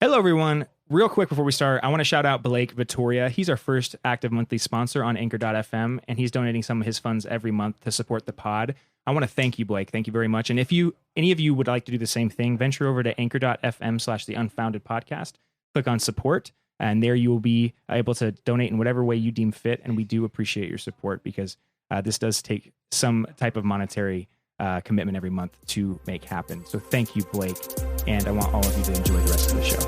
Hello, everyone. Real quick before we start, I want to shout out Blake Vittoria. He's our first active monthly sponsor on Anchor.fm, and he's donating some of his funds every month to support the pod. I want to thank you, Blake. Thank you very much. And if any of you would like to do the same thing, venture over to Anchor.fm/The Unfounded Podcast. Click on support, and there you will be able to donate in whatever way you deem fit. And we do appreciate your support because this does take some type of monetary commitment every month to make happen. So thank you, Blake. And I want all of you to enjoy the rest of the show.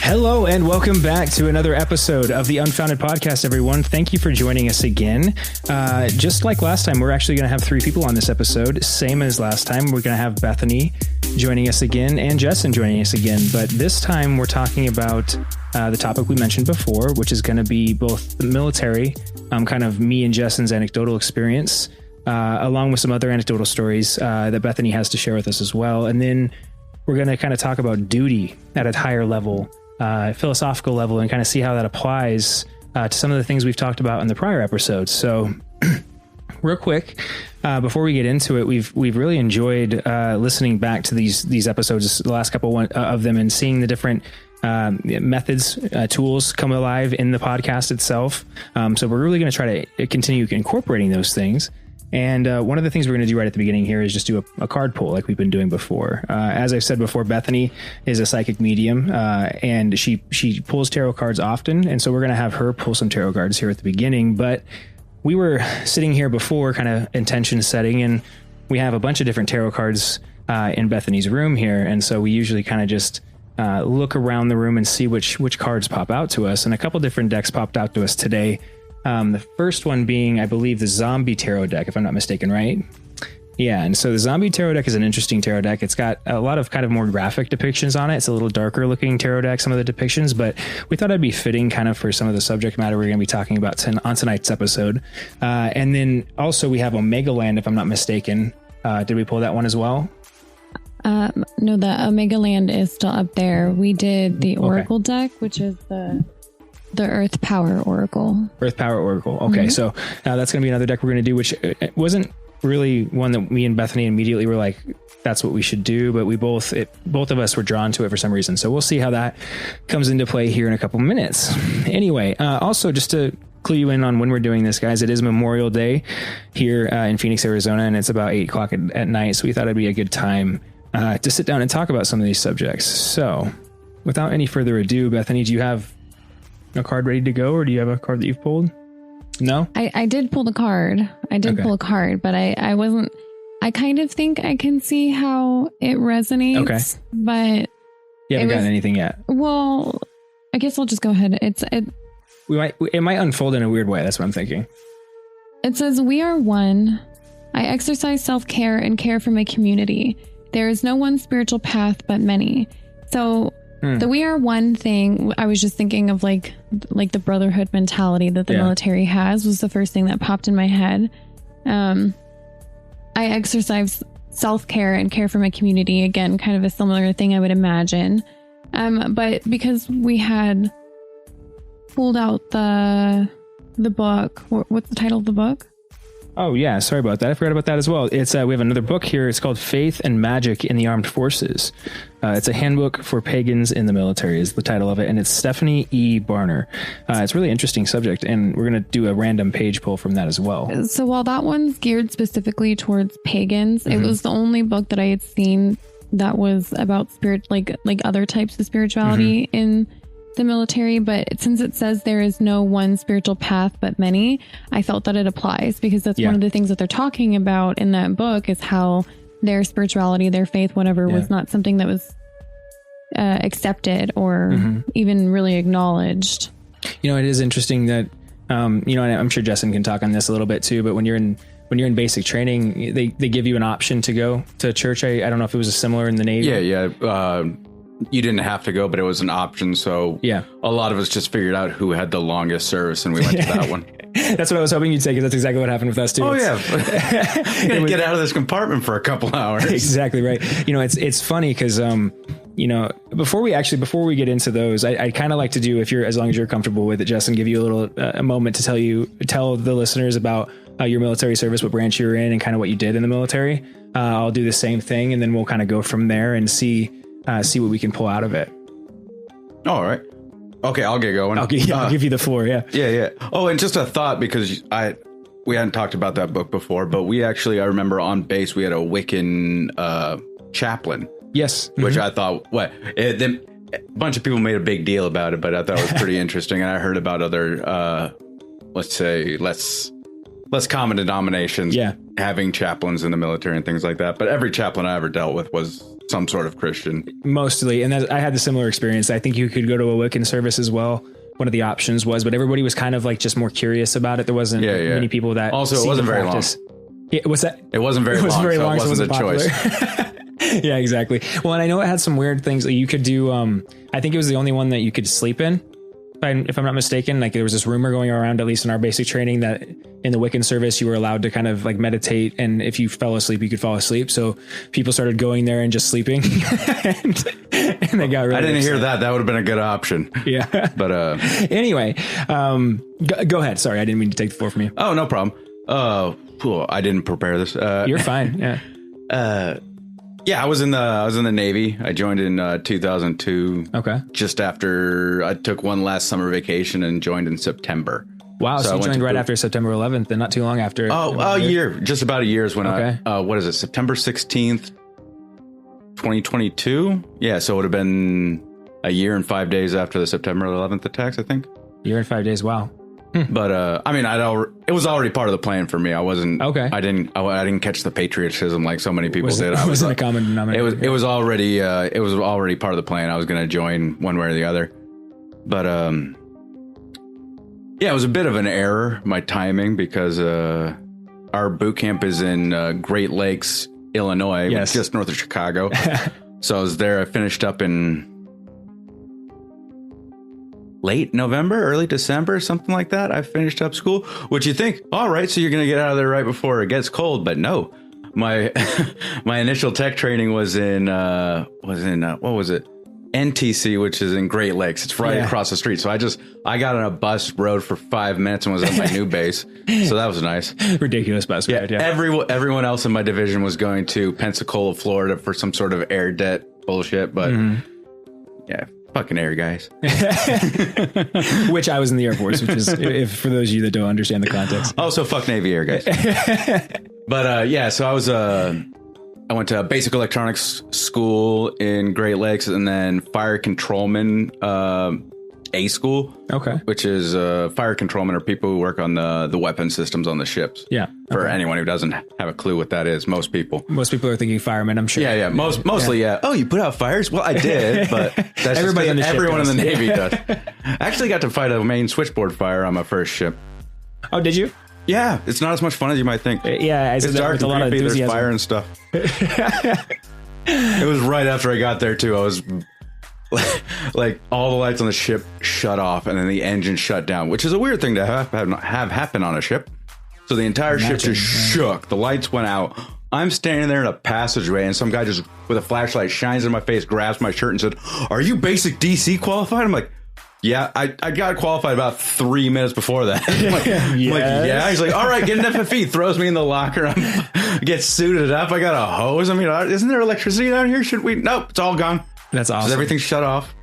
Hello and welcome back to another episode of the Unfounded Podcast, everyone. Thank you for joining us again. Just like last time, we're actually going to have 3 people on this episode. Same as last time, we're going to have Bethany joining us again and Jesson joining us again. But this time we're talking about the topic we mentioned before, which is going to be both the military, kind of me and Jesson's anecdotal experience, along with some other anecdotal stories that Bethany has to share with us as well. And then we're going to kind of talk about duty at a higher level, philosophical level, and kind of see how that applies to some of the things we've talked about in the prior episodes. So real quick, before we get into it, we've really enjoyed listening back to these episodes, the last couple of them, and seeing the different methods, tools come alive in the podcast itself. So we're really going to try to continue incorporating those things. And one of the things we're going to do right at the beginning here is just do a card pull like we've been doing before. As I've said before, Bethany is a psychic medium, and she pulls tarot cards often. And so we're going to have her pull some tarot cards here at the beginning. But we were sitting here before, kind of intention setting, and we have a bunch of different tarot cards in Bethany's room here. And so we usually kind of just look around the room and see which cards pop out to us. And a couple different decks popped out to us today. The first one being, I believe, the Zombie Tarot deck, if I'm not mistaken, right? Yeah, and so the Zombie Tarot deck is an interesting tarot deck. It's got a lot of kind of more graphic depictions on it. It's a little darker looking tarot deck, some of the depictions, but we thought it'd be fitting kind of for some of the subject matter we're going to be talking about on tonight's episode. And then also we have Omega Land, if I'm not mistaken. Did we pull that one as well? No, the Omega Land is still up there. We did the Oracle deck, which is the Earth Power Oracle. Earth Power Oracle. Okay, mm-hmm. So that's going to be another deck we're going to do, which wasn't really one that me and Bethany immediately were like, that's what we should do. But both of us were drawn to it for some reason. So we'll see how that comes into play here in a couple minutes. Anyway, also just to clue you in on when we're doing this, guys, it is Memorial Day here in Phoenix, Arizona, and it's about 8 o'clock at night. So we thought it'd be a good time to sit down and talk about some of these subjects. So without any further ado, Bethany, do you have a card ready to go, or do you have a card that you've pulled? No? I did pull the card. Pull a card, but I wasn't. I kind of think I can see how it resonates. Okay. But you haven't gotten anything yet. Well, I guess I'll just go ahead. It might unfold in a weird way. That's what I'm thinking. It says, "We are one. I exercise self-care and care for my community. There is no one spiritual path, but many." So the "we are one" thing, I was just thinking of like the brotherhood mentality that the military has, was the first thing that popped in my head. I exercise self-care and care for my community. Again, kind of a similar thing I would imagine. But because we had pulled out the book, what's the title of the book? Oh, yeah. Sorry about that. I forgot about that as well. It's we have another book here. It's called Faith and Magic in the Armed Forces. It's a handbook for pagans in the military is the title of it. And it's Stephanie E. Barner. It's a really interesting subject. And we're going to do a random page pull from that as well. So while that one's geared specifically towards pagans, it was the only book that I had seen that was about spirit, like other types of spirituality in the military. But since it says there is no one spiritual path but many, I felt that it applies, because that's one of the things that they're talking about in that book, is how their spirituality, their faith, whatever, was not something that was accepted or even really acknowledged. You know, it is interesting that and I'm sure Jesson can talk on this a little bit too, but when you're in basic training, they give you an option to go to church. I don't know if it was similar in the Navy. You didn't have to go, but it was an option. So a lot of us just figured out who had the longest service, and we went to that one. That's what I was hoping you'd say, because that's exactly what happened with us too. Oh yeah, get out of this compartment for a couple hours. Exactly right. It's funny because before we get into those, I kind of like to do, as long as you're comfortable with it, Jesson, give you a little a moment to tell the listeners about your military service, what branch you were in, and kind of what you did in the military. I'll do the same thing, and then we'll kind of go from there and see what we can pull out of it. All right. Okay, I'll get going. I'll give you the floor. Yeah. Yeah. Oh, and just a thought, because we hadn't talked about that book before, but I remember on base we had a Wiccan chaplain. Yes. Which I thought, a bunch of people made a big deal about it, but I thought it was pretty interesting. And I heard about other, let's say, less common denominations having chaplains in the military and things like that. But every chaplain I ever dealt with was some sort of Christian. Mostly. And I had the similar experience. I think you could go to a Wiccan service as well. One of the options was, but everybody was kind of like just more curious about it. There wasn't many people that also, it wasn't very long. Yeah, what's that? It wasn't very long, so it wasn't a choice. Yeah, exactly. Well, and I know it had some weird things that you could do. I think it was the only one that you could sleep in. If I'm not mistaken, like there was this rumor going around, at least in our basic training, that in the Wiccan service, you were allowed to kind of like meditate. And if you fell asleep, you could fall asleep. So people started going there and just sleeping. and they got really I didn't upset. hear that. That would have been a good option. Yeah. But anyway, go ahead. Sorry, I didn't mean to take the floor from you. Oh, no problem. Cool. I didn't prepare this. You're fine. Yeah. Yeah, I was in the Navy. I joined in 2002. Okay. Just after I took one last summer vacation and joined in September. Wow. So you joined right after September 11th and not too long after. A year. Just about a year is when what is it? September 16th, 2022. Yeah. So it would have been a year and 5 days after the September 11th attacks, I think. Year and 5 days. Wow. But I mean, it was already part of the plan for me. I wasn't okay. I didn't catch the patriotism like so many people did. It wasn't a common denominator. It was already part of the plan. I was going to join one way or the other. But yeah, it was a bit of an error, my timing, because our boot camp is in Great Lakes, Illinois, just north of Chicago. So I was there. I finished up in late November, early December, something like that. I finished up school, which you think, all right, so you're going to get out of there right before it gets cold. But no, my initial tech training was in what was it? NTC, which is in Great Lakes. It's right across the street. So I got on a bus, rode for 5 minutes, and was at my new base. So that was nice. Ridiculous bus ride. Yeah. Everyone else in my division was going to Pensacola, Florida for some sort of air debt bullshit. But yeah. Fucking air guys. Which I was in the Air Force, which is, if for those of you that don't understand the context. Also, fuck Navy air guys. But yeah, so I went to basic electronics school in Great Lakes, and then fire controlman A school. Okay. Which is fire controlman are people who work on the weapon systems on the ships. Yeah. For anyone who doesn't have a clue what that is, most people are thinking firemen, I'm sure. Yeah. Mostly. Oh, you put out fires? Well, I did, but that's everyone in the Navy does. I actually got to fight a main switchboard fire on my first ship. Oh, did you? Yeah, it's not as much fun as you might think. Yeah, it's dark and creepy. There's fire and stuff. It was right after I got there too. I was like, all the lights on the ship shut off, and then the engine shut down, which is a weird thing to have happen on a ship. So the entire ship just shook. The lights went out. I'm standing there in a passageway, and some guy just with a flashlight shines in my face, grabs my shirt, and said, "Are you basic DC qualified?" I'm like, yeah, I got qualified about 3 minutes before that. I'm like, yeah. He's like, all right, get an FFE. Throws me in the locker. Get suited up. I got a hose. I mean, isn't there electricity down here? Should we? Nope, it's all gone. That's awesome. Everything's shut off.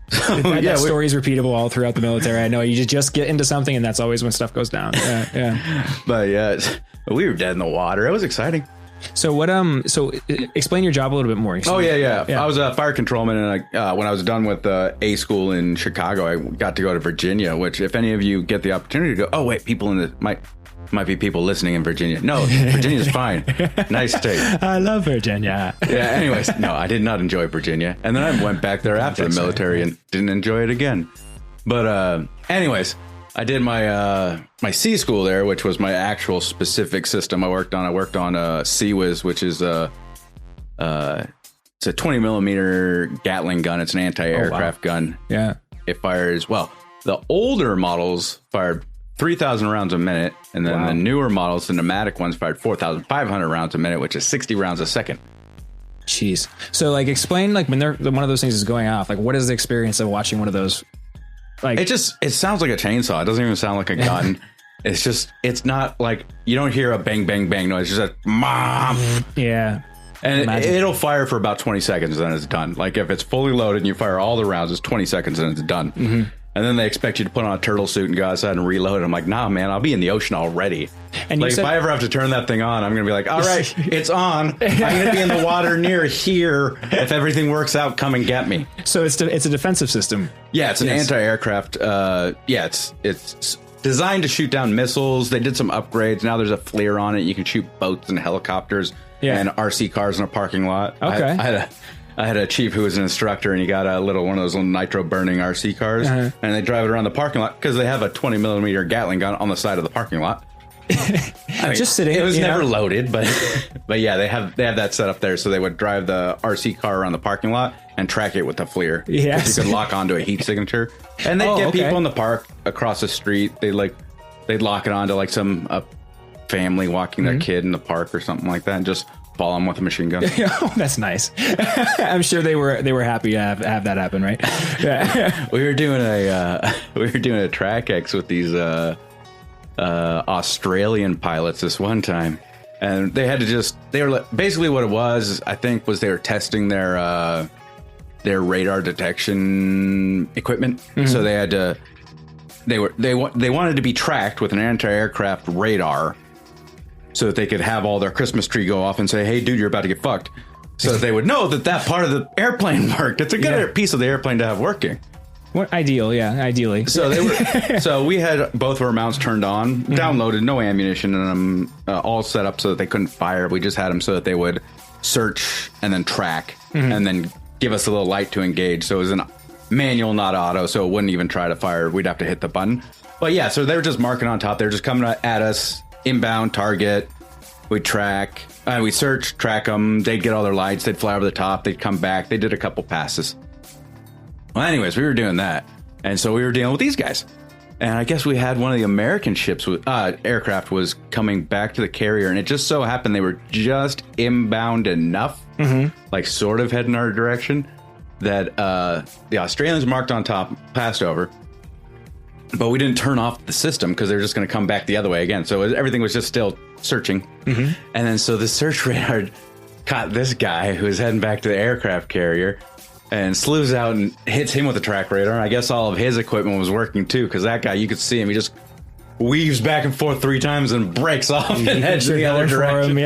So, that story is repeatable all throughout the military. I know you just get into something, and that's always when stuff goes down. Yeah. But yeah, we were dead in the water. It was exciting. So what? So explain your job a little bit more. Oh yeah. I was a fire controlman, and when I was done with A school in Chicago, I got to go to Virginia. Which, if any of you get the opportunity to go, oh wait, people in the might be people listening in Virginia. No, Virginia's fine. Nice state. I love Virginia. Yeah. Anyways, no, I did not enjoy Virginia, and then I went back there after the military and didn't enjoy it again. But anyways. I did my C school there, which was my actual specific system I worked on. I worked on CWIS, which is it's a 20 millimeter Gatling gun. It's an anti-aircraft gun. Yeah. It fires, well, the older models fired 3,000 rounds a minute. And then the newer models, the pneumatic ones, fired 4,500 rounds a minute, which is 60 rounds a second. Jeez. So like explain like when one of those things is going off, like what is the experience of watching one of those? Like it sounds like a chainsaw. It doesn't even sound like a gun. It's not like you don't hear a bang, bang, bang noise. It's just a mom. Yeah. And it'll fire for about 20 seconds, then it's done. Like if it's fully loaded and you fire all the rounds, it's 20 seconds and it's done. Mm-hmm. And then they expect you to put on a turtle suit and go outside and reload. I'm like, nah, man, I'll be in the ocean already. And like if I ever have to turn that thing on, I'm going to be like, all right, it's on. I'm going to be in the water near here. If everything works out, come and get me. So it's a defensive system. Yeah, it's an anti-aircraft. It's designed to shoot down missiles. They did some upgrades. Now there's a FLIR on it. You can shoot boats and helicopters and RC cars in a parking lot. Okay. I had a chief who was an instructor, and he got one of those little nitro burning RC cars, and they drive it around the parking lot because they have a 20 millimeter Gatling gun on the side of the parking lot. I mean, just sitting. It was never loaded, but yeah, they have that set up there, so they would drive the RC car around the parking lot and track it with the FLIR. Yes, you could lock onto a heat signature, and they'd get people in the park across the street. They'd lock it onto like some family walking their kid in the park or something like that, and just follow them with a machine gun. Oh, that's nice. I'm sure they were happy to have that happen, right? Yeah. we were doing a track X with these Australian pilots this one time, and they were basically what it was. I think was they were testing their radar detection equipment, so they had to. They wanted to be tracked with an anti-aircraft radar, so that they could have all their Christmas tree go off and say, "Hey, dude, you're about to get fucked," so that they would know that part of the airplane worked. It's a good piece of the airplane to have working. What ideally. So we had both of our mounts turned on, downloaded, no ammunition in them, all set up so that they couldn't fire. We just had them so that they would search and then track and then give us a little light to engage. So it was a manual, not auto, so it wouldn't even try to fire. We'd have to hit the button. But yeah, so they were just marking on top. They were just coming at us. Inbound target, we'd track, we'd search, track them, they'd get all their lights, they'd fly over the top, they'd come back, they did a couple passes. Well, anyways, we were doing that, and so we were dealing with these guys. And I guess we had one of the American ships, aircraft was coming back to the carrier, and it just so happened they were just inbound enough, like sort of heading our direction, that the Australians marked on top, passed over. But we didn't turn off the system because they were just going to come back the other way again. So everything was just still searching. And then so the search radar caught this guy who was heading back to the aircraft carrier and slews out and hits him with the track radar. And I guess all of his equipment was working too, because that guy, you could see him, he just weaves back and forth 3 times and breaks off and heads in the other direction.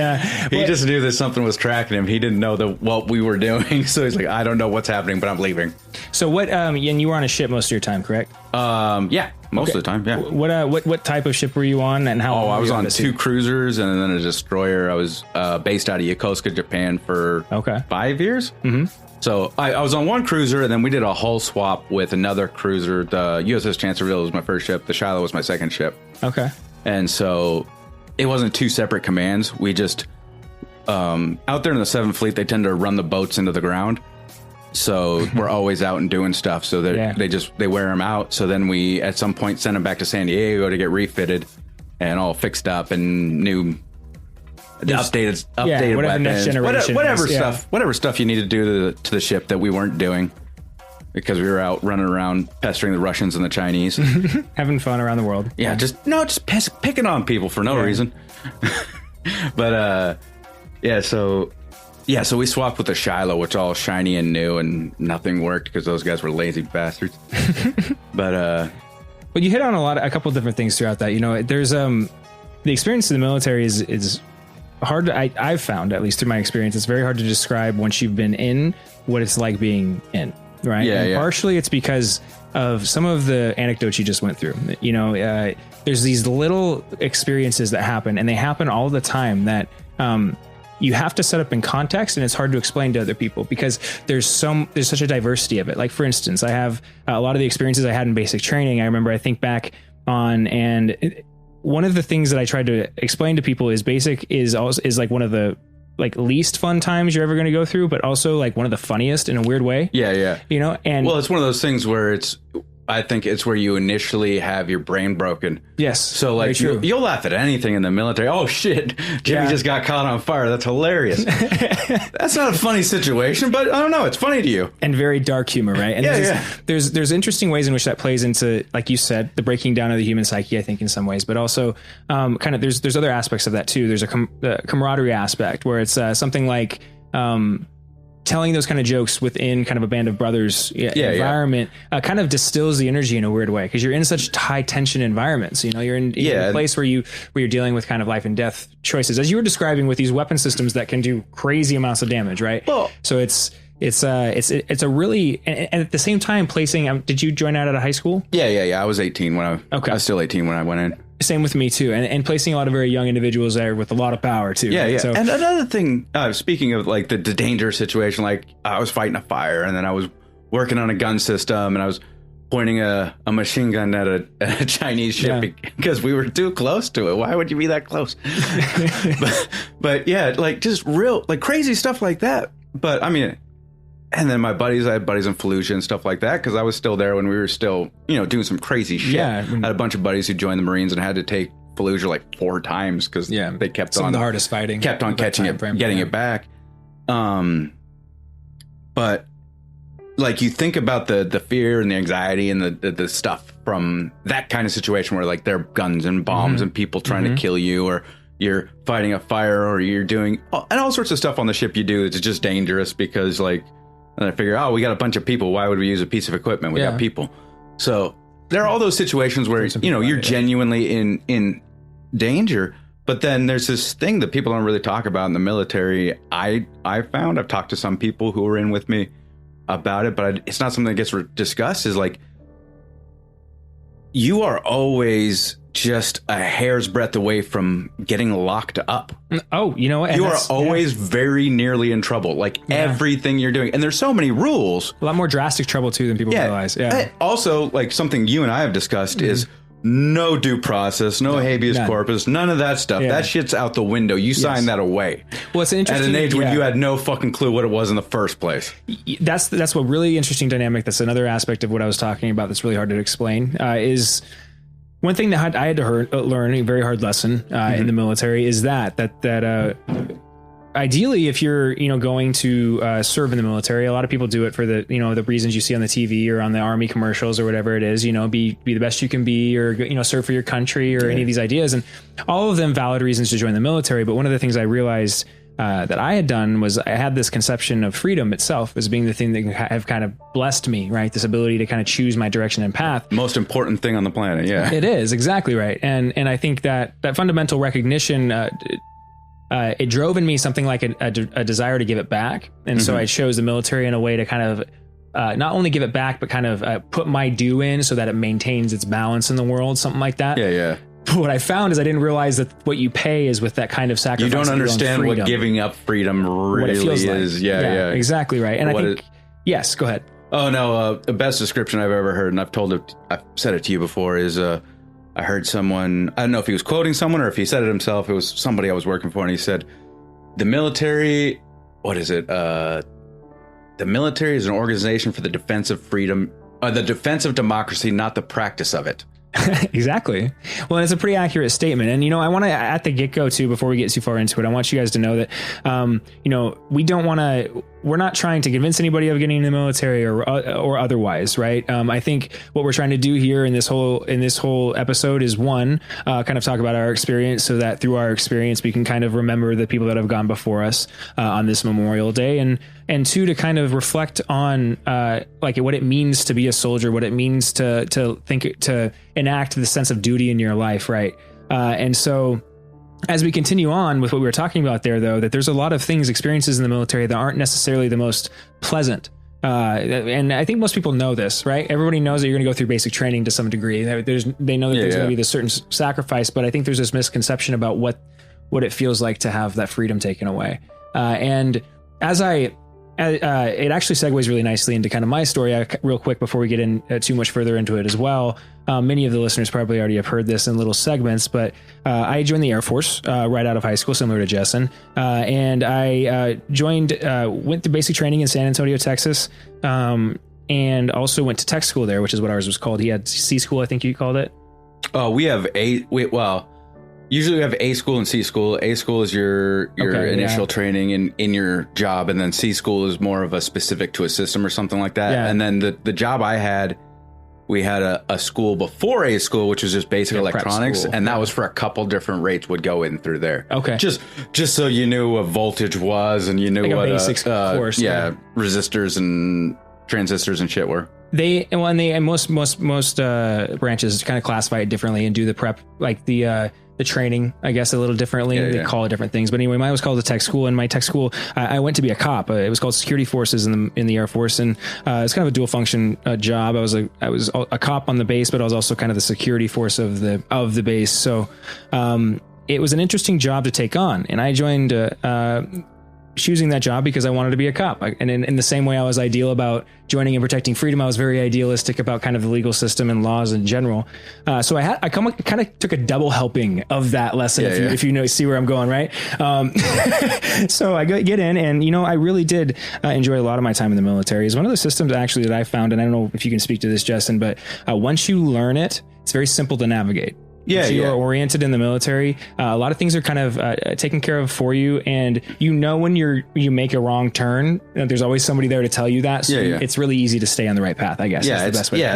He just knew that something was tracking him. He didn't know what we were doing. So he's like, I don't know what's happening, but I'm leaving. So what, and you were on a ship most of your time, correct? Yeah, most of the time. Yeah. What type of ship were you on, and how? I was on 2 cruisers and then a destroyer. I was based out of Yokosuka, Japan for 5 years. So I was on one cruiser, and then we did a hull swap with another cruiser. The USS Chancellorsville was my first ship. The Shiloh was my second ship. Okay. And so it wasn't 2 separate commands. We just out there in the 7th Fleet, they tend to run the boats into the ground. So we're always out and doing stuff. So they wear them out. So then we at some point send them back to San Diego to get refitted and all fixed up and new. Updated weapons, next generation whatever stuff you need to do to the ship that we weren't doing because we were out running around pestering the Russians and the Chinese, having fun around the world. Just picking on people for no reason. But so we swapped with the Shiloh, which all shiny and new, and nothing worked because those guys were lazy bastards. But you hit on a couple of different things throughout that. You know, there's the experience in the military is hard. I've found, at least through my experience, it's very hard to describe once you've been in what it's like being in, right? Partially it's because of some of the anecdotes you just went through. You know, there's these little experiences that happen, and they happen all the time that you have to set up in context, and it's hard to explain to other people because there's such a diversity of it. Like, for instance, I have a lot of the experiences I had in basic training. I think back on, and one of the things that I tried to explain to people is basic is like one of the like least fun times you're ever going to go through, but also like one of the funniest in a weird way. Yeah. You know, and well, it's one of those things where it's I think it's where you initially have your brain broken. Yes. So like you'll laugh at anything in the military. Oh shit, Jimmy just got caught on fire. That's hilarious. That's not a funny situation, but I don't know. It's funny to you. And very dark humor, right? And there's interesting ways in which that plays into, like you said, the breaking down of the human psyche, I think in some ways, but also kind of there's other aspects of that too. There's a camaraderie aspect where it's something like telling those kind of jokes within kind of a band of brothers environment kind of distills the energy in a weird way, because you're in such high tension environments. You know, you're in a place where you're dealing with kind of life and death choices, as you were describing, with these weapon systems that can do crazy amounts of damage, right? Well, so it's a really, and at the same time placing. Did you join out at a high school? Yeah. I was 18 when I was still 18 when I went in. Same with me too, and placing a lot of very young individuals there with a lot of power too. Yeah, right? yeah. So, and another thing, speaking of like the dangerous situation, like I was fighting a fire, and then I was working on a gun system, and I was pointing a machine gun at a Chinese ship because we were too close to it. Why would you be that close? but yeah, like just real like crazy stuff like that. But I mean. And then I had buddies in Fallujah and stuff like that, because I was still there when we were still, doing some crazy shit. Yeah, I had a bunch of buddies who joined the Marines and had to take Fallujah like 4 times because they kept some of the hardest fighting, kept on catching it, getting it back. But like you think about the fear and the anxiety and the stuff from that kind of situation where like there are guns and bombs and people trying to kill you, or you're fighting a fire, or you're doing all sorts of stuff on the ship you do. It's just dangerous because like. And I figure, we got a bunch of people. Why would we use a piece of equipment? We got people. So there are all those situations where, you're genuinely in danger. But then there's this thing that people don't really talk about in the military. I've talked to some people who were in with me about it, but it's not something that gets discussed, is like, you are always just a hair's breadth away from getting locked up. Oh, you know what? You are always very nearly in trouble, like everything you're doing. And there's so many rules. A lot more drastic trouble, too, than people realize. Yeah. Also, like something you and I have discussed is no due process, no habeas corpus, none of that stuff. That shit's out the window. You sign that away. Well, it's interesting. At an age when you had no fucking clue what it was in the first place. That's what really interesting dynamic. That's another aspect of what I was talking about that's really hard to explain, is... One thing that I had to learn, a very hard lesson in the military, is that ideally, if you're going to serve in the military, a lot of people do it for the reasons you see on the TV or on the Army commercials or whatever it is. Be the best you can be, or serve for your country, or any of these ideas, and all of them valid reasons to join the military. But one of the things I realized that I had done was I had this conception of freedom itself as being the thing that have kind of blessed me, right? This ability to kind of choose my direction and path. Most important thing on the planet. Yeah, it is exactly right. And I think that fundamental recognition, it drove in me something like a desire to give it back. And so I chose the military in a way to kind of not only give it back, but kind of put my due in so that it maintains its balance in the world, something like that. Yeah. But what I found is I didn't realize that what you pay is with that kind of sacrifice. You don't understand what giving up freedom really is. Like. Yeah, exactly right. And I think, yes, go ahead. Oh no, the best description I've ever heard, and I've said it to you before, is I heard someone, I don't know if he was quoting someone or if he said it himself. It was somebody I was working for, and he said, the military, what is it? The military is an organization for the defense of freedom, the defense of democracy, not the practice of it. Exactly. Well, it's a pretty accurate statement. And, I want to, at the get-go too, before we get too far into it, I want you guys to know that, we don't want to, we're not trying to convince anybody of getting in the military or otherwise. Right. I think what we're trying to do here in this whole episode is kind of talk about our experience, so that through our experience, we can kind of remember the people that have gone before us on this Memorial Day, and two, to kind of reflect on like what it means to be a soldier, what it means to enact the sense of duty in your life. Right. And so, as we continue on with what we were talking about there, though, that there's a lot of experiences in the military that aren't necessarily the most pleasant. And I think most people know this, right? Everybody knows that you're going to go through basic training to some degree. They know that there's going to be this certain sacrifice, but I think there's this misconception about what it feels like to have that freedom taken away. And as it actually segues really nicely into kind of my story real quick before we get in too much further into it as well. Many of the listeners probably already have heard this in little segments, but I joined the Air Force right out of high school, similar to Jesson. And I went through basic training in San Antonio, Texas. and also went to tech school there, which is what ours was called. He had C school, I think you called it. We have usually we have A school and C school. A school is your initial training in your job, and then C school is more of a specific to a system or something like that. Yeah. And then the job I had, we had a school before A school, which was just basic electronics, and that was for a couple different rates would go in through there. Okay, just so you knew what voltage was, and you knew like what basics course, resistors and transistors and shit were. Most branches kind of classify it differently and do the prep, like the training, I guess, a little differently. They call it different things. But anyway, mine was called a tech school, and my tech school, I went to be a cop. It was called security forces in the Air Force, and it's kind of a dual function job. I was a cop on the base, but I was also kind of the security force of the base. So it was an interesting job to take on, and I joined choosing that job because I wanted to be a cop. And in the same way I was ideal about joining and protecting freedom, I was very idealistic about kind of the legal system and laws in general. So I kind of took a double helping of that lesson, if you see where I'm going, right? So I get in, and I really did enjoy a lot of my time in the military. It's one of the systems actually that I found, and I don't know if you can speak to this, Jesson, but once you learn it, it's very simple to navigate. If you are oriented in the military, a lot of things are kind of taken care of for you, and when you make a wrong turn, there's always somebody there to tell you that. So it's really easy to stay on the right path, I guess. Yeah, that's the best way to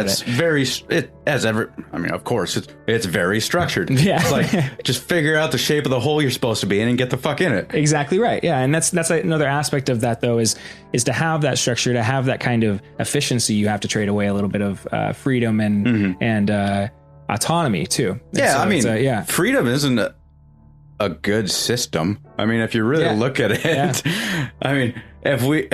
put it. Of course, it's very structured. Yeah, it's like just figure out the shape of the hole you're supposed to be in and get the fuck in it. Exactly right. Yeah, and that's another aspect of that though is to have that structure, to have that kind of efficiency. You have to trade away a little bit of freedom and autonomy too. So freedom isn't a good system. I mean, if you really look at it, I mean, if we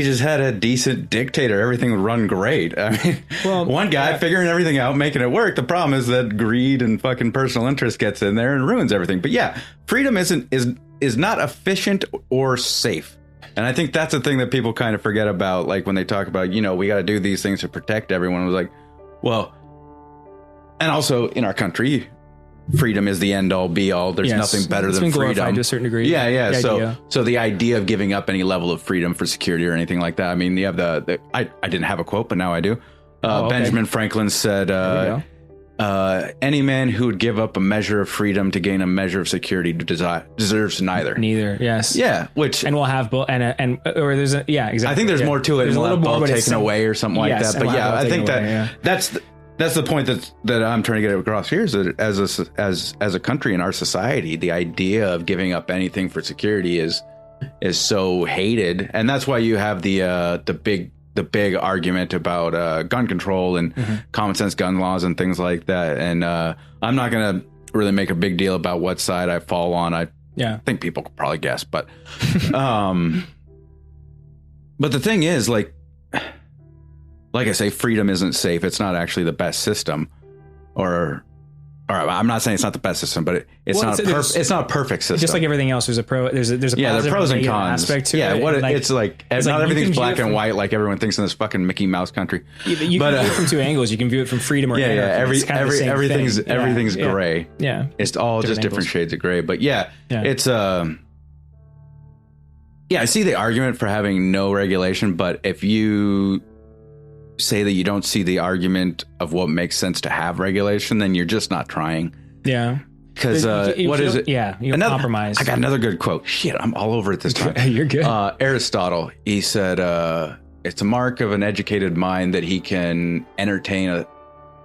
just had a decent dictator, everything would run great. I mean, one guy figuring everything out, making it work. The problem is that greed and fucking personal interest gets in there and ruins everything. But freedom is not efficient or safe. And I think that's the thing that people kind of forget about, like when they talk about, we got to do these things to protect everyone. It was like, well, and also in our country, freedom is the end all be all. There's nothing better than freedom to a certain degree. So the idea of giving up any level of freedom for security or anything like that. I mean, you have I didn't have a quote, but now I do. Benjamin Franklin said, any man who would give up a measure of freedom to gain a measure of security deserves neither. Yes. Yeah. And we'll have both. Or there's exactly. I think there's more to it. There's a little more taken away or something like that. But I think that's the point that I'm trying to get across here is that as a country in our society, the idea of giving up anything for security is so hated, and that's why you have the big argument about gun control and common sense gun laws and things like that. And I'm not going to really make a big deal about what side I fall on. I think people could probably guess, but but the thing is, like I say, freedom isn't safe. It's not actually the best system, or I'm not saying it's not the best system, but it's not a perfect system. Just like everything else, there's a positive, there are pros and cons aspect to it. It's not everything's black and white like everyone thinks in this fucking Mickey Mouse country. You can view it from two angles. You can view it from freedom or anarchy. Everything's gray. Yeah, it's all just different shades of gray. But it's I see the argument for having no regulation, but if you say that you don't see the argument of what makes sense to have regulation, then you're just not trying. Yeah. Because what is it? Yeah, you compromise. I got another good quot. Shit, I'm all over it this time. You're good. Aristotle, he said, it's a mark of an educated mind that he can entertain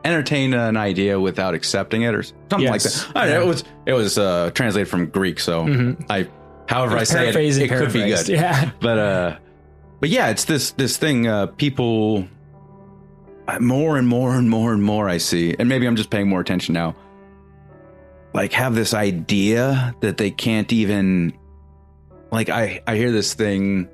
an idea without accepting it, or something like that. It was translated from Greek, so however I say it could be good. Yeah. But yeah, it's this thing. People. More and more I see, and maybe I'm just paying more attention now, like have this idea that they can't even, like I hear this thing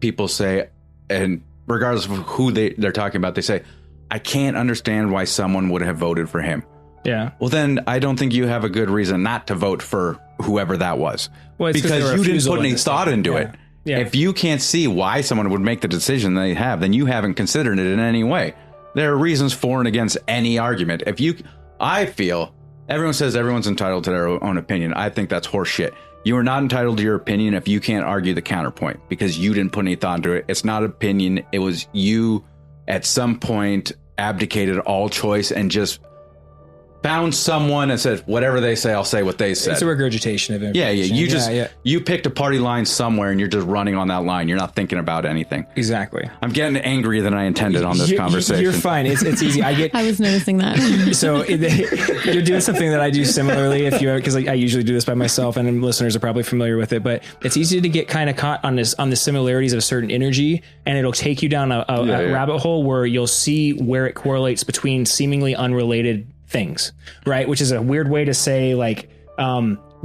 people say, and regardless of who they're talking about, they say, I can't understand why someone would have voted for him. Yeah. Well, then I don't think you have a good reason not to vote for whoever that was, because you didn't put any thought into it. Yeah. If you can't see why someone would make the decision they have, then you haven't considered it in any way. There are reasons for and against any argument. I feel everyone says everyone's entitled to their own opinion. I think that's horse shit. You are not entitled to your opinion if you can't argue the counterpoint because you didn't put any thought into it. It's not opinion. It was you at some point abdicated all choice and just found someone and said, whatever they say, I'll say what they said. It's a regurgitation of it. Yeah. You picked a party line somewhere and you're just running on that line. You're not thinking about anything. Exactly. I'm getting angrier than I intended on this conversation. You're fine. It's easy. I was noticing that. So you're doing something that I do similarly because I usually do this by myself and listeners are probably familiar with it, but it's easy to get kind of caught on the similarities of a certain energy and it'll take you down a rabbit hole where you'll see where it correlates between seemingly unrelated things, right? Which is a weird way to say like,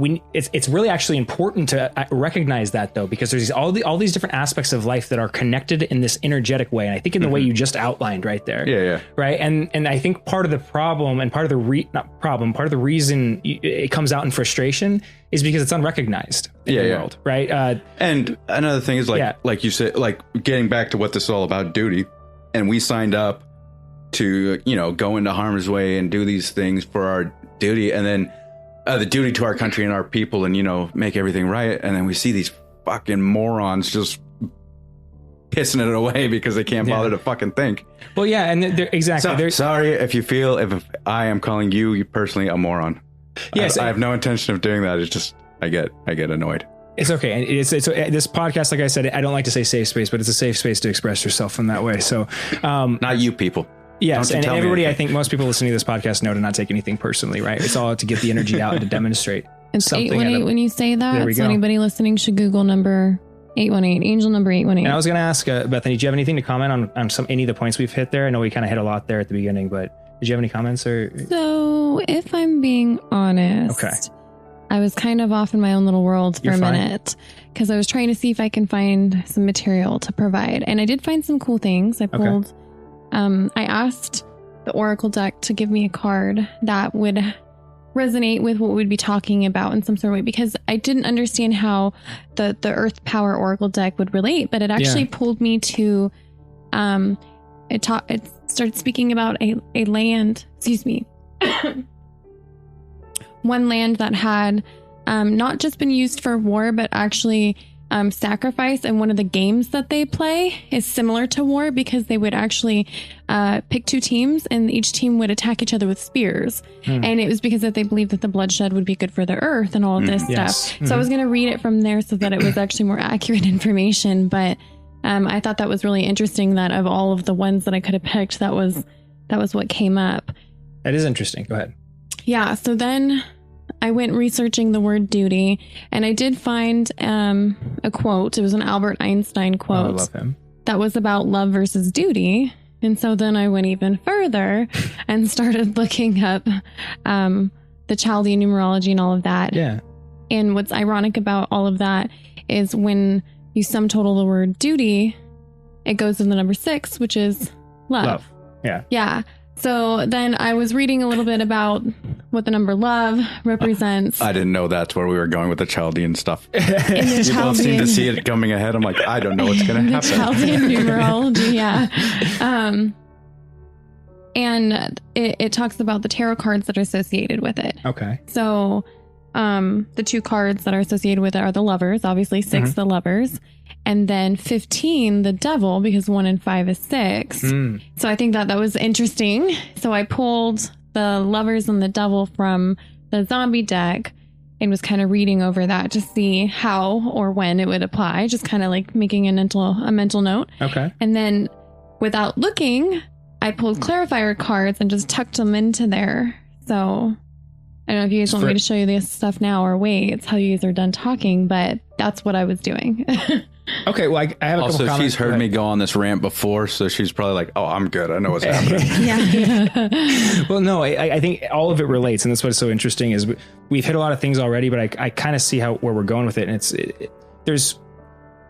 it's really actually important to recognize that though, because there's all these different aspects of life that are connected in this energetic way. And I think in the way you just outlined right there. Yeah. Right. And I think part of the problem and part of the reason it comes out in frustration is because it's unrecognized in the world. Right. And another thing is like you said, like getting back to what this is all about, duty. And we signed up to, go into harm's way and do these things for our duty. And then the duty to our country and our people and, make everything right. And then we see these fucking morons just pissing it away because they can't bother to fucking think. Well, yeah. And exactly. Sorry if you feel if I am calling you personally a moron. Yes. I have no intention of doing that. It's just, I get annoyed. It's okay. And it's this podcast, like I said, I don't like to say safe space, but it's a safe space to express yourself in that way. So, not you people. Yes, and everybody, I think most people listening to this podcast know to not take anything personally, right? It's all to get the energy out and to demonstrate. It's something. 818 when you say that, so anybody listening should Google number 818, angel number 818. And I was going to ask, Bethany, do you have anything to comment on any of the points we've hit there? I know we kind of hit a lot there at the beginning, but did you have any comments? So if I'm being honest, I was kind of off in my own little world for a minute because I was trying to see if I can find some material to provide. And I did find some cool things. I pulled... I asked the Oracle deck to give me a card that would resonate with what we'd be talking about in some sort of way, because I didn't understand how the Earth Power Oracle deck would relate, but it actually pulled me to, it started speaking about a land, one land that had not just been used for war, but actually sacrifice. And one of the games that they play is similar to war because they would actually pick two teams and each team would attack each other with spears. And it was because that they believed that the bloodshed would be good for the earth and all of this stuff. So I was going to read it from there so that it was actually more accurate information. But I thought that was really interesting that of all of the ones that I could have picked, that was what came up. That is interesting. Go ahead. Yeah. So then I went researching the word duty, and I did find a quote. It was an Albert Einstein quote. I love him. That was about love versus duty. And so then I went even further and started looking up the Chaldean numerology and all of that. Yeah. And what's ironic about all of that is when you sum total the word duty, it goes in the number 6, which is love. Yeah. Yeah. So then I was reading a little bit about what the number love represents. I didn't know that's where we were going with the Chaldean stuff. You both seem to see it coming ahead. I'm like, I don't know what's going to happen. Chaldean numerology, yeah. And it talks about the tarot cards that are associated with it. Okay. So the 2 cards that are associated with it are the lovers, obviously 6, the lovers. And then 15, the devil, because 1 and 5 is 6. So I think that was interesting. So I pulled the lovers and the devil from the zombie deck and was kind of reading over that to see how or when it would apply, just kind of like making a mental note. Okay. And then without looking, I pulled clarifier cards and just tucked them into there. So I don't know if you guys want me to show you this stuff now or wait. It's how you guys are done talking, but that's what I was doing. Okay, well, I have a couple comments. She's heard me go on this rant before, so she's probably like, oh, I'm good. I know what's happening. Yeah. Well, no, I think all of it relates, and that's what's so interesting is we've hit a lot of things already, but I kind of see where we're going with it, and there's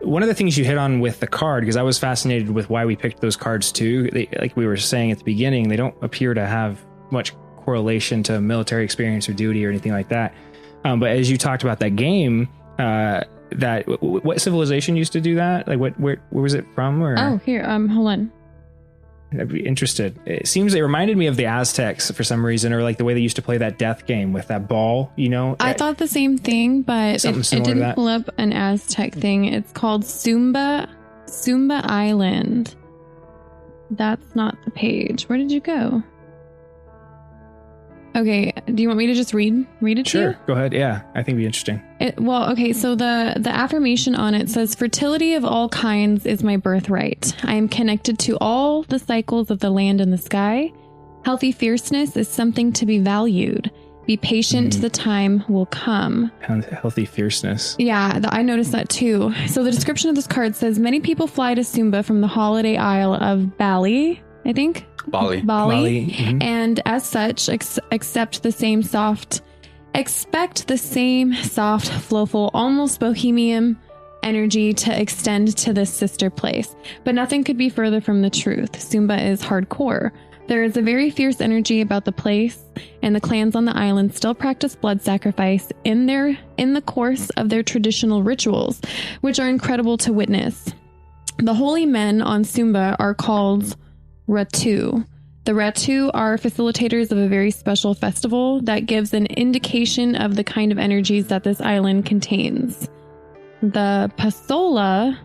one of the things you hit on with the card, because I was fascinated with why we picked those cards too. Like we were saying at the beginning, they don't appear to have much correlation to military experience or duty or anything like that. But as you talked about that game, what civilization used to do that? Like where was it from? Or here, hold on. I'd be interested. It reminded me of the Aztecs for some reason, or like the way they used to play that death game with that ball, you know? I thought the same thing, but it didn't pull up an Aztec thing. It's called Sumba Island. That's not the page. Where did you go? Okay, do you want me to just read it to you? Sure, go ahead. Yeah, I think it'd be interesting. So the affirmation on it says, fertility of all kinds is my birthright. I am connected to all the cycles of the land and the sky. Healthy fierceness is something to be valued. Be patient, the time will come. Healthy fierceness. Yeah, I noticed that too. So the description of this card says, many people fly to Sumba from the holiday isle of Bali, I think. Bali. Mm-hmm. And as such, expect the same soft, flowful, almost bohemian energy to extend to this sister place. But nothing could be further from the truth. Sumba is hardcore. There is a very fierce energy about the place, and the clans on the island still practice blood sacrifice in the course of their traditional rituals, which are incredible to witness. The holy men on Sumba are called Ratu. The Ratu are facilitators of a very special festival that gives an indication of the kind of energies that this island contains. The Pasola,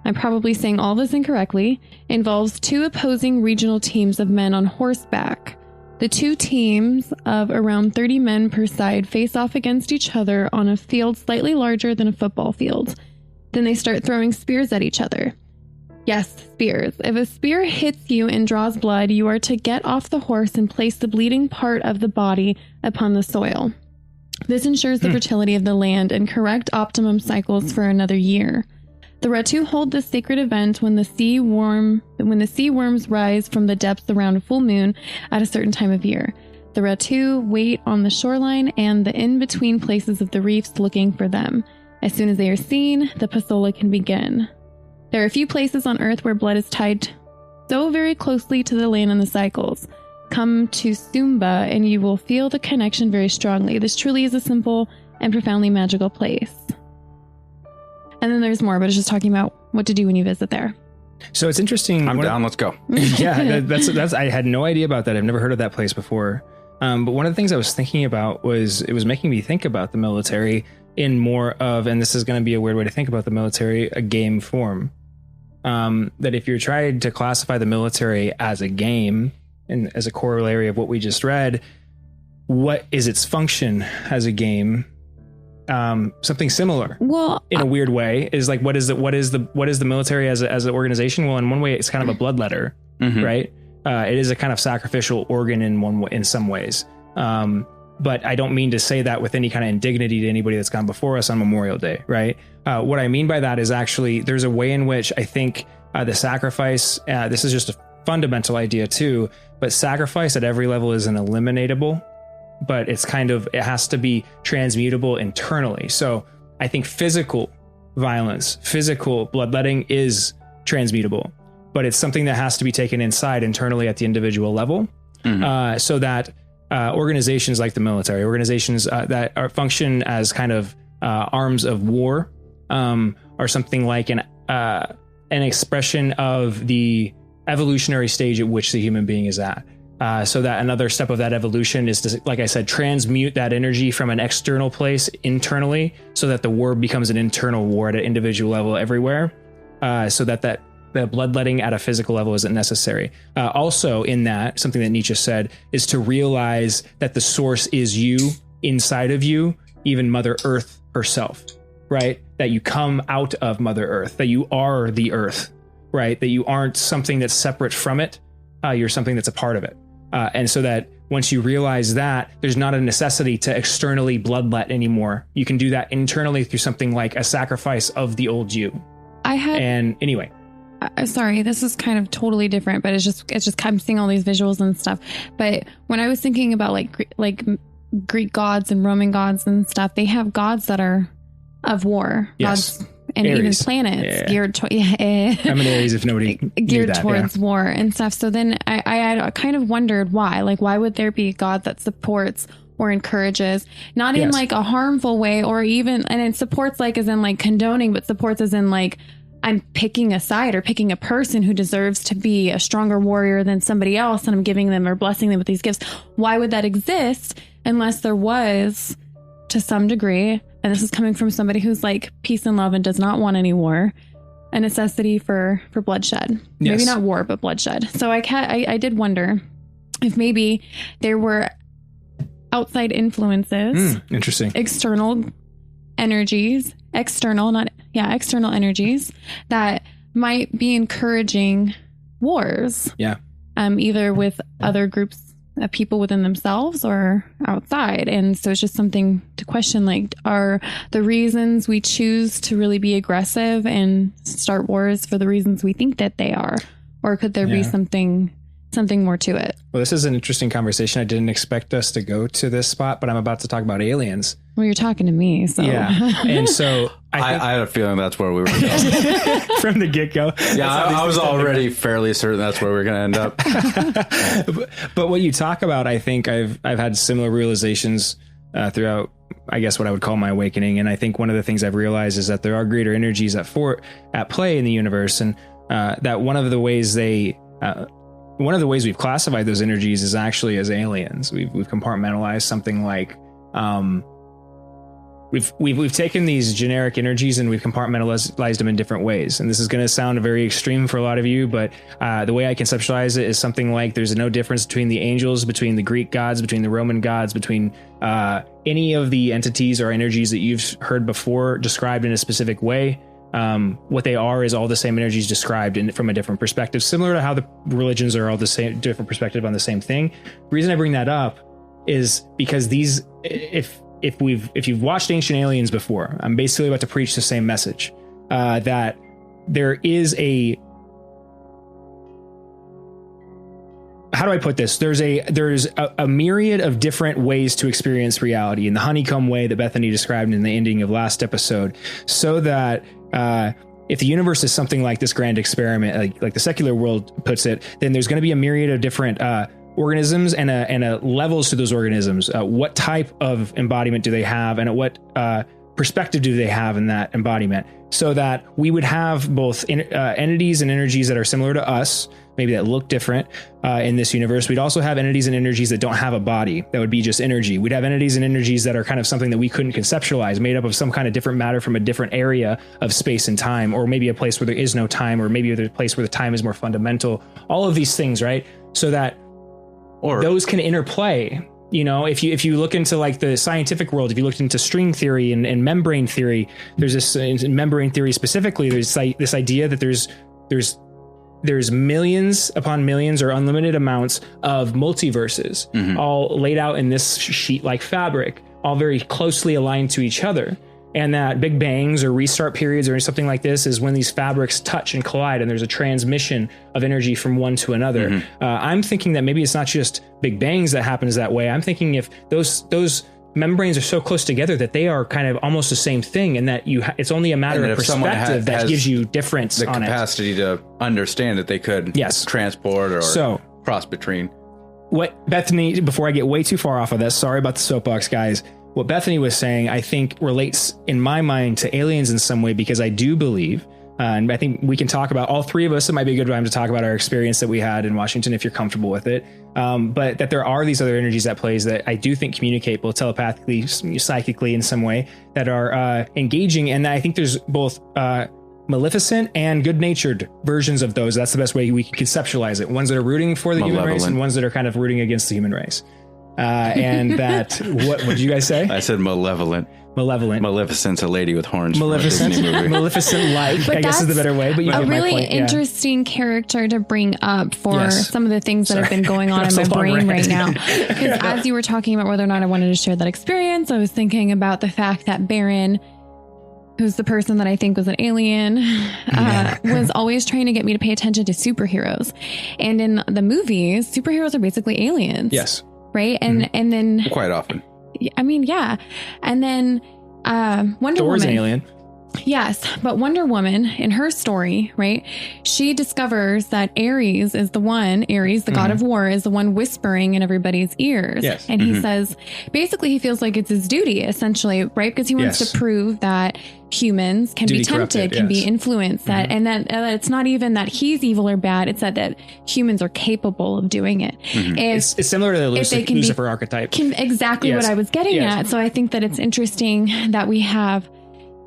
I'm probably saying all this incorrectly, involves two opposing regional teams of men on horseback. The two teams of around 30 men per side face off against each other on a field slightly larger than a football field. Then they start throwing spears at each other. Yes, spears. If a spear hits you and draws blood, you are to get off the horse and place the bleeding part of the body upon the soil. This ensures the fertility of the land and correct optimum cycles for another year. The Ratu hold this sacred event when the sea worms rise from the depths around a full moon at a certain time of year. The Ratu wait on the shoreline and the in-between places of the reefs looking for them. As soon as they are seen, the Pasola can begin. There are a few places on Earth where blood is tied so very closely to the land and the cycles. Come to Sumba and you will feel the connection very strongly. This truly is a simple and profoundly magical place. And then there's more, but it's just talking about what to do when you visit there. So it's interesting. I'm down. Let's go. Yeah, that's. I had no idea about that. I've never heard of that place before. But one of the things I was thinking about was it was making me think about the military in more of, and this is going to be a weird way to think about the military, a game form. That if you're trying to classify the military as a game and as a corollary of what we just read, what is its function as a game? Something similar. Well, in a weird way is like, what is the military as an organization? Well, in one way, it's kind of a bloodletter, right? It is a kind of sacrificial organ in some ways. But I don't mean to say that with any kind of indignity to anybody that's gone before us on Memorial Day, right? What I mean by that is actually there's a way in which I think the sacrifice, this is just a fundamental idea too, but sacrifice at every level is an eliminatable, but it has to be transmutable internally. So I think physical violence, physical bloodletting is transmutable, but it's something that has to be taken inside internally at the individual level, so that organizations like the military, organizations that function as kind of arms of war, are something like an expression of the evolutionary stage at which the human being is at. So that another step of that evolution is to, like I said, transmute that energy from an external place internally, so that the war becomes an internal war at an individual level everywhere, so that the bloodletting at a physical level isn't necessary. Also in that, something that Nietzsche said is to realize that the source is you, inside of you, even Mother Earth herself, right? That you come out of Mother Earth, that you are the earth, right? That you aren't something that's separate from it. You're something that's a part of it. And so that once you realize that, there's not a necessity to externally bloodlet anymore. You can do that internally through something like a sacrifice of the old you. Sorry, this is kind of totally different, but it's just I'm seeing all these visuals and stuff. But when I was thinking about like Greek gods and Roman gods and stuff, they have gods that are of war, gods and Aries. Even planets geared to I'm an Aries if nobody geared towards war and stuff. So then I kind of wondered why would there be a god that supports or encourages, not in like a harmful way, or even, and it supports like as in like condoning, but supports as in like I'm picking a side or picking a person who deserves to be a stronger warrior than somebody else, and I'm giving them or blessing them with these gifts. Why would that exist unless there was, to some degree, and this is coming from somebody who's like peace and love and does not want any war, a necessity for bloodshed? Yes. Maybe not war, but bloodshed. So I did wonder if maybe there were outside influences, interesting, external energies, external energies that might be encouraging wars. Yeah. Either with other groups of people within themselves or outside. And so it's just something to question, like, are the reasons we choose to really be aggressive and start wars for the reasons we think that they are? Or could there be something more to it? Well, this is an interesting conversation. I didn't expect us to go to this spot, but I'm about to talk about aliens. Well, you're talking to me, so. Yeah. And so I had a feeling that's where we were going. From the get-go. Yeah, I was already fairly certain that's where we're going to end up. But what you talk about, I think I've had similar realizations throughout, I guess, what I would call my awakening. And I think one of the things I've realized is that there are greater energies at play in the universe, and that one of the ways we've classified those energies is actually as aliens. We've compartmentalized something like we've taken these generic energies and we've compartmentalized them in different ways. And this is going to sound very extreme for a lot of you, but the way I conceptualize it is something like there's no difference between the angels, between the Greek gods, between the Roman gods, between any of the entities or energies that you've heard before described in a specific way. What they are is all the same energies described from a different perspective, similar to how the religions are all the same, different perspective on the same thing. The reason I bring that up is because if you've watched Ancient Aliens before, I'm basically about to preach the same message, that there is how do I put this? There's a myriad of different ways to experience reality in the honeycomb way that Bethany described in the ending of last episode, so that if the universe is something like this grand experiment, like the secular world puts it, then there's going to be a myriad of different organisms and a levels to those organisms. What type of embodiment do they have, and at what perspective do they have in that embodiment, so that we would have both entities and energies that are similar to us, maybe that look different in this universe. We'd also have entities and energies that don't have a body, that would be just energy. We'd have entities and energies that are kind of something that we couldn't conceptualize, made up of some kind of different matter from a different area of space and time, or maybe a place where there is no time, or maybe there's a place where the time is more fundamental. All of these things, right? So that those can interplay. You know, if you look into like the scientific world, if you looked into string theory and membrane theory, there's this, in membrane theory specifically, there's like this idea that there's millions upon millions or unlimited amounts of multiverses, all laid out in this sheet-like fabric, all very closely aligned to each other. And that big bangs or restart periods or something like this is when these fabrics touch and collide, and there's a transmission of energy from one to another. I'm thinking that maybe it's not just big bangs that happens that way. I'm thinking if those membranes are so close together that they are kind of almost the same thing, and that it's only a matter of perspective that gives you difference on it. The capacity to understand that they could transport or cross between. What Bethany, before I get way too far off of this, sorry about the soapbox, guys. What Bethany was saying, I think, relates in my mind to aliens in some way, because I do believe, and I think we can talk about, all three of us, it might be a good time to talk about our experience that we had in Washington, if you're comfortable with it, but that there are these other energies at plays that I do think communicate both telepathically, psychically in some way, that are engaging, and I think there's both maleficent and good-natured versions of those. That's the best way we can conceptualize it. Ones that are rooting for the human race and ones that are kind of rooting against the human race. And that, what did you guys say? I said malevolent. Maleficent's a lady with horns. Maleficent-like, I guess is the better way. But you get my point. A really interesting character to bring up for some of the things that have been going on in my brain right now. Because as you were talking about whether or not I wanted to share that experience, I was thinking about the fact that Baron, who's the person that I think was an alien, was always trying to get me to pay attention to superheroes. And in the movies, superheroes are basically aliens. Yes. Right. And then quite often. I mean, yeah. And then Wonder Thor's Woman. An alien. Yes. But Wonder Woman, in her story, right, she discovers that Ares, the god of war, is the one whispering in everybody's ears. Yes. And he says, basically, he feels like it's his duty, essentially, right? Because he wants to prove that humans can be tempted, can be influenced, that and that it's not even that he's evil or bad, it's that humans are capable of doing it. It's similar to the Lucifer archetype. Exactly what I was getting at. So I think that it's interesting that we have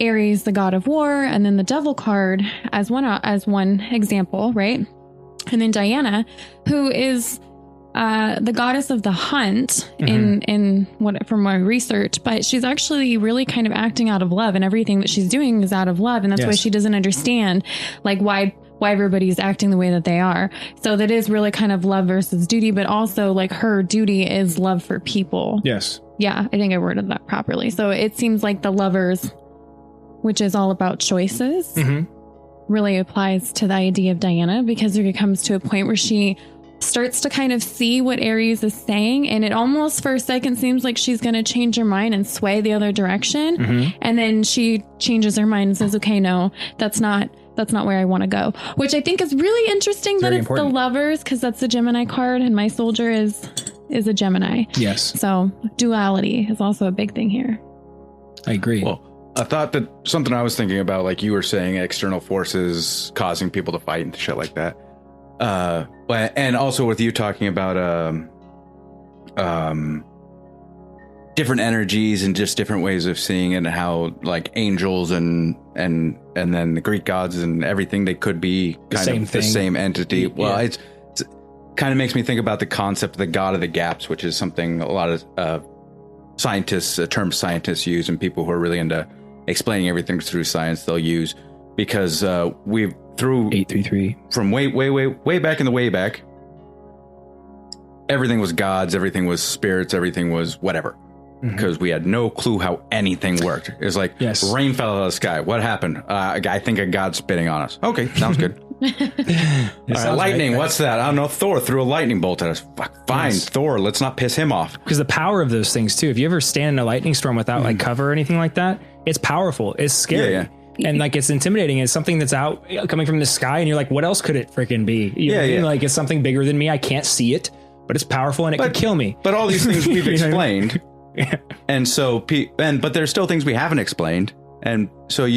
Ares, the god of war, and then the devil card as one example, right? And then Diana, who is the goddess of the hunt in what from my research, but she's actually really kind of acting out of love, and everything that she's doing is out of love, and that's why she doesn't understand like why everybody's acting the way that they are. So that is really kind of love versus duty, but also like her duty is love for people. Yes. Yeah, I think I worded that properly. So it seems like the lovers, which is all about choices, really applies to the idea of Diana, because it comes to a point where she starts to kind of see what Ares is saying, and it almost for a second seems like she's going to change her mind and sway the other direction, and then she changes her mind and says, okay, no, that's not where I want to go, which I think is really interesting. That it's the lovers, because that's the Gemini card, and my soldier is a Gemini. Yes. So duality is also a big thing here. I agree. Well, I thought that something I was thinking about, like you were saying, external forces causing people to fight and shit like that. And also with you talking about different energies and just different ways of seeing it, and how like angels and then the Greek gods and everything, they could be kind of the same entity. Well, it's kind of makes me think about the concept of the god of the gaps, which is something a lot of scientists, a term scientists use, and people who are really into explaining everything through science, they'll use, because we've through 833 from way back in the way back, everything was gods, everything was spirits, everything was whatever, because we had no clue how anything worked. It's like rain fell out of the sky. What happened? I think a god's spitting on us. Okay, sounds good. Lightning, right? What's that? I don't know. Thor threw a lightning bolt at us. Fuck, fine, Thor, let's not piss him off. Because the power of those things too, if you ever stand in a lightning storm without like cover or anything like that, it's powerful, it's scary. And like it's intimidating. It's something that's out coming from the sky, and you're like, what else could it freaking be? You know what I mean? Like it's something bigger than me. I can't see it, but it's powerful and it could kill me. But all these things we've explained, and so but there's still things we haven't explained, and so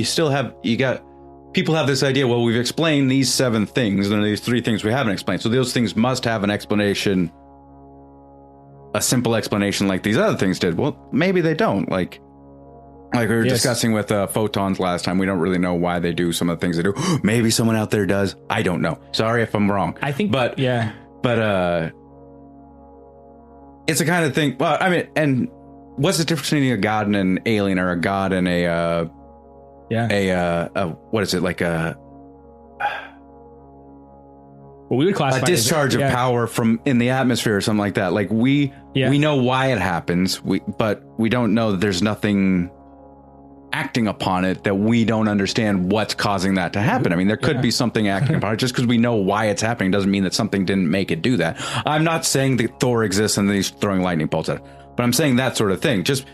people have this idea. Well, we've explained these 7 things, and these 3 things we haven't explained. So those things must have an explanation, a simple explanation, like these other things did. Well, maybe they don't. Like we were discussing with photons last time, we don't really know why they do some of the things they do. Maybe someone out there does. I don't know. Sorry if I'm wrong. I think, but it's a kind of thing. Well, I mean, and what's the difference between a god and an alien, or a god and what is it, like we would classify a discharge of power from in the atmosphere or something like that. Like we know why it happens, but we don't know that there's nothing acting upon it, that we don't understand what's causing that to happen. I mean, there could be something acting upon it. Just because we know why it's happening doesn't mean that something didn't make it do that. I'm not saying that Thor exists and he's throwing lightning bolts at it, but I'm saying that sort of thing. Just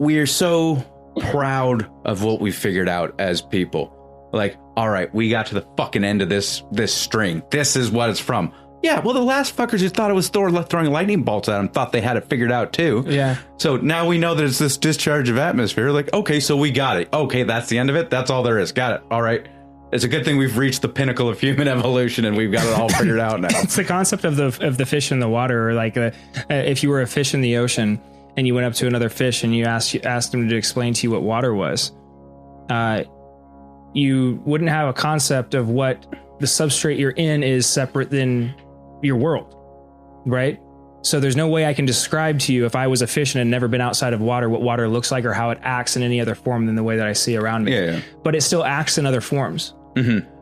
we're so proud of what we figured out as people. Like, all right, we got to the fucking end of this string. This is what it's from. Yeah, well, the last fuckers who thought it was Thor throwing lightning bolts at him thought they had it figured out too. Yeah. So now we know that it's this discharge of atmosphere. Like, okay, so we got it. Okay, that's the end of it. That's all there is. Got it. All right. It's a good thing we've reached the pinnacle of human evolution and we've got it all figured out now. It's the concept of the fish in the water, or like if you were a fish in the ocean and you went up to another fish and you asked him to explain to you what water was, you wouldn't have a concept of what the substrate you're in is separate than your world, right? So there's no way I can describe to you, if I was a fish and had never been outside of water, what water looks like or how it acts in any other form than the way that I see around me. Yeah. But it still acts in other forms,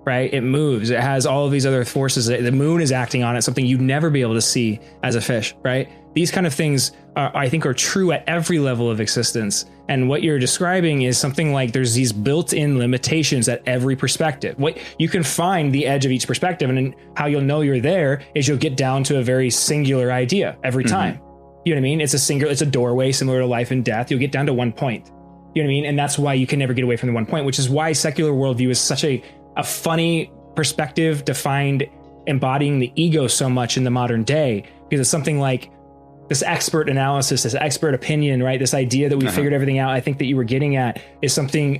right? It moves. It has all of these other forces. The moon is acting on it, something you'd never be able to see as a fish, right? These kind of things I think are true at every level of existence. And what you're describing is something like there's these built-in limitations at every perspective. What you can find the edge of each perspective, and then how you'll know you're there is you'll get down to a very singular idea every time. You know what I mean? It's a doorway similar to life and death. You'll get down to one point. You know what I mean? And that's why you can never get away from the one point, which is why secular worldview is such a funny perspective to find embodying the ego so much in the modern day, because it's something like, this expert analysis, this expert opinion, right? This idea that we figured everything out. I think that you were getting at is something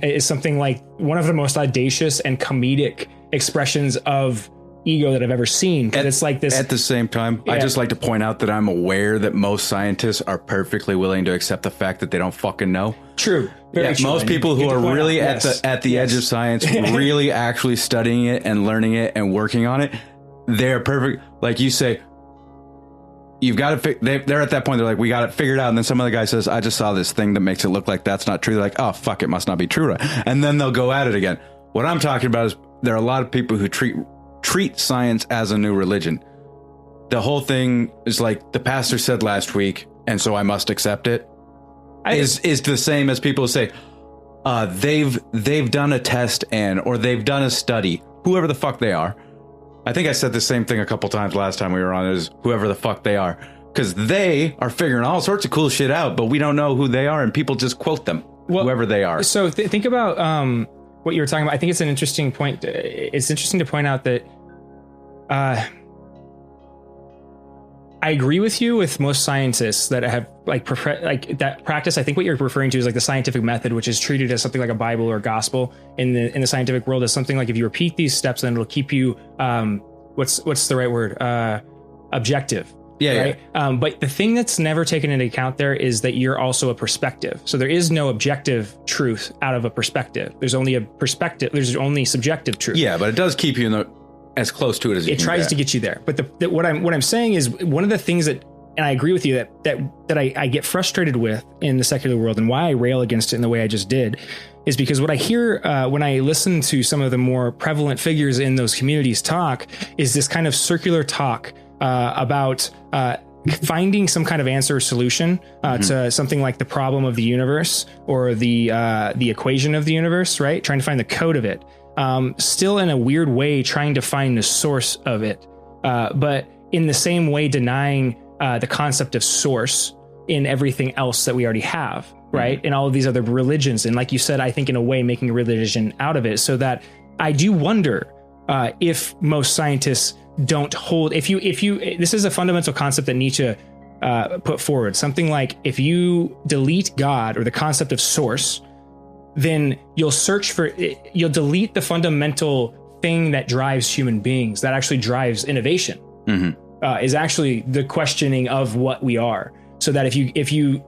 like one of the most audacious and comedic expressions of ego that I've ever seen. Because it's like this. At the same time, I just like to point out that I'm aware that most scientists are perfectly willing to accept the fact that they don't fucking know. True. Very true. Most people who are really at the edge of science, really actually studying it and learning it and working on it, they're perfect. Like you say, you've got to. They're at that point. They're like, we got it figured out. And then some other guy says, I just saw this thing that makes it look like that's not true. They're like, oh fuck, it must not be true. And then they'll go at it again. What I'm talking about is there are a lot of people who treat science as a new religion. The whole thing is like the pastor said last week, and so I must accept it. Is the same as people say, they've done a test or they've done a study, whoever the fuck they are. I think I said the same thing a couple times last time we were on, is whoever the fuck they are, because they are figuring all sorts of cool shit out, but we don't know who they are, and people just quote them, whoever they are. So think about what you were talking about. I think it's an interesting point. It's interesting to point out that I agree with you with most scientists that have that practice. I think what you're referring to is like the scientific method, which is treated as something like a Bible or gospel in the scientific world, as something like if you repeat these steps, then it'll keep you what's the right word? Objective. Yeah. Right. Yeah. But the thing that's never taken into account there is that you're also a perspective. So there is no objective truth out of a perspective. There's only a perspective. There's only subjective truth. Yeah, but it does keep you as close to it as you can. It tries to get you there. But what I'm saying is one of the things that, and I agree with you that I get frustrated with in the secular world, and why I rail against it in the way I just did, is because what I hear when I listen to some of the more prevalent figures in those communities talk is this kind of circular talk about finding some kind of answer or solution to something like the problem of the universe or the equation of the universe, right? Trying to find the code of it. Still in a weird way, trying to find the source of it, but in the same way denying the concept of source in everything else that we already have, right? In all of these other religions. And like you said, I think in a way making a religion out of it, so that I do wonder if most scientists don't hold, if you, this is a fundamental concept that Nietzsche put forward, something like if you delete God or the concept of source, then you'll delete the fundamental thing that drives human beings, that actually drives innovation, is actually the questioning of what we are. So that if you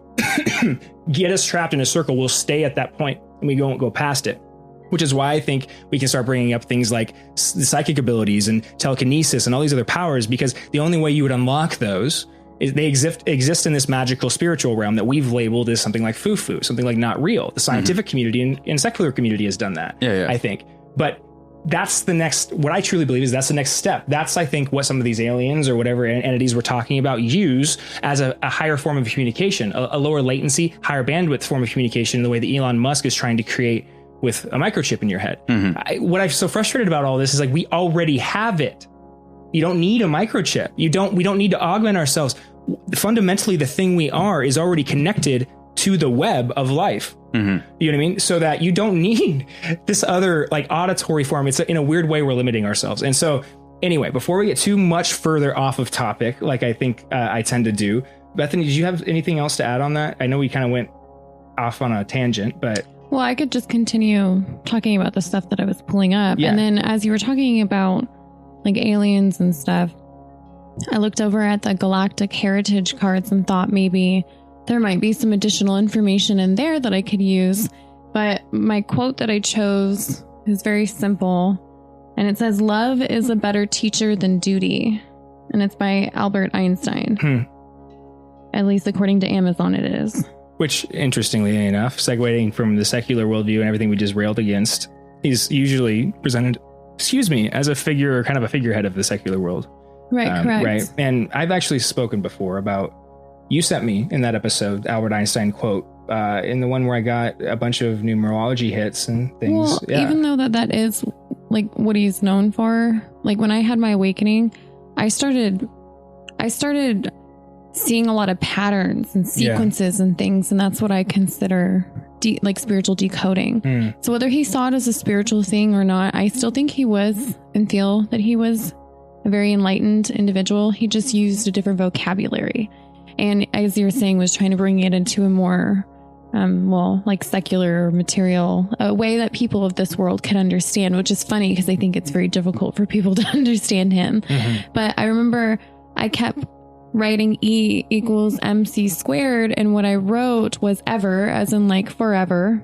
get us trapped in a circle, we'll stay at that point and we won't go past it. Which is why I think we can start bringing up things like psychic abilities and telekinesis and all these other powers, because the only way you would unlock those is they exist in this magical spiritual realm that we've labeled as something like foo-foo, something like not real. The scientific community and secular community has done that, I think. But that's the next, what I truly believe is that's the next step. That's, I think, what some of these aliens or whatever entities we're talking about use as a higher form of communication, a lower latency, higher bandwidth form of communication, in the way that Elon Musk is trying to create with a microchip in your head. What I'm so frustrated about all this is like, we already have it. You don't need a microchip. We don't need to augment ourselves. Fundamentally, the thing we are is already connected to the web of life. You know what I mean? So that you don't need this other like auditory form. It's in a weird way, we're limiting ourselves. And so anyway, before we get too much further off of topic, like I think I tend to do, Bethany, did you have anything else to add on that? I know we kind of went off on a tangent, but... Well, I could just continue talking about the stuff that I was pulling up. Yeah. And then as you were talking about like aliens and stuff, I looked over at the galactic heritage cards and thought maybe there might be some additional information in there that I could use. But my quote that I chose is very simple. And it says, "Love is a better teacher than duty." And it's by Albert Einstein. At least according to Amazon it is. Which, interestingly enough, segueing from the secular worldview and everything we just railed against, he's usually presented, as a figure or kind of a figurehead of the secular world. Right, correct. Right. And I've actually spoken before about, you sent me in that episode, Albert Einstein quote, in the one where I got a bunch of numerology hits and things. Well, even though that is like what he's known for, like when I had my awakening, I started seeing a lot of patterns and sequences and things, and that's what I consider like spiritual decoding. So whether he saw it as a spiritual thing or not, I still think he was and feel that he was a very enlightened individual. He just used a different vocabulary. And as you're saying, was trying to bring it into a more, like secular material, a way that people of this world can understand, which is funny because I think it's very difficult for people to understand him. But I remember I kept writing E equals MC squared. And what I wrote was ever, as in like forever,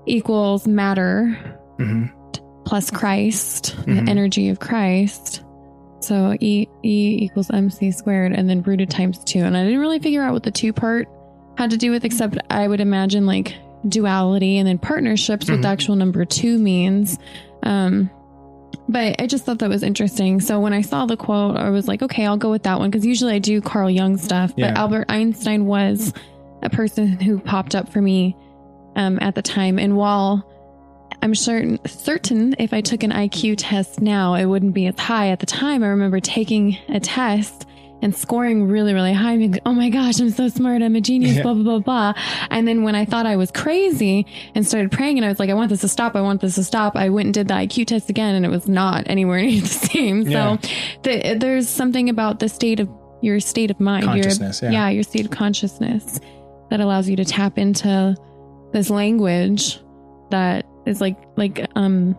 equals matter plus Christ, the energy of Christ. So E equals MC squared and then rooted times 2. And I didn't really figure out what the 2 part had to do with, except I would imagine like duality and then partnerships, what the actual number 2 means. But I just thought that was interesting. So when I saw the quote, I was like, okay, I'll go with that one. Because usually I do Carl Jung stuff. But Albert Einstein was a person who popped up for me at the time. And while I'm certain if I took an IQ test now, it wouldn't be as high at the time. I remember taking a test and scoring really, really high. And oh my gosh, I'm so smart. I'm a genius, blah, blah, blah, blah. And then when I thought I was crazy and started praying and I was like, I want this to stop. I want this to stop. I went and did the IQ test again and it was not anywhere near the same. So there's something about your state of mind, consciousness, your state of consciousness that allows you to tap into this language that is like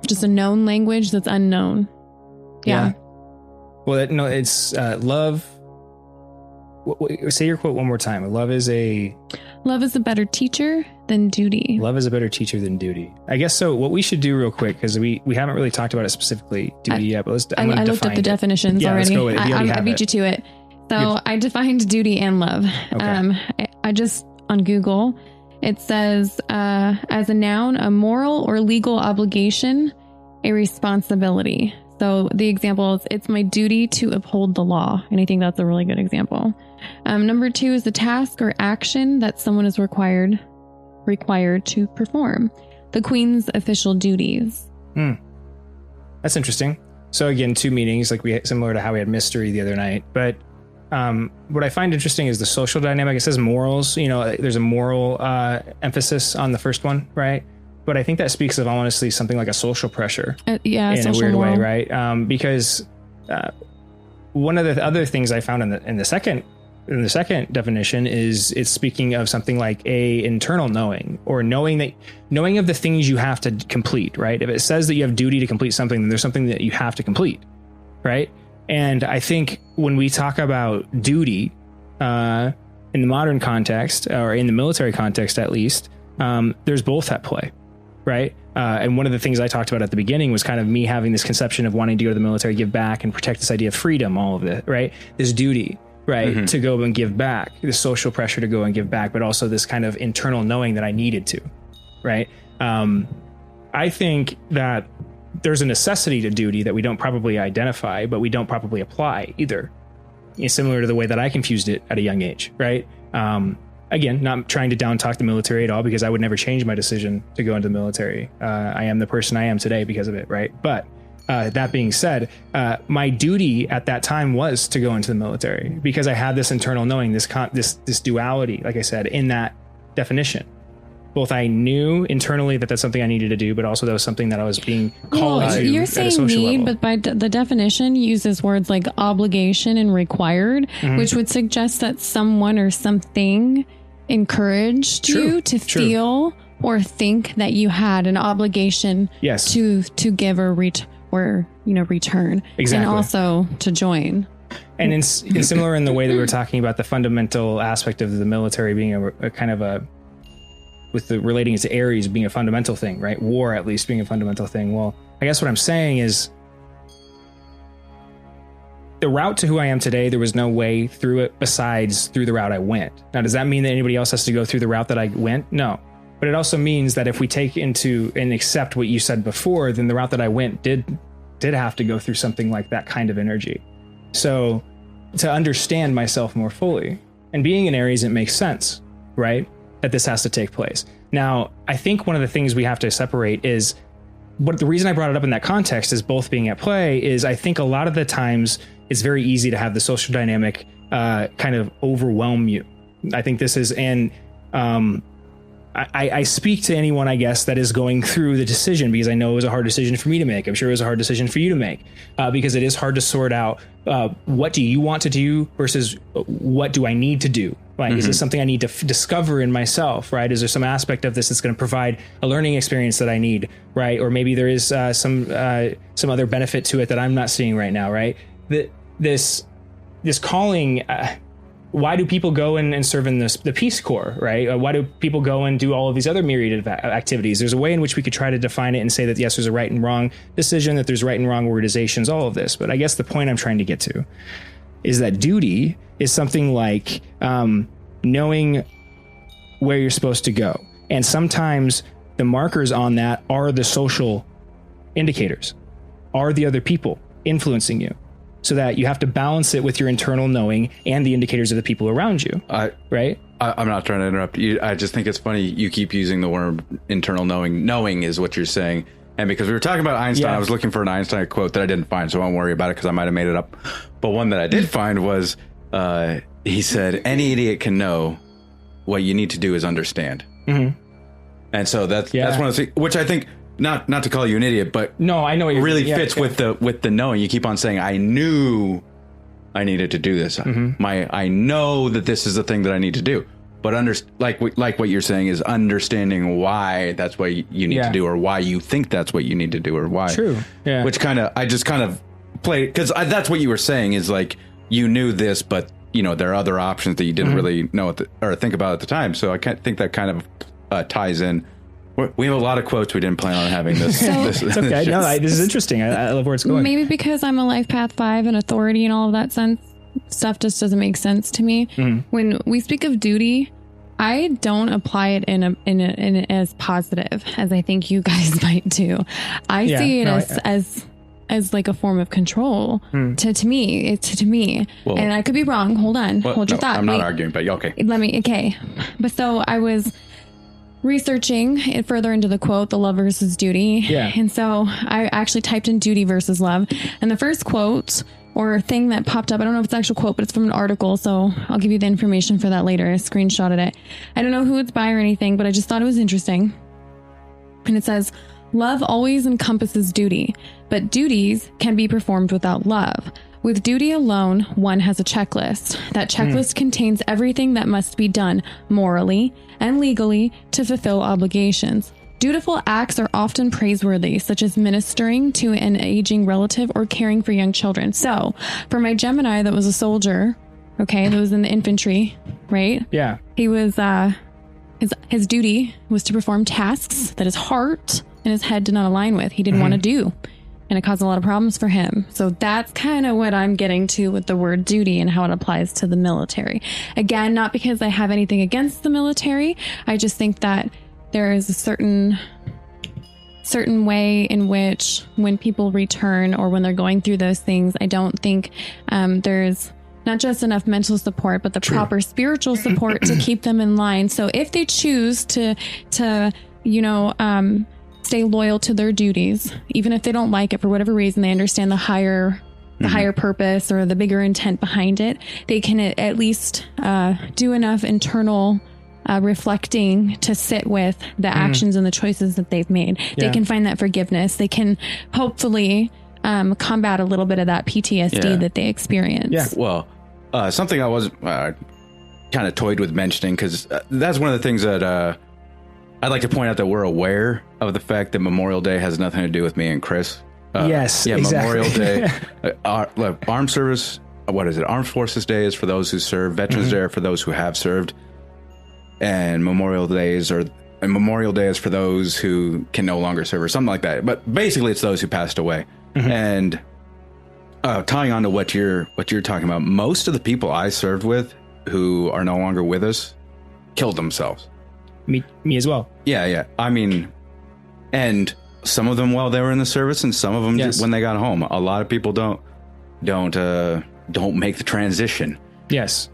just a known language that's unknown. Yeah. Well, it's love. Say your quote one more time. Love is a better teacher than duty. Love is a better teacher than duty. I guess so. What we should do real quick, because we haven't really talked about it specifically, duty yet. But I looked up the definitions already. Let's go with it. I beat you to it. So I defined duty and love. Okay. I just on Google, it says as a noun, a moral or legal obligation, a responsibility. So the example is, it's my duty to uphold the law. And I think that's a really good example. Number 2 is the task or action that someone is required to perform. The Queen's official duties. That's interesting. So again, 2 meanings, like similar to how we had mystery the other night. But what I find interesting is the social dynamic. It says morals. There's a moral emphasis on the first one, right? But I think that speaks of honestly something like a social pressure, in a weird way, right? Because one of the other things I found in the second definition is it's speaking of something like a internal knowing, or knowing of the things you have to complete, right? If it says that you have duty to complete something, then there's something that you have to complete, right? And I think when we talk about duty in the modern context, or in the military context at least, there's both at play. Right. And one of the things I talked about at the beginning was kind of me having this conception of wanting to go to the military, give back, and protect this idea of freedom, all of it. Right. This duty, right, to go and give back, this social pressure to go and give back, but also this kind of internal knowing that I needed to. Right. I think that there's a necessity to duty that we don't probably identify, but we don't probably apply either. Similar to the way that I confused it at a young age. Right. Again, not trying to down talk the military at all, because I would never change my decision to go into the military. I am the person I am today because of it, right? But that being said, my duty at that time was to go into the military because I had this internal knowing, this duality, like I said, in that definition. Both I knew internally that that's something I needed to do, but also that was something that I was being called to. You're saying need, but by the definition uses words like obligation and required, which would suggest that someone or something encouraged you to feel or think that you had an obligation to give or return, exactly, and also to join. And it's similar in the way that we were talking about the fundamental aspect of the military being a kind of a, with the relating it to Aries being a fundamental thing, right? War at least being a fundamental thing. Well, I guess what I'm saying is the route to who I am today, there was no way through it besides through the route I went. Now, does that mean that anybody else has to go through the route that I went? No. But it also means that if we take into and accept what you said before, then the route that I went did have to go through something like that kind of energy. So to understand myself more fully, and being an Aries, it makes sense, right, that this has to take place. Now, I think one of the things we have to separate is, what the reason I brought it up in that context is both being at play is I think a lot of the times it's very easy to have the social dynamic kind of overwhelm you. I think this is, and I speak to anyone, I guess, that is going through the decision, because I know it was a hard decision for me to make. I'm sure it was a hard decision for you to make, because it is hard to sort out what do you want to do versus what do I need to do? Like, is this something I need to discover in myself, right? Is there some aspect of this that's going to provide a learning experience that I need, right? Or maybe there is some other benefit to it that I'm not seeing right now, right? This calling... why do people go and serve in the Peace Corps, right? Why do people go and do all of these other myriad of activities? There's a way in which we could try to define it and say that, yes, there's a right and wrong decision, that there's right and wrong organizations, all of this. But I guess the point I'm trying to get to is that duty is something like knowing where you're supposed to go. And sometimes the markers on that are the social indicators, are the other people influencing you, so that you have to balance it with your internal knowing and the indicators of the people around you. Right? I'm not trying to interrupt you. I just think it's funny you keep using the word internal knowing. Knowing is what you're saying. And because we were talking about Einstein, I was looking for an Einstein quote that I didn't find, so I won't worry about it because I might have made it up. But one that I did find was, he said, any idiot can know what you need to do is understand. Mm-hmm. And so that's one of the things, which I think... Not to call you an idiot, but no, I know it really fits with the knowing. You keep on saying, I knew I needed to do this. Mm-hmm. I know that this is the thing that I need to do. But like what you're saying is understanding why that's what you need to do, or why you think that's what you need to do, or why. True. Yeah. Which I just kind of played, because that's what you were saying is like, you knew this, but there are other options that you didn't really know or think about at the time. So I think that kind of ties in. We have a lot of quotes we didn't plan on having this. It's okay. No, this is interesting. I love where it's going. Maybe because I'm a life path 5 and authority and all of that stuff just doesn't make sense to me. Mm-hmm. When we speak of duty, I don't apply it in as positive as I think you guys might do. I see it as like a form of control to me. It's to me. Well, and I could be wrong. Hold on. Hold your thought. I'm not arguing, but okay. Okay. But so I was researching it further into the quote, the love versus duty. Yeah. And so I actually typed in duty versus love. And the first quote or thing that popped up, I don't know if it's an actual quote, but it's from an article. So I'll give you the information for that later. I screenshotted it. I don't know who it's by or anything, but I just thought it was interesting. And it says, love always encompasses duty, but duties can be performed without love. With duty alone, one has a checklist. That checklist contains everything that must be done morally and legally to fulfill obligations. Dutiful acts are often praiseworthy, such as ministering to an aging relative or caring for young children. So, for my Gemini that was a soldier, that was in the infantry, right? Yeah. He was, his duty was to perform tasks that his heart and his head did not align with. He didn't want to do. And it caused a lot of problems for him. So that's kind of what I'm getting to with the word duty and how it applies to the military. Again, not because I have anything against the military. I just think that there is a certain way in which when people return or when they're going through those things, I don't think there's not just enough mental support, but the proper spiritual support to keep them in line. So if they choose to stay loyal to their duties, even if they don't like it for whatever reason, they understand the higher purpose or the bigger intent behind it. They can at least do enough internal reflecting to sit with the actions and the choices that they've made. Yeah. They can find that forgiveness. They can hopefully combat a little bit of that PTSD that they experience. Yeah. Well, something I was kind of toyed with mentioning, because that's one of the things that I'd like to point out, that we're aware of the fact that Memorial Day has nothing to do with me and Chris. Yes, yeah, exactly. Memorial Day, armed service. What is it? Armed Forces Day is for those who serve. Veterans Day are for those who have served, and Memorial Day is for those who can no longer serve, or something like that. But basically, it's those who passed away. Mm-hmm. And tying on to what you're talking about, most of the people I served with who are no longer with us killed themselves. Me as well. Yeah. I mean, and some of them while they were in the service, and some of them just when they got home. A lot of people don't make the transition. Yes.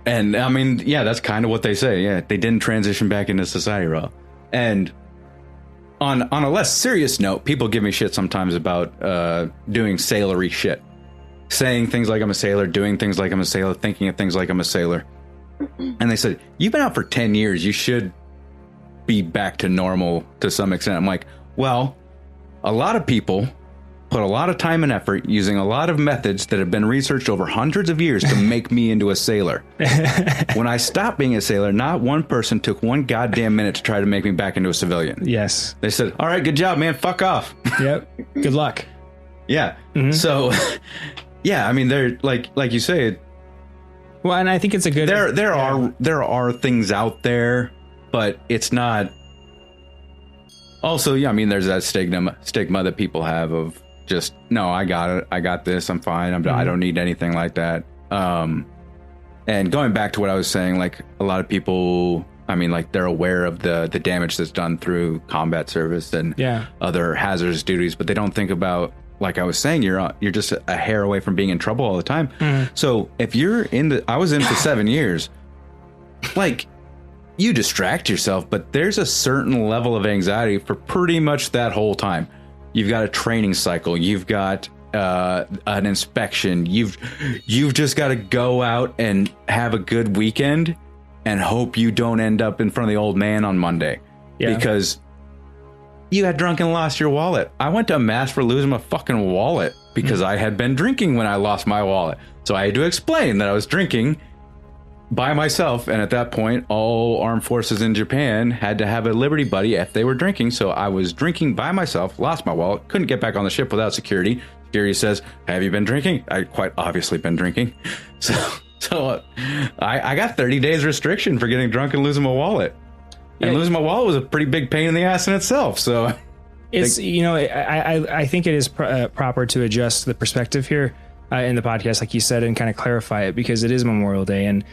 And I mean, that's kind of what they say. Yeah, they didn't transition back into society well. And on a less serious note, people give me shit sometimes about doing sailory shit, saying things like I'm a sailor, doing things like I'm a sailor, thinking of things like I'm a sailor. And they said, you've been out for 10 years. You should be back to normal to some extent. I'm like, well, a lot of people put a lot of time and effort using a lot of methods that have been researched over hundreds of years to make me into a sailor. When I stopped being a sailor, not one person took one goddamn minute to try to make me back into a civilian. Yes. They said, all right, good job, man. Fuck off. Yep. Good luck. Yeah. Mm-hmm. So, yeah, I mean, they're like you say. Well, and I think it's a good. There are things out there, but it's not. Also, yeah, I mean, there's that stigma that people have of just, no, I got it. I got this. I'm fine. I don't need anything like that. And going back to what I was saying, like a lot of people, I mean, like they're aware of the damage that's done through combat service and other hazardous duties, but they don't think about, like I was saying, you're just a hair away from being in trouble all the time. So if you're I was in for 7 years, like you distract yourself, but there's a certain level of anxiety for pretty much that whole time. You've got a training cycle. You've got an inspection. You've just got to go out and have a good weekend and hope you don't end up in front of the old man on Monday because you got drunk and lost your wallet. I went to mass for losing my fucking wallet because I had been drinking when I lost my wallet. So I had to explain that I was drinking by myself, and at that point all armed forces in Japan had to have a Liberty buddy if they were drinking. So I was drinking by myself, lost my wallet, couldn't get back on the ship without security. Security says, have you been drinking? I quite obviously been drinking. So I got 30 days restriction for getting drunk and losing my wallet. And losing my wallet was a pretty big pain in the ass in itself. So it's, I think it is proper to adjust the perspective here in the podcast, like you said, and kind of clarify it, because it is Memorial Day. And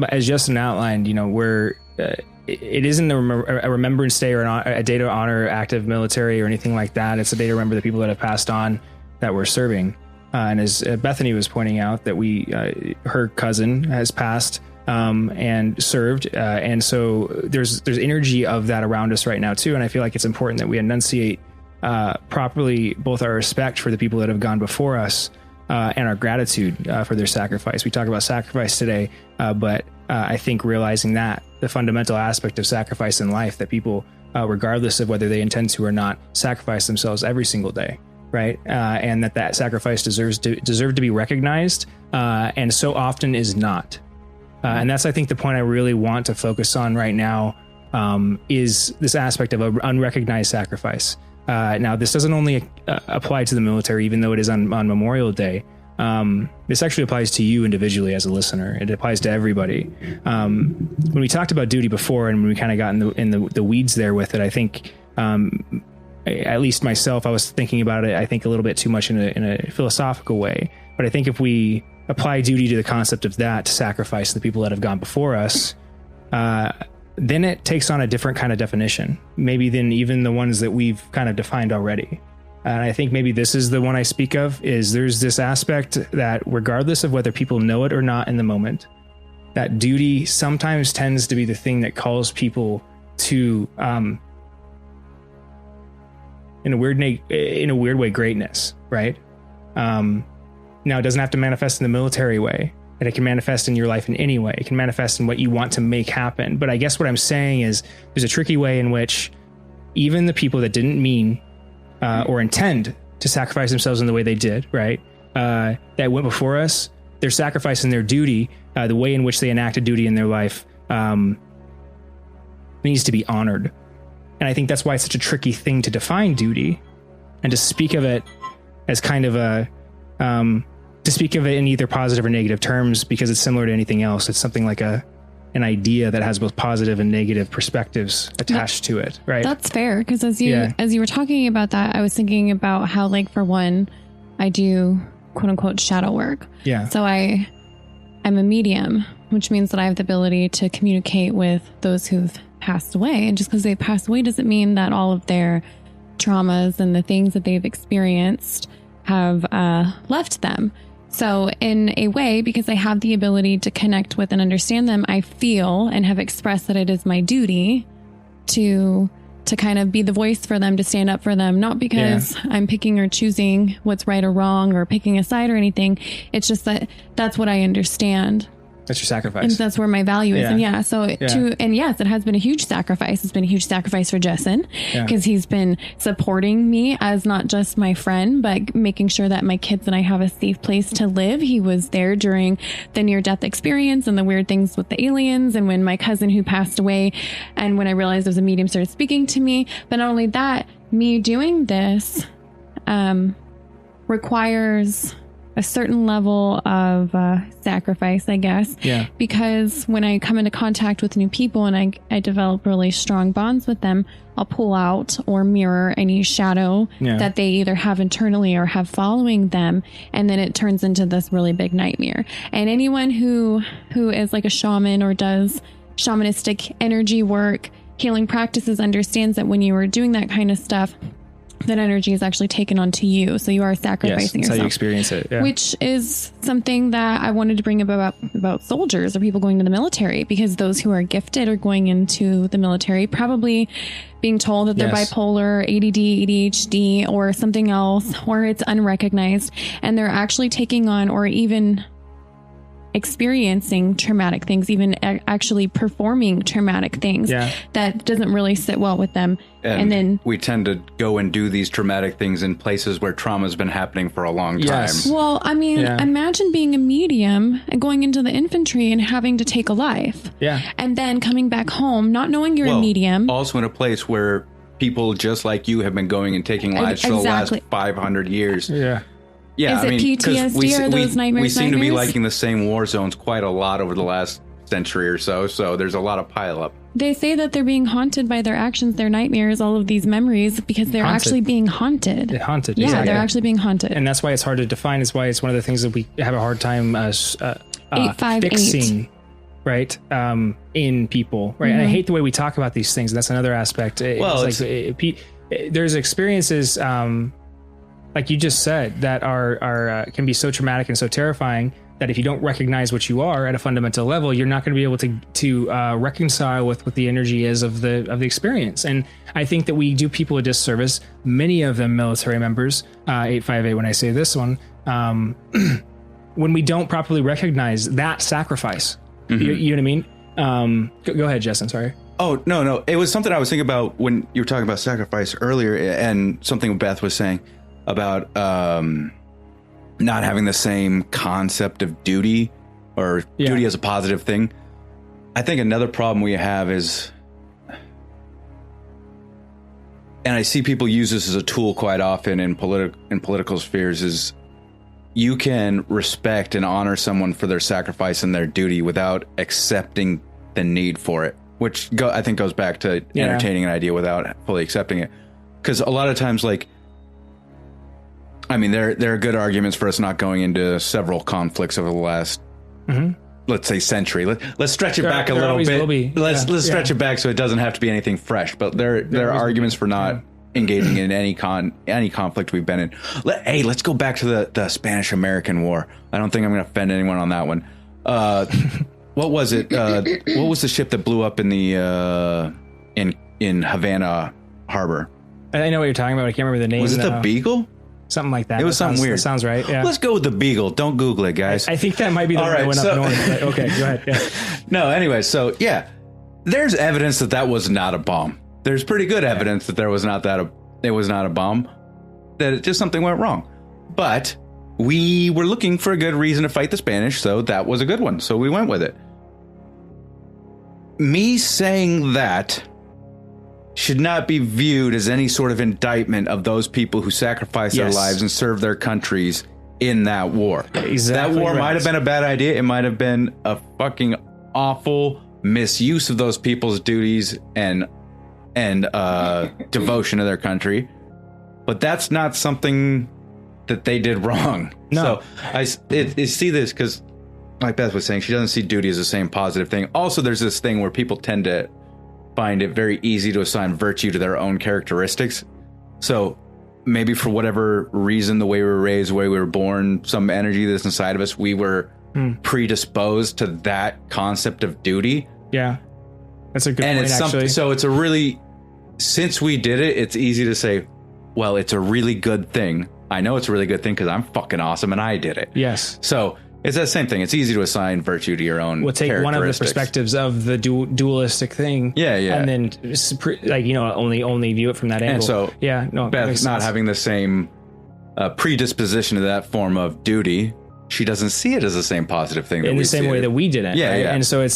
as Justin outlined, it isn't a remembrance day or a day to honor active military or anything like that. It's a day to remember the people that have passed on that were serving. And as Bethany was pointing out, that her cousin has passed and served. And so there's energy of that around us right now too. And I feel like it's important that we enunciate properly both our respect for the people that have gone before us and our gratitude for their sacrifice. We talk about sacrifice today, but I think realizing that the fundamental aspect of sacrifice in life, that people, regardless of whether they intend to or not, sacrifice themselves every single day, right? And that sacrifice deserve to be recognized, and so often is not. And that's, I think, the point I really want to focus on right now, is this aspect of an unrecognized sacrifice. Now, this doesn't only apply to the military, even though it is on Memorial Day. This actually applies to you individually as a listener. It applies to everybody. When we talked about duty before, and when we kind of got in the weeds there with it, I think, at least myself, I was thinking about it, I think, a little bit too much in a philosophical way. But I think if we apply duty to the concept of that, to sacrifice the people that have gone before us, then it takes on a different kind of definition, maybe than even the ones that we've kind of defined already. And I think maybe this is the one I speak of, is there's this aspect that regardless of whether people know it or not in the moment, that duty sometimes tends to be the thing that calls people to, in a weird way, greatness, right? Now, it doesn't have to manifest in the military way. And it can manifest in your life in any way. It can manifest in what you want to make happen. But I guess what I'm saying is there's a tricky way in which even the people that didn't mean or intend to sacrifice themselves in the way they did, right, that went before us, their sacrifice and their duty, the way in which they enacted duty in their life, needs to be honored. And I think that's why it's such a tricky thing to define duty and to speak of it as kind of to speak of it in either positive or negative terms, because it's similar to anything else. It's something like an idea that has both positive and negative perspectives attached to it, right? That's fair, because as you were talking about that, I was thinking about how, like, for one, I do quote unquote shadow work. Yeah. So I'm a medium, which means that I have the ability to communicate with those who've passed away. And just because they've passed away doesn't mean that all of their traumas and the things that they've experienced have left them. So in a way, because I have the ability to connect with and understand them, I feel and have expressed that it is my duty to kind of be the voice for them, to stand up for them, not because I'm picking or choosing what's right or wrong or picking a side or anything. It's just that that's what I understand. That's your sacrifice. And that's where my value is. Yeah. And yes, it has been a huge sacrifice. It's been a huge sacrifice for Jesson because he's been supporting me as not just my friend, but making sure that my kids and I have a safe place to live. He was there during the near-death experience and the weird things with the aliens, and when my cousin who passed away, and when I realized there was a medium started speaking to me. But not only that, me doing this requires a certain level of sacrifice, I guess. Yeah. Because when I come into contact with new people and I develop really strong bonds with them, I'll pull out or mirror any shadow that they either have internally or have following them. And then it turns into this really big nightmare. And anyone who is like a shaman or does shamanistic energy work, healing practices, understands that when you are doing that kind of stuff, that energy is actually taken onto you. So you are sacrificing that's yourself. how you experience it. Yeah. Which is something that I wanted to bring about soldiers or people going to the military, because those who are gifted are going into the military, probably being told that they're bipolar, ADD, ADHD, or something else, or it's unrecognized. And they're actually taking on or even experiencing traumatic things, even actually performing traumatic things that doesn't really sit well with them. And then we tend to go and do these traumatic things in places where trauma has been happening for a long time. Well, I mean, imagine being a medium and going into the infantry and having to take a life. Yeah. And then coming back home, not knowing you're a medium. Also in a place where people just like you have been going and taking lives for the last 500 years. Yeah. Yeah, is it PTSD or those nightmares? We seem to be liking the same war zones quite a lot over the last century or so. So there's a lot of pileup. They say that they're being haunted by their actions, their nightmares, all of these memories, because they're actually being haunted. They're haunted. Yeah, they're actually being haunted. And that's why it's hard to define. Is why it's one of the things that we have a hard time fixing. Right. In people. Right. Mm-hmm. And I hate the way we talk about these things. That's another aspect. There's experiences, like you just said, that are can be so traumatic and so terrifying that if you don't recognize what you are at a fundamental level, you're not going to be able to reconcile with what the energy is of the experience. And I think that we do people a disservice. Many of them military members, 858 when I say this one, when we don't properly recognize that sacrifice. Mm-hmm. You know what I mean? Go ahead, Jesson. Sorry. Oh, no. It was something I was thinking about when you were talking about sacrifice earlier, and something Beth was saying about not having the same concept of duty or duty as a positive thing. I think another problem we have is, and I see people use this as a tool quite often in political spheres, is you can respect and honor someone for their sacrifice and their duty without accepting the need for it, which I think goes back to entertaining an idea without fully accepting it. Because a lot of times, like, I mean, there are good arguments for us not going into several conflicts over the last, let's say, century. Let's stretch it back a little bit. Let's stretch it back so it doesn't have to be anything fresh. But there are arguments for not engaging in any conflict we've been in. Let's go back to the Spanish-American War. I don't think I'm going to offend anyone on that one. What was it? What was the ship that blew up in the in Havana Harbor? I know what you're talking about. I can't remember the name. Was it the Beagle? Something like that. It was something weird. That sounds right. Yeah. Let's go with the Beagle. Don't Google it, guys. I think that might be the one that went up north. But okay, go ahead. Yeah. No, anyway, so there's evidence that was not a bomb. There's pretty good evidence that it was not a bomb. That just something went wrong. But we were looking for a good reason to fight the Spanish, so that was a good one. So we went with it. Me saying that should not be viewed as any sort of indictment of those people who sacrificed their lives and served their countries in that war. Exactly. That war might have been a bad idea. It might have been a fucking awful misuse of those people's duties and devotion to their country. But that's not something that they did wrong. No. So I see this because, like Beth was saying, she doesn't see duty as the same positive thing. Also, there's this thing where people tend to find it very easy to assign virtue to their own characteristics. So maybe for whatever reason, the way we were raised, the way we were born, some energy that's inside of us, we were predisposed to that concept of duty. Yeah. That's a good point, actually. So it's a really, since we did it, it's easy to say, well, it's a really good thing. I know it's a really good thing because I'm fucking awesome and I did it. Yes. So It's that same thing. It's easy to assign virtue to your own. We'll take one of the perspectives of the dualistic thing. Yeah, yeah. And then, like, only view it from that angle. And so, yeah, no, Beth not having the same predisposition to that form of duty, she doesn't see it as the same positive thing. In the same way that we didn't. Yeah, right? yeah. And so I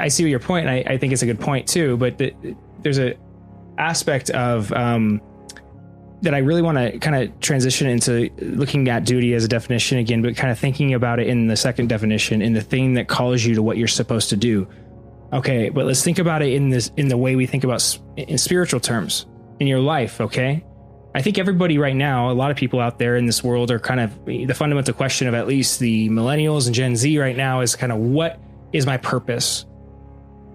see your point, and I think it's a good point too. But there's a aspect of that I really want to kind of transition into looking at duty as a definition again, but kind of thinking about it in the second definition, in the thing that calls you to what you're supposed to do. Okay, but let's think about it in the way we think about in spiritual terms in your life. Okay. I think everybody right now, a lot of people out there in this world are kind of the fundamental question of at least the millennials and Gen Z right now is kind of, what is my purpose?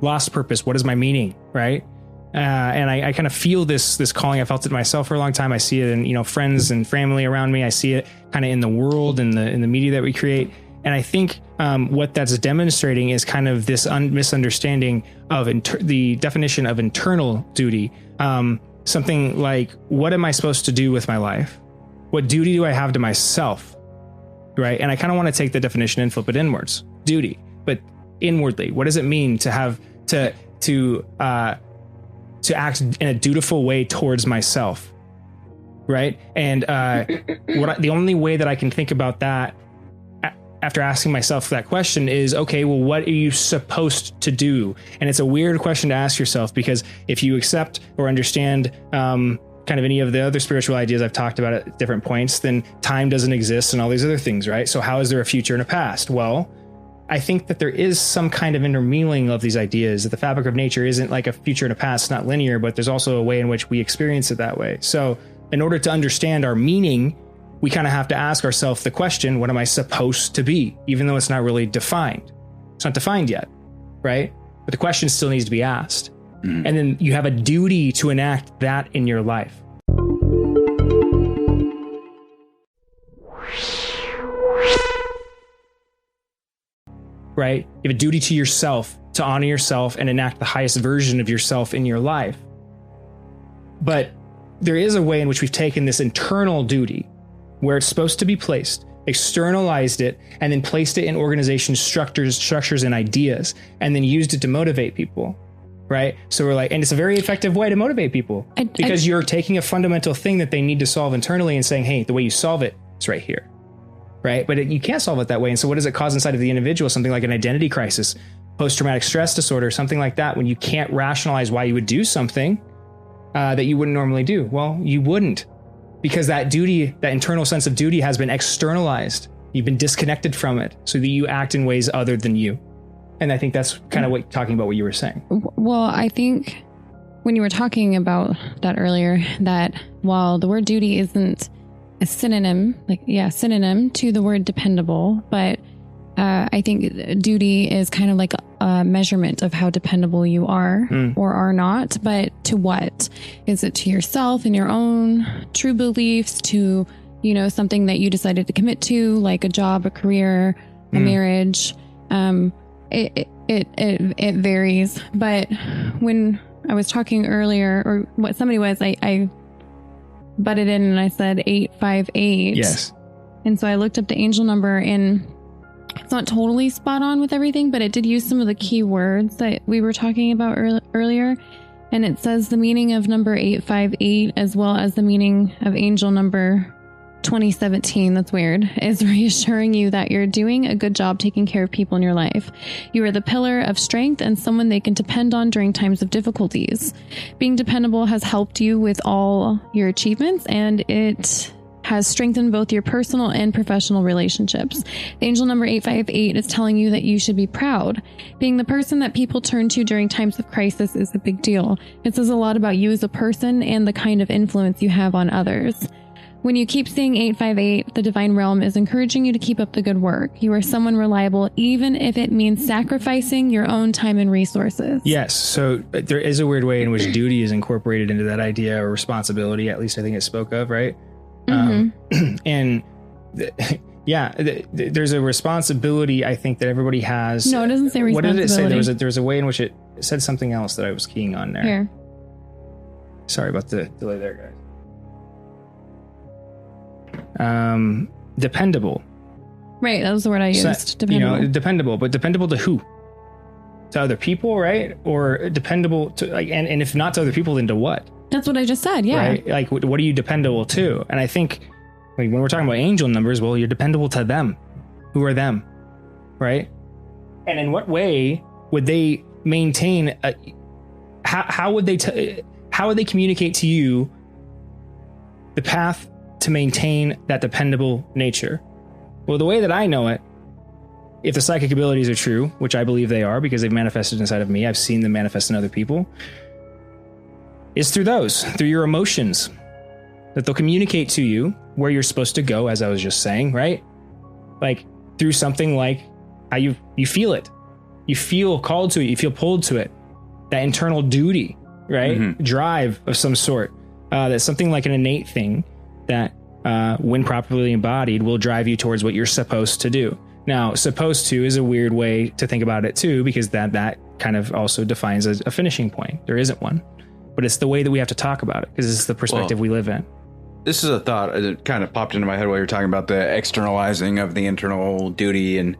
Lost purpose. What is my meaning? Right. And I kind of feel this calling. I felt it myself for a long time. I see it in, friends and family around me. I see it kind of in the world, in the media that we create. And I think what that's demonstrating is kind of this misunderstanding of the definition of internal duty. Something like, what am I supposed to do with my life? What duty do I have to myself? Right. And I kind of want to take the definition and flip it inwards. Duty, but inwardly. What does it mean to have to act in a dutiful way towards myself? Right. And the only way that I can think about that after asking myself that question is, okay, well, what are you supposed to do? And it's a weird question to ask yourself, because if you accept or understand kind of any of the other spiritual ideas I've talked about at different points, then time doesn't exist and all these other things, right? So how is there a future and a past? Well, I think that there is some kind of intermingling of these ideas, that the fabric of nature isn't like a future and a past, not linear, but there's also a way in which we experience it that way. So in order to understand our meaning, we kind of have to ask ourselves the question, what am I supposed to be? Even though it's not really defined. It's not defined yet, right? But the question still needs to be asked. Mm-hmm. And then you have a duty to enact that in your life. Right? You have a duty to yourself, to honor yourself and enact the highest version of yourself in your life. But there is a way in which we've taken this internal duty, where it's supposed to be placed, externalized it, and then placed it in organization structures and ideas, and then used it to motivate people, right? So we're like, and it's a very effective way to motivate people, because you're taking a fundamental thing that they need to solve internally and saying, hey, the way you solve it is right here, right? But you can't solve it that way. And so what does it cause inside of the individual? Something like an identity crisis, post-traumatic stress disorder, something like that, when you can't rationalize why you would do something that you wouldn't normally do. Well, you wouldn't. Because that duty, that internal sense of duty has been externalized. You've been disconnected from it so that you act in ways other than you. And I think that's kind of talking about what you were saying. Well, I think when you were talking about that earlier, that while the word duty isn't a synonym to the word dependable, but I think duty is kind of like a measurement of how dependable you are or are not. But to what? Is it to yourself and your own true beliefs, to, something that you decided to commit to, like a job, a career, a marriage? It varies. But when I was talking earlier, or what somebody was, I butted in and I said 858. Yes. And so I looked up the angel number, and it's not totally spot on with everything, but it did use some of the key words that we were talking about earlier. And it says the meaning of number 858, as well as the meaning of angel number 2017, that's weird, is reassuring you that you're doing a good job taking care of people in your life. You are the pillar of strength and someone they can depend on during times of difficulties. Being dependable has helped you with all your achievements, and it has strengthened both your personal and professional relationships. The angel number 858 is telling you that you should be proud. Being the person that people turn to during times of crisis is a big deal. It says a lot about you as a person and the kind of influence you have on others. When you keep seeing 858, the divine realm is encouraging you to keep up the good work. You are someone reliable, even if it means sacrificing your own time and resources. Yes. So there is a weird way in which duty is incorporated into that idea, or responsibility, at least I think it spoke of, right? And there's a responsibility, I think, that everybody has. No, it doesn't say responsibility. What did it say? There was a way in which it said something else that I was keying on there. Here. Sorry about the delay there, guys. Dependable. Right. That was the word I used. Dependable. Dependable, but dependable to who? To other people, right? Or dependable to, like, and if not to other people, then to what? That's what I just said. Yeah. Right? Like, what are you dependable to? And I think when we're talking about angel numbers, well, you're dependable to them. Who are them? Right? And in what way would they maintain how would they communicate to you the path to maintain that dependable nature? Well, the way that I know it, if the psychic abilities are true, which I believe they are because they've manifested inside of me, I've seen them manifest in other people, is through your emotions, that they'll communicate to you where you're supposed to go, as I was just saying, right? Like through something like how you feel it. You feel called to it. You feel pulled to it. That internal duty, right? Mm-hmm. Drive of some sort. That's something like an innate thing that, when properly embodied, will drive you towards what you're supposed to do. Now, supposed to is a weird way to think about it too, because that kind of also defines a finishing point. There isn't one, but it's the way that we have to talk about it because it's the perspective we live in. This is a thought that kind of popped into my head while you were talking about the externalizing of the internal duty and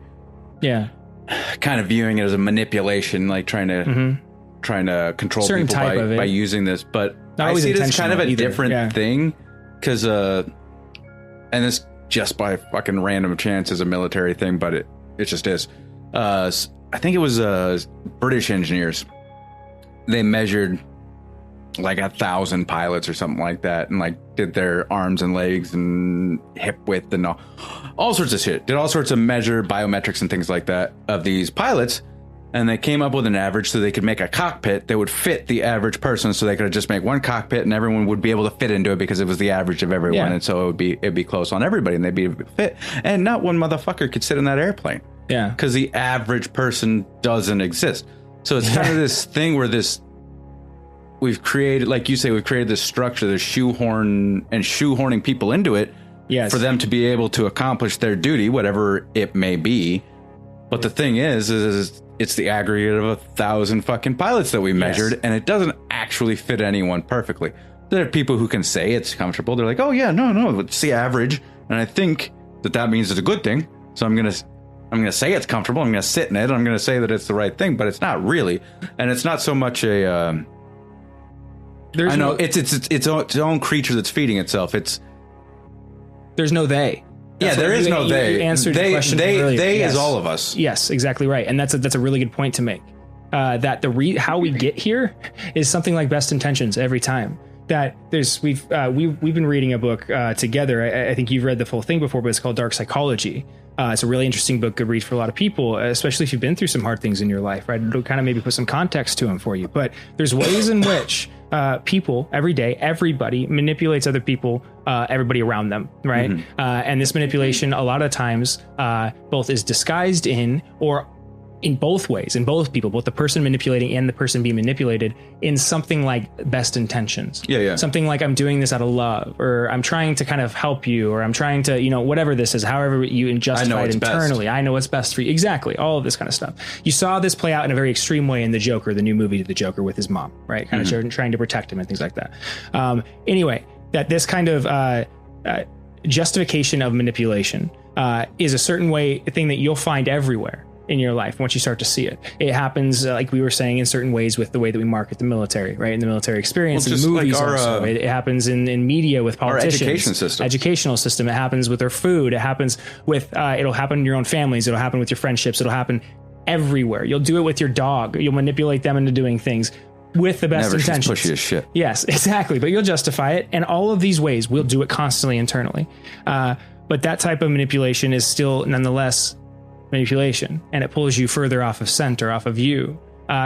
kind of viewing it as a manipulation, like trying to control certain people by using this. But I see it as kind of a different thing because, and this just by fucking random chance is a military thing, but it just is. I think it was British engineers. They measured like 1,000 pilots or something like that, and like did their arms and legs and hip width and all sorts of shit. Did all sorts of measure biometrics and things like that of these pilots, and they came up with an average so they could make a cockpit that would fit the average person. So they could just make one cockpit and everyone would be able to fit into it because it was the average of everyone, and so it'd be close on everybody and they'd be fit. And not one motherfucker could sit in that airplane. Yeah, because the average person doesn't exist. So it's kind of this thing where we've created, like you say, we've created this structure, this shoehorning people into it for them to be able to accomplish their duty, whatever it may be. But the thing is it's the aggregate of 1,000 fucking pilots that we measured, and it doesn't actually fit anyone perfectly. There are people who can say it's comfortable. They're like, oh yeah, no, it's the average. And I think that means it's a good thing. So I'm going to say it's comfortable. I'm going to sit in it. I'm going to say that it's the right thing, but it's not really. And it's not so much a, it's its own creature that's feeding itself. There's no they. That's there is no they. You answered the question earlier. They is all of us. Yes, exactly right. And that's a really good point to make. That how we get here is something like best intentions every time. That we've been reading a book together. I think you've read the full thing before, but it's called Dark Psychology. It's a really interesting book, good read for a lot of people, especially if you've been through some hard things in your life, right? It'll kind of maybe put some context to them for you. But there's ways in which people every day, everybody manipulates other people, everybody around them, right? Mm-hmm. And this manipulation, a lot of times, both is disguised in or in both ways, in both people, both the person manipulating and the person being manipulated, in something like best intentions. Yeah. Something like, I'm doing this out of love, or I'm trying to kind of help you, or I'm trying to, whatever this is, however you justify it internally. I know what's best for you. Exactly. All of this kind of stuff. You saw this play out in a very extreme way in The Joker, the new movie The Joker with his mom, right? Kind of trying to protect him and things like that. Anyway, that this kind of justification of manipulation is a certain thing that you'll find everywhere in your life once you start to see it. It happens, like we were saying, in certain ways with the way that we market the military, right? In the military experience, in movies like also. It happens in media with politicians. Our educational system. It happens with our food. It happens with, it'll happen in your own families. It'll happen with your friendships. It'll happen everywhere. You'll do it with your dog. You'll manipulate them into doing things with the best intentions. Never, she's pushy as shit. Yes, exactly. But you'll justify it. And all of these ways, we'll do it constantly internally. But that type of manipulation is still nonetheless manipulation, and it pulls you further off of center, off of you,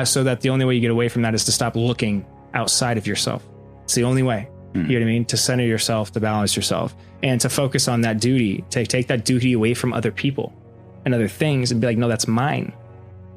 so that the only way you get away from that is to stop looking outside of yourself. It's the only way. You know what I mean? To center yourself, to balance yourself, and to focus on that duty, to take that duty away from other people and other things and be like, no, that's mine.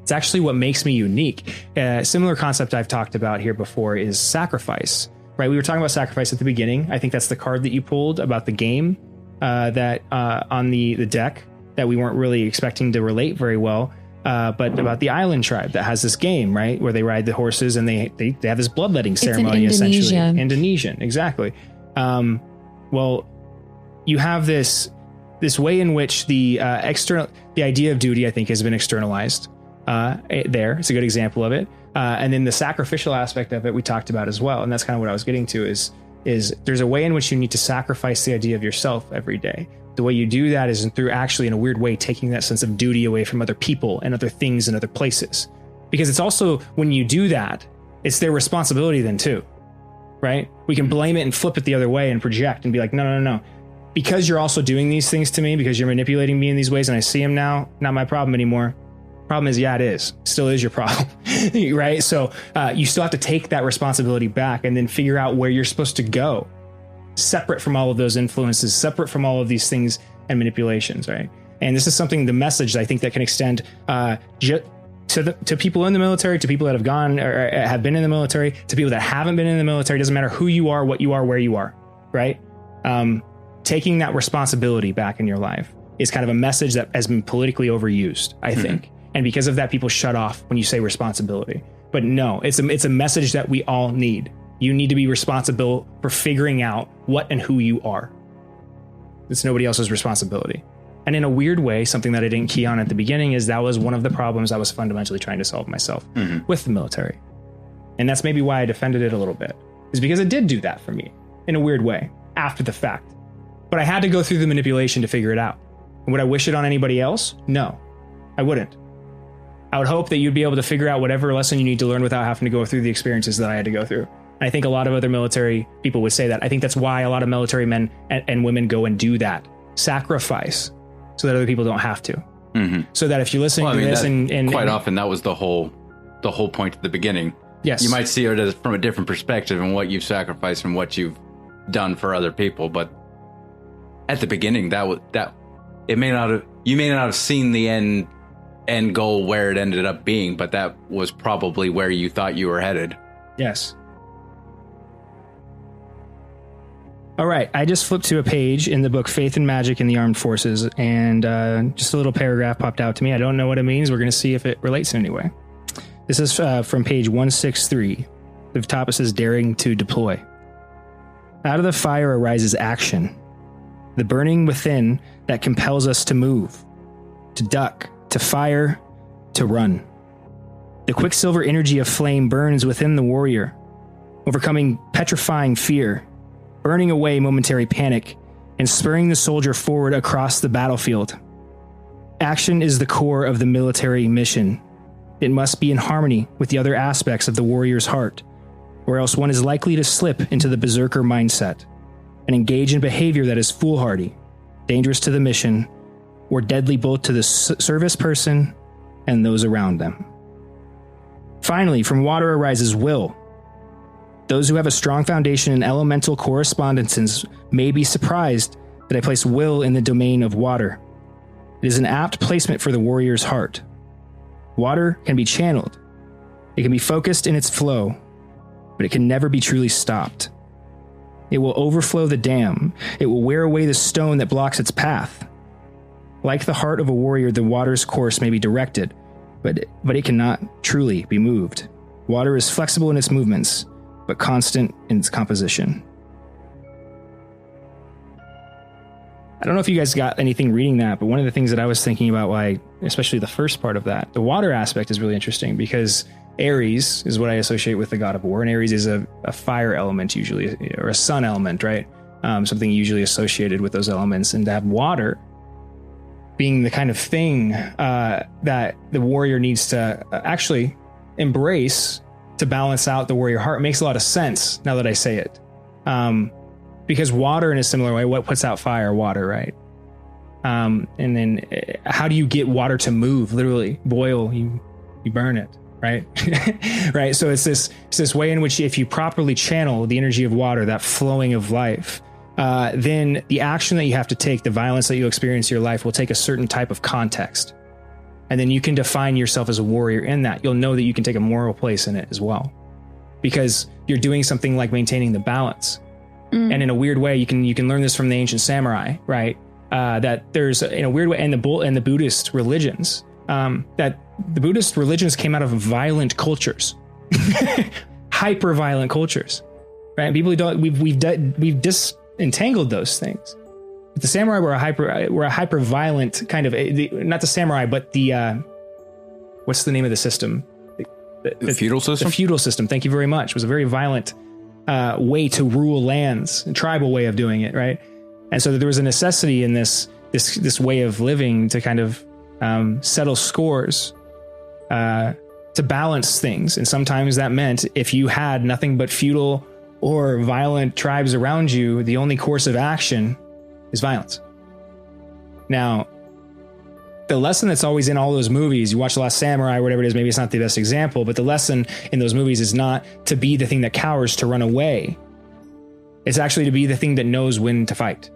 It's actually what makes me unique. A similar concept I've talked about here before is sacrifice, right? We were talking about sacrifice at the beginning. I think that's the card that you pulled about the game that on the deck, that we weren't really expecting to relate very well, but about the island tribe that has this game, right, where they ride the horses and they have this bloodletting ceremony, essentially. Indonesian, exactly. Well, you have this this way in which the idea of duty, I think, has been externalized. There, it's a good example of it. And then the sacrificial aspect of it, we talked about as well. And that's kind of what I was getting to is there's a way in which you need to sacrifice the idea of yourself every day. The way you do that is through actually, in a weird way, taking that sense of duty away from other people and other things and other places. Because it's also, when you do that, it's their responsibility then too, right? We can blame it and flip it the other way and project and be like, no. Because you're also doing these things to me, because you're manipulating me in these ways and I see them now, not my problem anymore. Problem is, yeah, it is. Still is your problem, right? So you still have to take that responsibility back and then figure out where you're supposed to go, separate from all of those influences, separate from all of these things and manipulations, right? And this is something, the message I think that can extend to people in the military, to people that have gone or have been in the military, to people that haven't been in the military. Doesn't matter who you are, what you are, where you are, right? Taking that responsibility back in your life is kind of a message that has been politically overused, I think. And because of that, people shut off when you say responsibility. But no, it's a message that we all need. You need to be responsible for figuring out what and who you are. It's nobody else's responsibility. And in a weird way, something that I didn't key on at the beginning is that was one of the problems I was fundamentally trying to solve myself with the military. And that's maybe why I defended it a little bit, is because it did do that for me in a weird way after the fact. But I had to go through the manipulation to figure it out. And would I wish it on anybody else? No, I wouldn't. I would hope that you'd be able to figure out whatever lesson you need to learn without having to go through the experiences that I had to go through. And I think a lot of other military people would say that. I think that's why a lot of military men and women go and do that. Sacrifice so that other people don't have to. So that if you're listening to this and quite often that was the whole point at the beginning. Yes. You might see it as from a different perspective and what you've sacrificed and what you've done for other people. But at the beginning, you may not have seen the end goal where it ended up being, but that was probably where you thought you were headed. Yes. All right. I just flipped to a page in the book Faith and Magic in the Armed Forces, and just a little paragraph popped out to me. I don't know what it means. We're going to see if it relates in any way. This is from page 163. The top it says, daring to deploy. Out of the fire arises action, the burning within that compels us to move, to duck, to fire, to run. The quicksilver energy of flame burns within the warrior, overcoming petrifying fear, burning away momentary panic, and spurring the soldier forward across the battlefield. Action is the core of the military mission. It must be in harmony with the other aspects of the warrior's heart, or else one is likely to slip into the berserker mindset and engage in behavior that is foolhardy, dangerous to the mission, or deadly both to the service person and those around them. Finally, from water arises will. Those who have a strong foundation in elemental correspondences may be surprised that I place will in the domain of water. It is an apt placement for the warrior's heart. Water can be channeled. It can be focused in its flow, but it can never be truly stopped. It will overflow the dam. It will wear away the stone that blocks its path. Like the heart of a warrior, the water's course may be directed, but it cannot truly be moved. Water is flexible in its movements, but constant in its composition. I don't know if you guys got anything reading that, but one of the things that I was thinking about, why, especially the first part of that, the water aspect is really interesting because Aries is what I associate with the god of war, and Aries is a fire element usually, or a sun element, right? Something usually associated with those elements, and to have water being the kind of thing that the warrior needs to actually embrace to balance out the warrior heart makes a lot of sense now that I say it. Because water in a similar way, what puts out fire? Water, right? And then how do you get water to move? Literally boil, you burn it, right? Right. So it's this way in which if you properly channel the energy of water, that flowing of life, then the action that you have to take, the violence that you experience in your life will take a certain type of context. And then you can define yourself as a warrior in that. You'll know that you can take a moral place in it as well, because you're doing something like maintaining the balance. And in a weird way, you can learn this from the ancient samurai, right? That there's, in a weird way, and the Buddhist religions, that the Buddhist religions came out of violent cultures, hyper violent cultures, right? People don't, we've disentangled those things. The samurai were a hyper violent kind of, not the samurai, but the, what's the name of the system? The feudal system? The feudal system. Thank you very much. It was a very violent way to rule lands, a tribal way of doing it, right? And so there was a necessity in this way of living to kind of settle scores, to balance things. And sometimes that meant if you had nothing but feudal or violent tribes around you, the only course of action is violence. Now, the lesson that's always in all those movies, you watch The Last Samurai or whatever it is, maybe it's not the best example, but the lesson in those movies is not to be the thing that cowers, to run away. It's actually to be the thing that knows when to fight.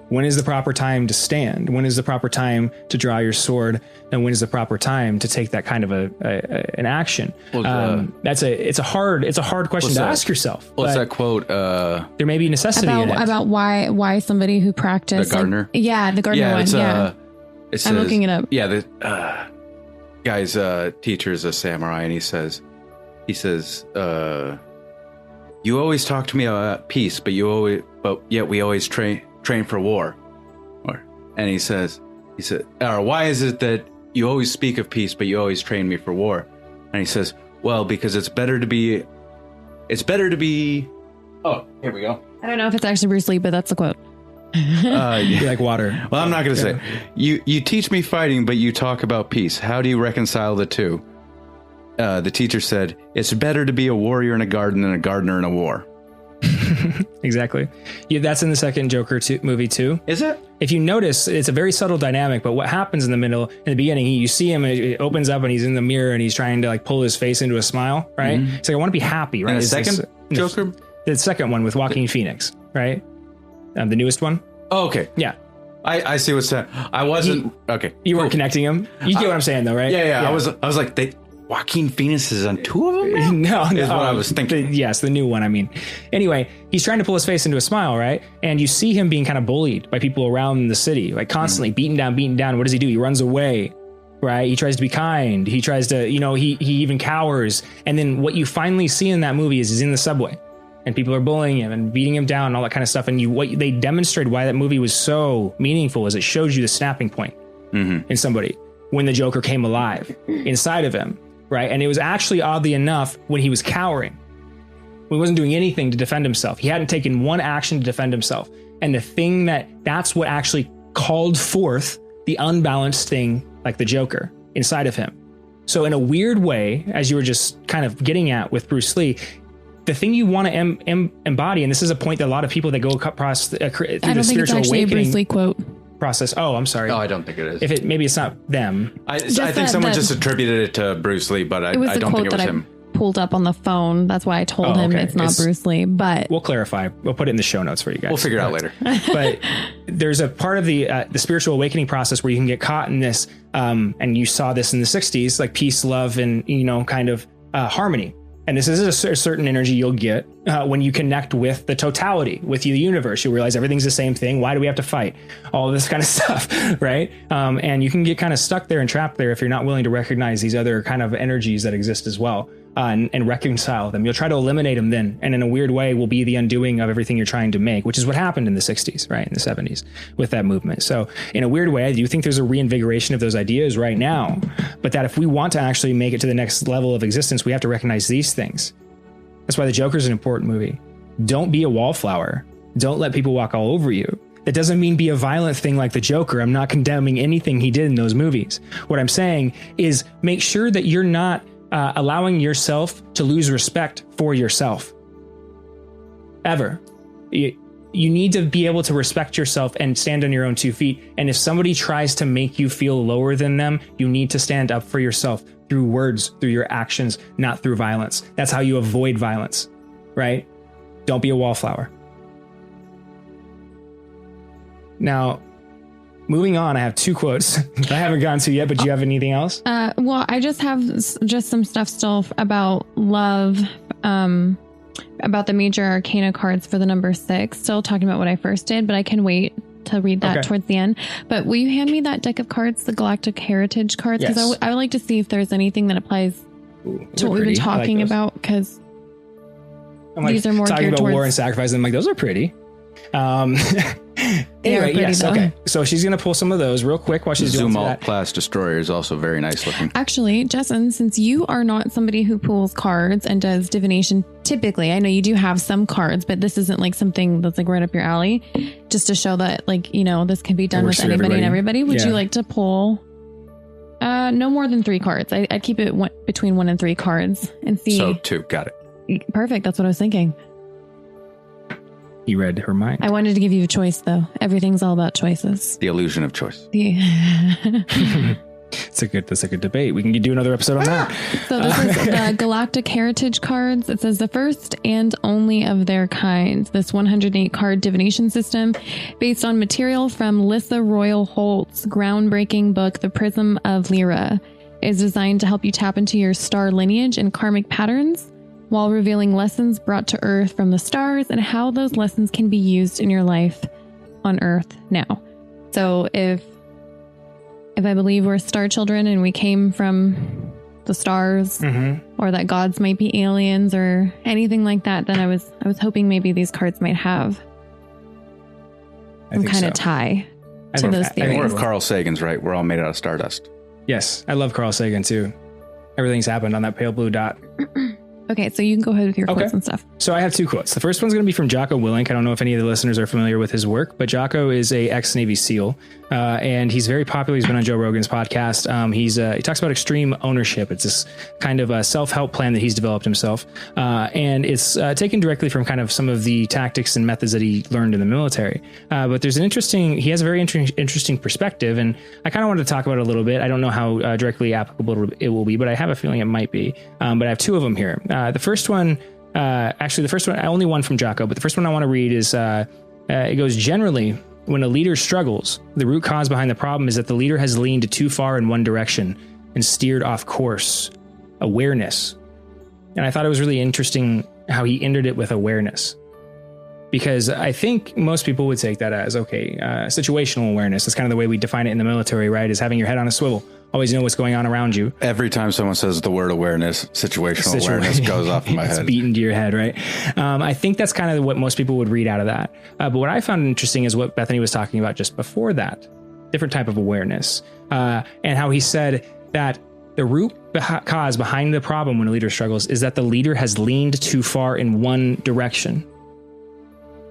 When is the proper time to stand? When is the proper time to draw your sword? And when is the proper time to take that kind of an action? It's a hard question to ask yourself. What's that quote? There may be necessity in it. About why somebody who practiced the gardener. The gardener one. It says, I'm looking it up. Yeah, the guy's teacher is a samurai, and he says, you always talk to me about peace, but yet we always train for war. And he said, why is it that you always speak of peace, but you always train me for war? And he says, well, because it's better to be. Oh, here we go. I don't know if it's actually Bruce Lee, but that's the quote. You like water. Well, I'm not going to say. You teach me fighting, but you talk about peace. How do you reconcile the two? The teacher said, it's better to be a warrior in a garden than a gardener in a war. Exactly. Yeah, that's in the second Joker movie too. Is it? If you notice, it's a very subtle dynamic, but what happens in the beginning, you see him, it opens up and he's in the mirror and he's trying to like pull his face into a smile, right? Mm-hmm. It's like, I want to be happy, right? And the second Joker? The second one with Joaquin Phoenix, right? The newest one. Oh, okay. Yeah. I see what's that. I wasn't. Okay. You weren't connecting them. You get what I'm saying though, right? Yeah. I was like, Joaquin Phoenix is on two of them now? No. Is what I was thinking. Yes, the new one, I mean. Anyway, he's trying to pull his face into a smile, right? And you see him being kind of bullied by people around the city, like constantly beaten down. What does he do? He runs away, right? He tries to be kind. He tries to, he even cowers. And then what you finally see in that movie is he's in the subway and people are bullying him and beating him down and all that kind of stuff. And what they demonstrated why that movie was so meaningful is it shows you the snapping point in somebody when the Joker came alive inside of him. Right. And it was actually, oddly enough, when he was cowering, when he wasn't doing anything to defend himself. He hadn't taken one action to defend himself. And the thing that's what actually called forth the unbalanced thing, like the Joker inside of him. So in a weird way, as you were just kind of getting at with Bruce Lee, the thing you want to embody, and this is a point that a lot of people that go across through the spiritual awakening. I don't think it's actually a Bruce Lee quote. Process. Oh, I'm sorry. No, I don't think it is. Maybe it's not them. I think someone just attributed it to Bruce Lee, but I don't think it was him. Pulled up on the phone. That's why I told him it's not Bruce Lee, but we'll clarify. We'll put it in the show notes for you guys. We'll figure it out later. But there's a part of the spiritual awakening process where you can get caught in this, and you saw this in the 60s, like peace, love, and kind of harmony. And this is a certain energy you'll get when you connect with the totality, with the universe. You realize everything's the same thing. Why do we have to fight? All this kind of stuff, right? And you can get kind of stuck there and trapped there if you're not willing to recognize these other kind of energies that exist as well. And reconcile them. You'll try to eliminate them then, and in a weird way will be the undoing of everything you're trying to make, which is what happened in the 60s, right? In the 70s with that movement. So in a weird way, I do think there's a reinvigoration of those ideas right now, but that if we want to actually make it to the next level of existence, we have to recognize these things. That's why The Joker is an important movie. Don't be a wallflower. Don't let people walk all over you. That doesn't mean be a violent thing like the Joker. I'm not condemning anything he did in those movies. What I'm saying is make sure that you're not allowing yourself to lose respect for yourself. Ever. You need to be able to respect yourself and stand on your own 2 feet. And if somebody tries to make you feel lower than them, you need to stand up for yourself through words, through your actions, not through violence. That's how you avoid violence, right? Don't be a wallflower. Now, moving on, I have 2 quotes that I haven't gotten to yet, but do you have anything else? Well, I just have just some stuff still about love, about the major arcana cards for the number 6, still talking about what I first did, but I can wait to read that towards the end. But will you hand me that deck of cards, the Galactic Heritage cards? Because I would like to see if there's anything that applies to what we've been talking about, because these are more talking geared about towards war and sacrifice. And I'm like, those are pretty. Anyway, yes, okay. So she's going to pull some of those real quick while she's doing that. Zoom Alt Class Destroyer is also very nice looking. Actually, Jesson, since you are not somebody who pulls cards and does divination typically, I know you do have some cards, but this isn't like something that's like right up your alley, just to show that like, you know, this can be done with anybody and everybody. Would you like to pull no more than 3 cards? I'd keep it between 1 and 3 cards and see. So 2, got it. Perfect. That's what I was thinking. You read her mind. I wanted to give you a choice, though. Everything's all about choices. The illusion of choice. That's a good debate. We can do another episode on that. So this is the Galactic Heritage cards. It says the first and only of their kind. This 108 card divination system, based on material from Lissa Royal Holt's groundbreaking book, The Prism of Lyra, is designed to help you tap into your star lineage and karmic patterns, while revealing lessons brought to Earth from the stars and how those lessons can be used in your life on Earth now. So if I believe we're star children and we came from the stars, or that gods might be aliens or anything like that, then I was hoping maybe these cards might have some kind of tie to those theories. Or if Carl Sagan's right, we're all made out of stardust. Yes, I love Carl Sagan too. Everything's happened on that pale blue dot. Okay, so you can go ahead with your quotes and stuff. So I have 2 quotes. The first one's going to be from Jocko Willink. I don't know if any of the listeners are familiar with his work, but Jocko is a ex-Navy SEAL, and he's very popular. He's been on Joe Rogan's podcast. He talks about extreme ownership. It's this kind of a self-help plan that he's developed himself, and it's taken directly from kind of some of the tactics and methods that he learned in the military. But there's he has a very interesting perspective, and I kind of wanted to talk about it a little bit. I don't know how directly applicable it will be, but I have a feeling it might be. But I have 2 of them here. The first one, only one from Jocko, but the first one I want to read is, it goes, generally, when a leader struggles, the root cause behind the problem is that the leader has leaned too far in one direction and steered off course. Awareness. And I thought it was really interesting how he ended it with awareness, because I think most people would take that as, situational awareness. That's kind of the way we define it in the military, right? Is having your head on a swivel. Always know what's going on around you. Every time someone says the word awareness, situational awareness goes off in my head. It's beaten to your head, right? I think that's kind of what most people would read out of that. But what I found interesting is what Bethany was talking about just before that. Different type of awareness. And how he said that the root cause behind the problem when a leader struggles is that the leader has leaned too far in one direction.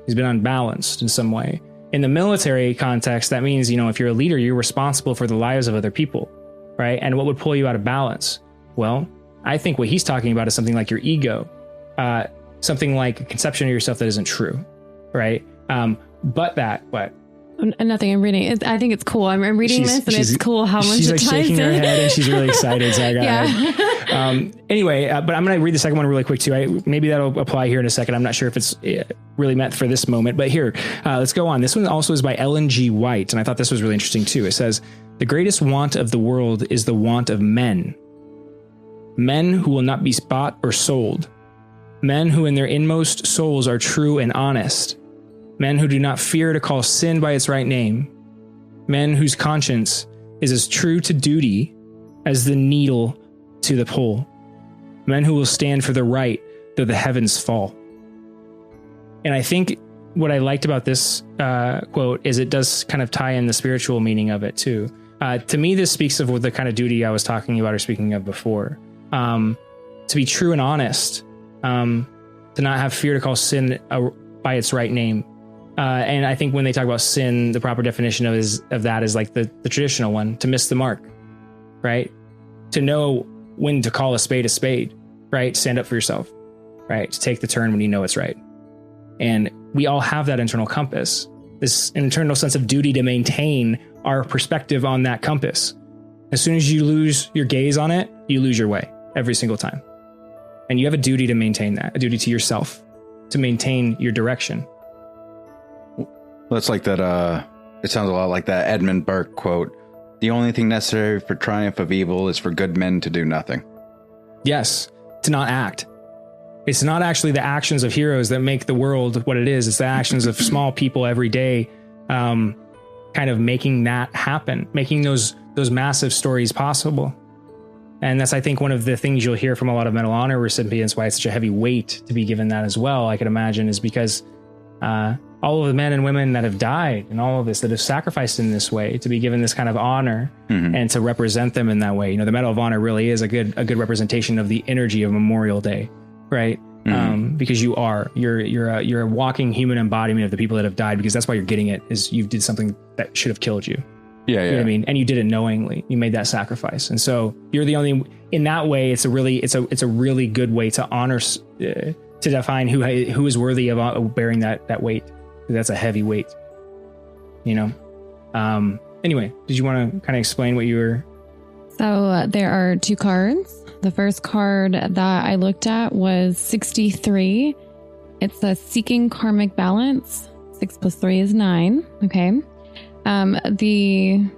He's been unbalanced in some way. In the military context, that means, if you're a leader, you're responsible for the lives of other people. Right. And what would pull you out of balance? Well, I think what he's talking about is something like your ego, something like a conception of yourself that isn't true. Right. What? Nothing. I'm reading. I think it's cool. I'm reading this, and it's cool how much she's it ties shaking her in. head, and she's really excited. So I got anyway, but I'm going to read the second one really quick too. Maybe that'll apply here in a second. I'm not sure if it's really meant for this moment, but here, let's go on. This one also is by Ellen G. White, and I thought this was really interesting too. It says, "The greatest want of the world is the want of men. Men who will not be bought or sold. Men who in their inmost souls are true and honest. Men who do not fear to call sin by its right name. Men whose conscience is as true to duty as the needle to the pole. Men who will stand for the right though the heavens fall." And I think what I liked about this quote is it does kind of tie in the spiritual meaning of it too. To me, this speaks of the kind of duty I was talking about or speaking of before. To be true and honest, to not have fear to call sin by its right name. And I think when they talk about sin, the proper definition of that is like the traditional one, to miss the mark, right? To know when to call a spade, right? Stand up for yourself, right? To take the turn when you know it's right. And we all have that internal compass, this internal sense of duty to maintain our perspective on that compass. As soon as you lose your gaze on it, you lose your way every single time. And you have a duty to maintain that, a duty to yourself, to maintain your direction. That's like that. It sounds a lot like that Edmund Burke quote. "The only thing necessary for triumph of evil is for good men to do nothing." Yes, to not act. It's not actually the actions of heroes that make the world what it is. It's the actions of small people every day, kind of making that happen, making those massive stories possible. And that's, I think, one of the things you'll hear from a lot of Medal of Honor recipients, why it's such a heavy weight to be given that as well, I could imagine, is because all of the men and women that have died and all of this, that have sacrificed in this way, to be given this kind of honor and to represent them in that way. You know, the Medal of Honor really is a good representation of the energy of Memorial Day, right? Because you're a walking human embodiment of the people that have died, because that's why you're getting it, is you did something that should have killed you. Yeah, You know what I mean? And you did it knowingly. You made that sacrifice. And so you're the only, in that way, it's a really good way to honor, to define who is worthy of bearing that weight. That's a heavy weight, you know? Anyway, did you want to kind of explain what you were? So there are 2 cards. The first card that I looked at was 63. It's a seeking karmic balance. 6 + 3 is 9. Okay. The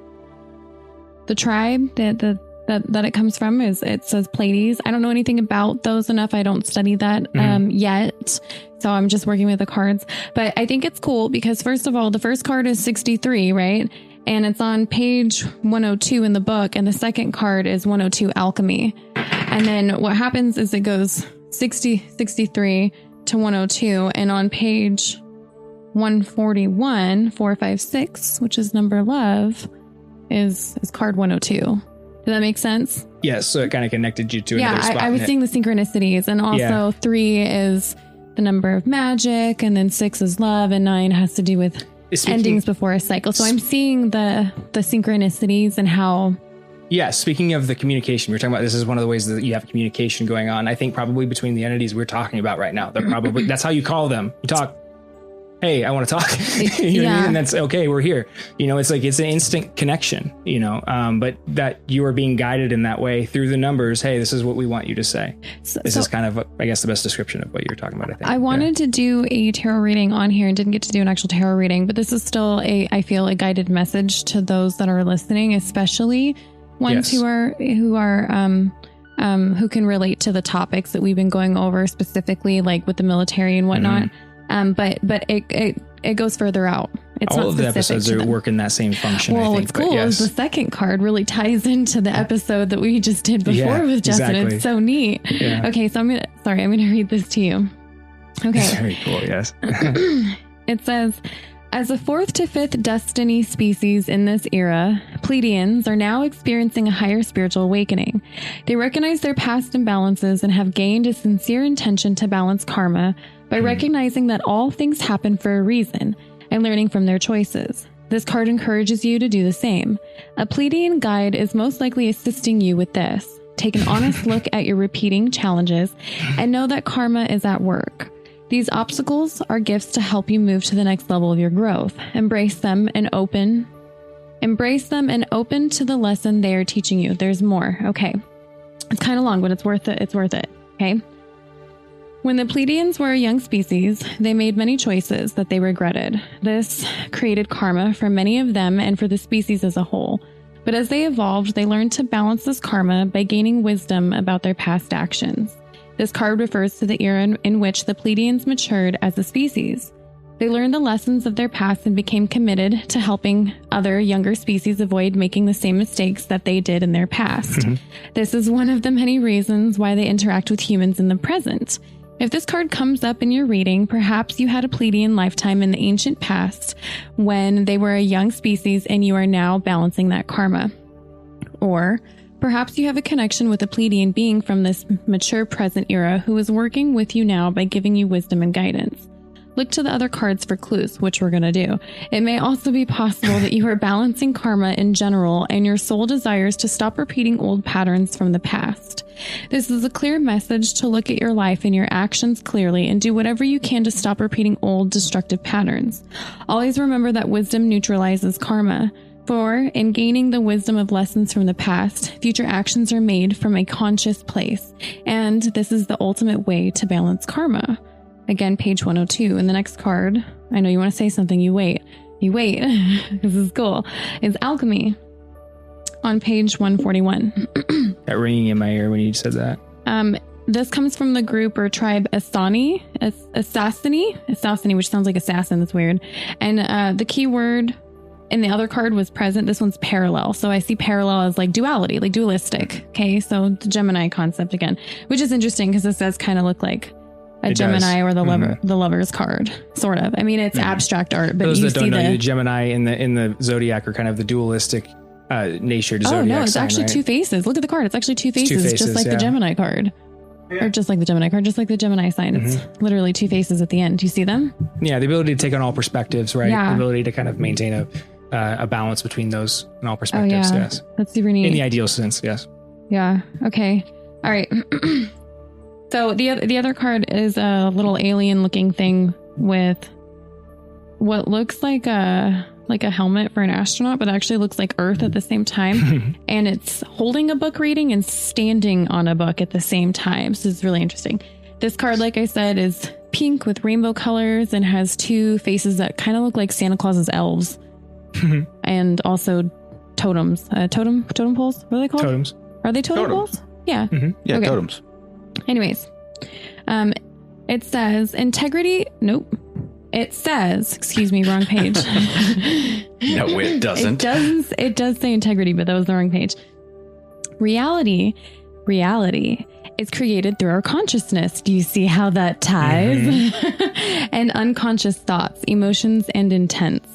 tribe that it comes from it says Pleiades. I don't know anything about those enough. I don't study that yet. So I'm just working with the cards, but I think it's cool because, first of all, the first card is 63, right? And it's on page 102 in the book. And the second card is 102 alchemy. And then what happens is it goes 63 to 102. And on page 141, 456, which is number love, is card 102. Does that make sense? Yes. So it kind of connected you to another spot. I was seeing the synchronicities, and also 3 is the number of magic, and then 6 is love, and 9 has to do with endings before a cycle. So I'm seeing the synchronicities and how. Yeah. Speaking of the communication, we're talking about, this is one of the ways that you have communication going on. I think probably between the entities we're talking about right now, they're probably, that's how you call them. You talk, hey, I want to talk. You know what I mean? And that's okay. We're here. You know, it's like, it's an instant connection, you know, but that you are being guided in that way through the numbers. Hey, this is what we want you to say. This is kind of, I guess, the best description of what you're talking about, I think. I wanted to do a tarot reading on here and didn't get to do an actual tarot reading, but this is still I feel a guided message to those that are listening, especially ones who can relate to the topics that we've been going over, specifically like with the military and whatnot. But it goes further out. It's all of the episodes are working that same function. Well, I think. What's cool is the second card really ties into the episode that we just did before with Jesson. Exactly. It's so neat. Yeah. Okay, so I'm gonna read this to you. Okay. Very cool. Yes. It says, as a 4th to 5th destiny species in this era, Pleiadians are now experiencing a higher spiritual awakening. They recognize their past imbalances and have gained a sincere intention to balance karma by recognizing that all things happen for a reason and learning from their choices. This card encourages you to do the same. A Pleiadian guide is most likely assisting you with this. Take an honest look at your repeating challenges and know that karma is at work. These obstacles are gifts to help you move to the next level of your growth. Embrace them and open to the lesson they are teaching you. There's more. Okay. It's kind of long, but it's worth it. It's worth it. Okay. When the Pleiadians were a young species, they made many choices that they regretted. This created karma for many of them and for the species as a whole. But as they evolved, they learned to balance this karma by gaining wisdom about their past actions. This card refers to the era in which the Pleiadians matured as a species. They learned the lessons of their past and became committed to helping other younger species avoid making the same mistakes that they did in their past. This is one of the many reasons why they interact with humans in the present. If this card comes up in your reading, perhaps you had a Pleiadian lifetime in the ancient past when they were a young species and you are now balancing that karma. Or perhaps you have a connection with a Pleiadian being from this mature present era who is working with you now by giving you wisdom and guidance. Look to the other cards for clues, which we're going to do. It may also be possible that you are balancing karma in general and your soul desires to stop repeating old patterns from the past. This is a clear message to look at your life and your actions clearly and do whatever you can to stop repeating old destructive patterns. Always remember that wisdom neutralizes karma. For in gaining the wisdom of lessons from the past, future actions are made from a conscious place. And this is the ultimate way to balance karma. Again, page 102. And the next card, I know you want to say something, you wait. This is cool. It's alchemy on page 141. That ringing in my ear when you said that. This comes from the group or tribe Assassini, which sounds like assassin. That's weird. And the key word in the other card was present. This one's parallel. So I see parallel as like duality, like dualistic. Okay. So the Gemini concept again, which is interesting because this does kind of look like a Gemini or the lover's card, sort of. I mean, it's abstract art, but those you that don't know, the the Gemini in the zodiac are kind of the dualistic nature. Oh no, it's sign, actually right? two faces. Look at the card. It's actually two faces, just like the Gemini card. Or just like the Gemini card, just like the Gemini sign. It's literally two faces at the end. Do you see them? Yeah, the ability to take on all perspectives, right? Yeah. The ability to kind of maintain a balance between those and all perspectives. Oh, yeah. Yes, That's super neat. In the ideal sense, yes. Yeah. Okay. All right. So the other card is a little alien looking thing with what looks like a helmet for an astronaut, but actually looks like Earth at the same time. And it's holding a book reading and standing on a book at the same time. So it's really interesting. This card, like I said, is pink with rainbow colors and has two faces that kind of look like Santa Claus's elves. And also totems. Totem poles? What are they called? Totems. Are they totem poles? Yeah. Yeah, Okay. totems. Anyways, it says integrity. Nope. It says, excuse me, wrong page. No, it doesn't. It does say integrity, but that was the wrong page. Reality is created through our consciousness. Do you see how that ties? And unconscious thoughts, emotions, and intents.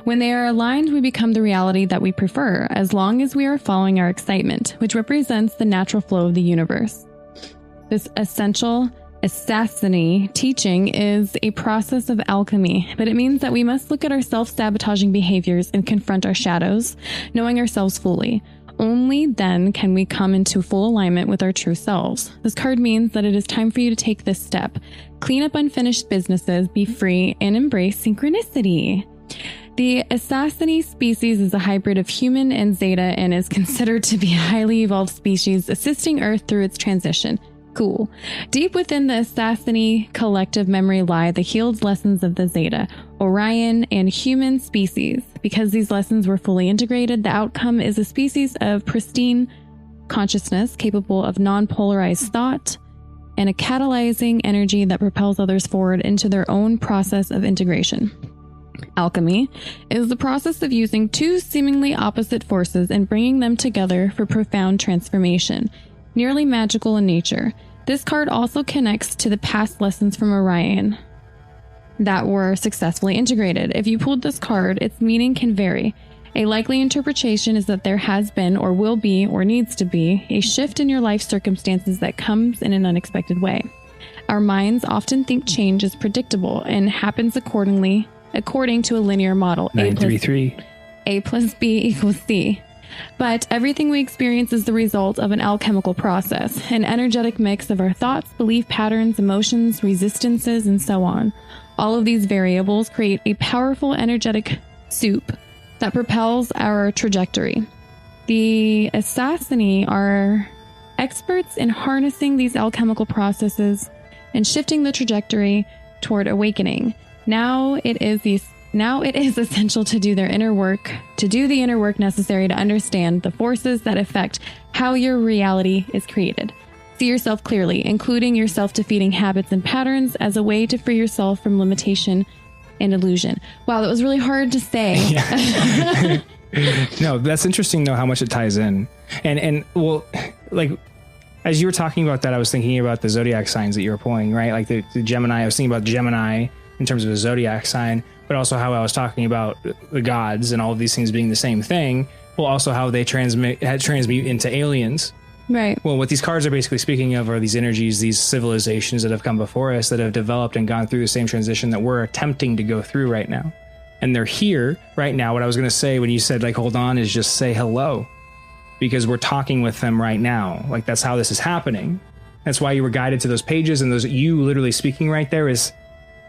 When they are aligned, we become the reality that we prefer, as long as we are following our excitement, which represents the natural flow of the universe. This essential Assassiny teaching is a process of alchemy, but it means that we must look at our self-sabotaging behaviors and confront our shadows, knowing ourselves fully. Only then can we come into full alignment with our true selves. This card means that it is time for you to take this step. Clean up unfinished businesses, be free, and embrace synchronicity. The Assassiny species is a hybrid of human and Zeta and is considered to be a highly evolved species, assisting Earth through its transition. Cool. Deep within the Assassiny collective memory lie the healed lessons of the Zeta, Orion, and human species. Because these lessons were fully integrated, the outcome is a species of pristine consciousness capable of non-polarized thought and a catalyzing energy that propels others forward into their own process of integration. Alchemy is the process of using two seemingly opposite forces and bringing them together for profound transformation. Nearly magical in nature. This card also connects to the past lessons from Orion that were successfully integrated. If you pulled this card, its meaning can vary. A likely interpretation is that there has been, or will be, or needs to be, a shift in your life circumstances that comes in an unexpected way. Our minds often think change is predictable and happens according to a linear model. 933. A plus B equals C. But everything we experience is the result of an alchemical process, an energetic mix of our thoughts, belief patterns, emotions, resistances, and so on. All of these variables create a powerful energetic soup that propels our trajectory. The Assassini are experts in harnessing these alchemical processes and shifting the trajectory toward awakening. Now it is essential to do the inner work necessary to understand the forces that affect how your reality is created. See yourself clearly, including your self-defeating habits and patterns as a way to free yourself from limitation and illusion. Wow, that was really hard to say. Yeah. No, that's interesting though, how much it ties in. And well, like, as you were talking about that, I was thinking about the zodiac signs that you were pulling, right? Like the Gemini, I was thinking about Gemini in terms of a zodiac sign, but also how I was talking about the gods and all of these things being the same thing. Well, also how they transmute into aliens. Right. Well, what these cards are basically speaking of are these energies, these civilizations that have come before us that have developed and gone through the same transition that we're attempting to go through right now. And they're here right now. What I was going to say when you said, like, hold on, is just say hello, because we're talking with them right now. Like, that's how this is happening. That's why you were guided to those pages, and those you literally speaking right there is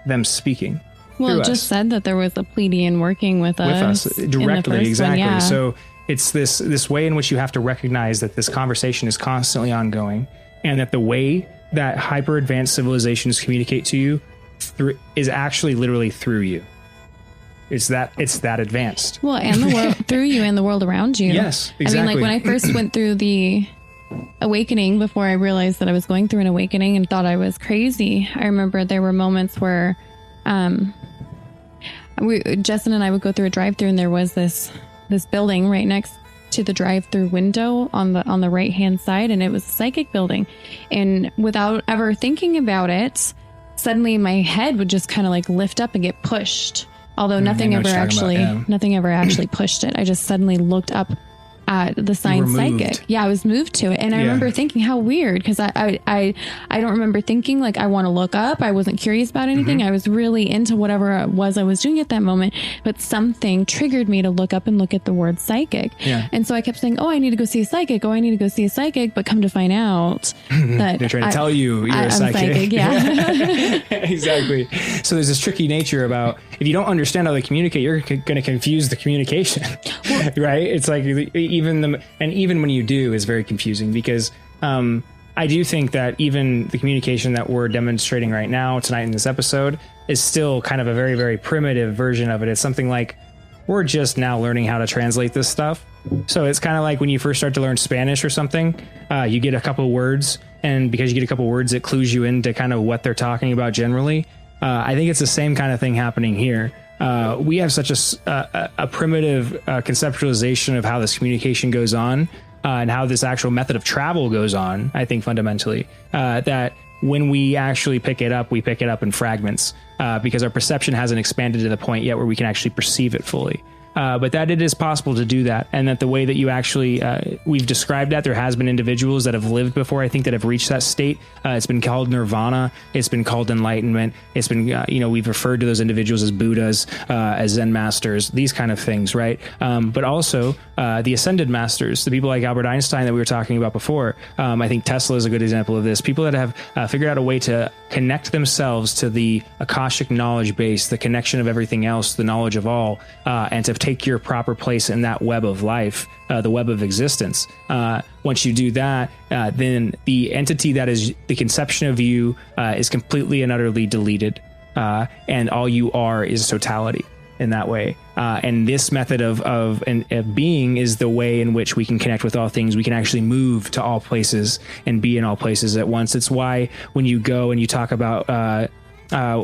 them speaking. Well, it just said that there was a Pleiadian working with us directly. Exactly. One, yeah. So it's this way in which you have to recognize that this conversation is constantly ongoing, and that the way that hyper advanced civilizations communicate to you is actually literally through you. It's that advanced. Well, and the world through you and the world around you. Yes, exactly. I mean, like when I first went through the awakening, before I realized that I was going through an awakening and thought I was crazy, I remember there were moments where Jesson and I would go through a drive-through, and there was this building right next to the drive-through window on the right-hand side, and it was a psychic building. And without ever thinking about it, suddenly my head would just kind of like lift up and get pushed. Although nothing ever actually pushed it. I just suddenly looked up at the sign psychic. Yeah, I was moved to it. And I remember thinking how weird, because I don't remember thinking like I want to look up. I wasn't curious about anything. I was really into whatever it was I was doing at that moment. But something triggered me to look up and look at the word psychic. Yeah. And so I kept saying, oh, I need to go see a psychic. Oh, I need to go see a psychic. But come to find out that they're trying to tell you you're a psychic. Yeah. Exactly. So there's this tricky nature about, if you don't understand how they communicate, you're going to confuse the communication, right? It's like even when you do is very confusing, because I do think that even the communication that we're demonstrating right now tonight in this episode is still kind of a very, very primitive version of it. It's something like we're just now learning how to translate this stuff. So it's kind of like when you first start to learn Spanish or something, you get a couple words, and because you get a couple words, it clues you into kind of what they're talking about generally. I think it's the same kind of thing happening here. We have such a primitive conceptualization of how this communication goes on, and how this actual method of travel goes on, I think fundamentally, that when we actually pick it up, we pick it up in fragments, because our perception hasn't expanded to the point yet where we can actually perceive it fully. But that it is possible to do that, and that the way that you actually, we've described that there has been individuals that have lived before, I think, that have reached that state. It's been called nirvana. It's been called enlightenment. It's been, we've referred to those individuals as Buddhas, as Zen masters, these kind of things, right? But also the ascended masters, the people like Albert Einstein that we were talking about before. I think Tesla is a good example of this. People that have figured out a way to connect themselves to the Akashic knowledge base, the connection of everything else, the knowledge of all, and to take your proper place in that web of life, the web of existence. Once you do that, then the entity that is the conception of you is completely and utterly deleted. And all you are is totality in that way. And this method of being is the way in which we can connect with all things. We can actually move to all places and be in all places at once. It's why when you go and you talk about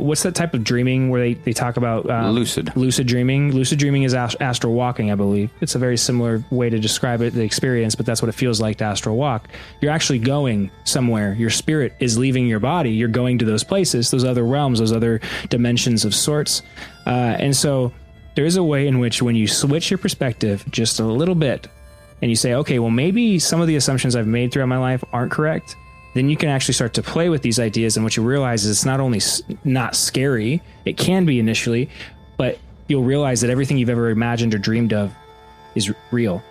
what's that type of dreaming where they talk about lucid dreaming? Lucid dreaming is astral walking, I believe. It's a very similar way to describe it, the experience, but that's what it feels like to astral walk. You're actually going somewhere. Your spirit is leaving your body. You're going to those places, those other realms, those other dimensions of sorts. And so there is a way in which when you switch your perspective just a little bit and you say, okay, well, maybe some of the assumptions I've made throughout my life aren't correct, then you can actually start to play with these ideas. And what you realize is it's not only not scary, it can be initially, but you'll realize that everything you've ever imagined or dreamed of is real.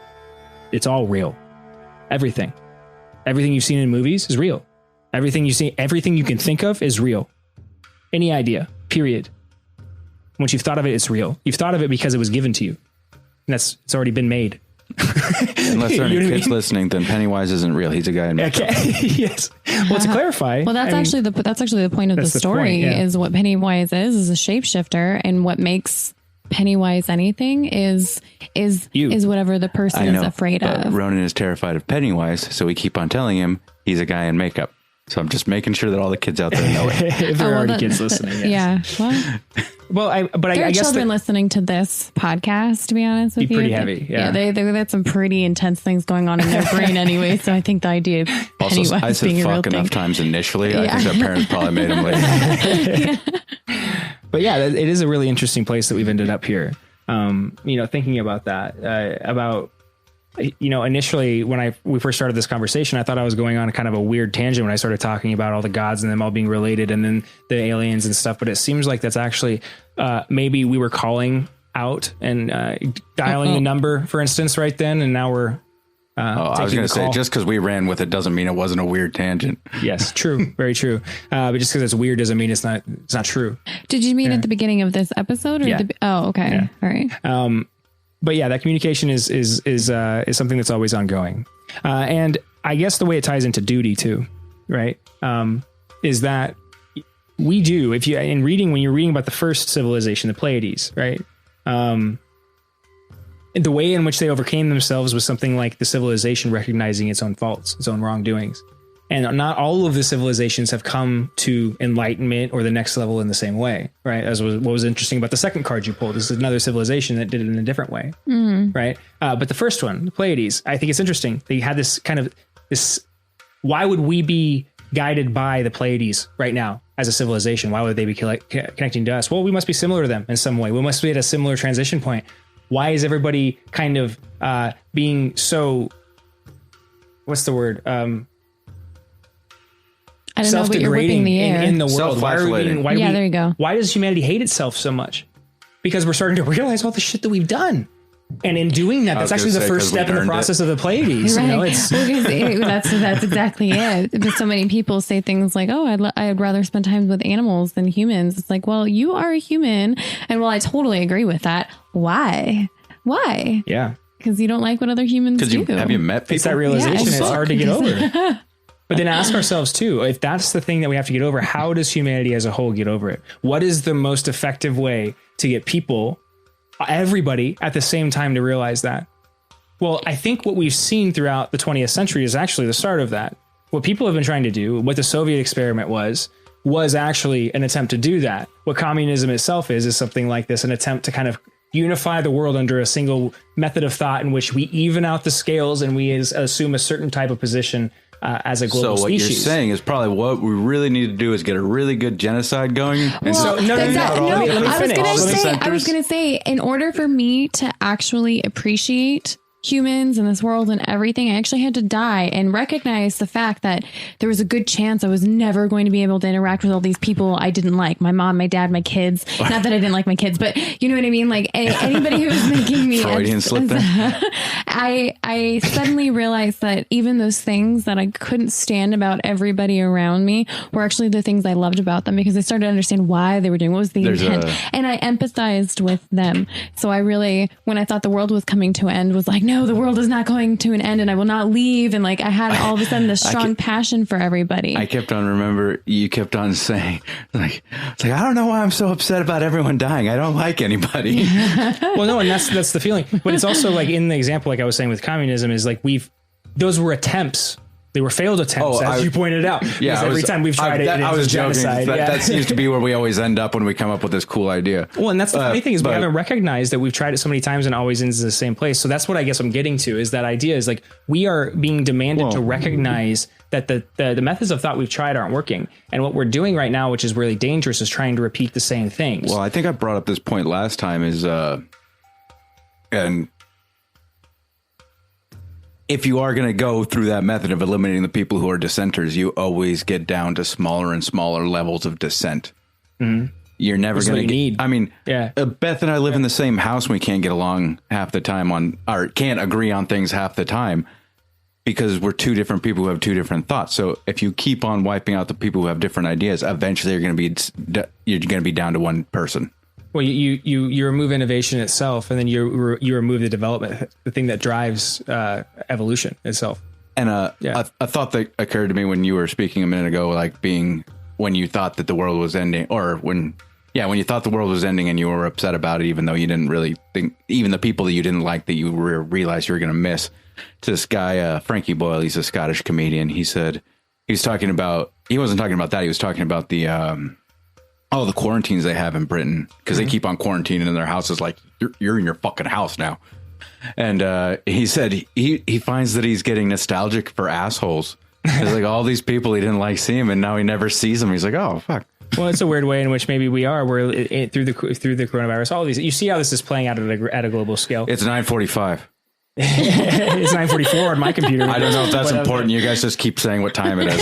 It's all real. Everything you've seen in movies is real. Everything you see, everything you can think of is real. Any idea, period. Once you've thought of it, it's real. You've thought of it because it was given to you. And it's already been made. Unless there are any kids listening, then Pennywise isn't real. He's a guy in makeup. Okay. Yes. Well, to clarify. Well, that's actually the point of the story. Is what Pennywise is a shapeshifter, and what makes Pennywise anything is whatever the person is afraid of. Ronan is terrified of Pennywise, so we keep on telling him he's a guy in makeup. So I'm just making sure that all the kids out there know it. If there are already kids listening. Yes. Yeah. Well, I guess children listening to this podcast, to be honest with you. Pretty heavy. Yeah. They got some pretty intense things going on in their brain anyway. So I think the idea of Pennywise I said being a real fuck enough thing. times initially. I think their parents probably made them like. But yeah, it is a really interesting place that we've ended up here. Thinking about that, initially when we first started this conversation, I thought I was going on kind of a weird tangent when I started talking about all the gods and them all being related and then the aliens and stuff. But it seems like that's actually maybe we were calling out and dialing a number, for instance, right then. And now we're I was going to say, just because we ran with it doesn't mean it wasn't a weird tangent. Yes, true. Very true. But just because it's weird doesn't mean it's not true. Did you mean at the beginning of this episode? Or okay. Yeah. All right. But yeah, that communication is something that's always ongoing. And I guess the way it ties into duty too, right? Is that we do, when you're reading about the first civilization, the Pleiades, right? The way in which they overcame themselves was something like the civilization recognizing its own faults, its own wrongdoings. And not all of the civilizations have come to enlightenment or the next level in the same way, right? As what was interesting about the second card you pulled. This is another civilization that did it in a different way, right? But the first one, the Pleiades, I think it's interesting. They had this kind of why would we be guided by the Pleiades right now? as a civilization? Why would they be connecting to us? Well, we must be similar to them in some way. We must be at a similar transition point. Why is everybody kind of being so, what's the word? I don't know, but you're whipping the air. In the world. There you go. Why does humanity hate itself so much? Because we're starting to realize all the shit that we've done. And in doing that, that's actually the first step in the process of the Pleiades. Right. You know, it's that's exactly it. But so many people say things like, "Oh, I'd rather spend time with animals than humans." It's like, well, you are a human, and I totally agree with that. Why? Yeah, because you don't like what other humans do. Have you met people? It's that realization. It's hard to get over. But then ask ourselves too, if that's the thing that we have to get over, how does humanity as a whole get over it? What is the most effective way to get people, everybody at the same time, to realize that? Well, I think what we've seen throughout the 20th century is actually the start of that. What people have been trying to do, what the Soviet experiment was actually an attempt to do that. What communism itself is something like this, an attempt to kind of unify the world under a single method of thought in which we even out the scales and we assume a certain type of position as a global species. So what you're saying is probably what we really need to do is get a really good genocide going. I was going to say, in order for me to actually appreciate humans in this world and everything, I actually had to die and recognize the fact that there was a good chance I was never going to be able to interact with all these people I didn't like. My mom, my dad, my kids. Not that I didn't like my kids, but you know what I mean? Like anybody who was making me Freudian slip there. I suddenly realized that even those things that I couldn't stand about everybody around me were actually the things I loved about them, because I started to understand why they were doing, what was the intent. And I empathized with them. So I really, when I thought the world was coming to an end, was like, no, the world is not going to an end and I will not leave. And like, I had all of a sudden this strong passion for everybody. I kept on, you kept on saying like, I don't know why I'm so upset about everyone dying. I don't like anybody. Well, no, and that's the feeling. But it's also like in the example, like I was saying with communism, is like those were attempts. They were failed attempts, as you pointed out. Yeah, every time we've tried I was joking. Genocide. That seems to be where we always end up when we come up with this cool idea. Well, and that's the funny thing is we haven't recognized that we've tried it so many times and always ends in the same place. So that's what I guess I'm getting to, is that idea is like we are being demanded to recognize that the methods of thought we've tried aren't working. And what we're doing right now, which is really dangerous, is trying to repeat the same things. Well, I think I brought up this point last time and if you are going to go through that method of eliminating the people who are dissenters, you always get down to smaller and smaller levels of dissent. Mm-hmm. You're never going to need. I mean, Beth and I live in the same house. And we can't get along half the time or can't agree on things half the time because we're two different people who have two different thoughts. So if you keep on wiping out the people who have different ideas, eventually you're going to be down to one person. Well, you remove innovation itself, and then you remove the development, the thing that drives evolution itself. And a thought that occurred to me when you were speaking a minute ago, like being when you thought that the world was ending, or when you thought the world was ending and you were upset about it, even though you didn't really think, even the people that you didn't like that you realized you were going to miss. To this guy, Frankie Boyle, he's a Scottish comedian. He said he wasn't talking about that. He was talking about the quarantines they have in Britain, because they keep on quarantining in their houses. Like you're in your fucking house now. And he said he finds that he's getting nostalgic for assholes. It's like all these people he didn't like see him, and now he never sees them. He's like, oh fuck. Well, it's a weird way in which maybe we are. We're through the coronavirus. All these, you see how this is playing out at a global scale. It's 9:45. It's 9:44 on my computer. I don't know if that's important. You guys just keep saying what time it is.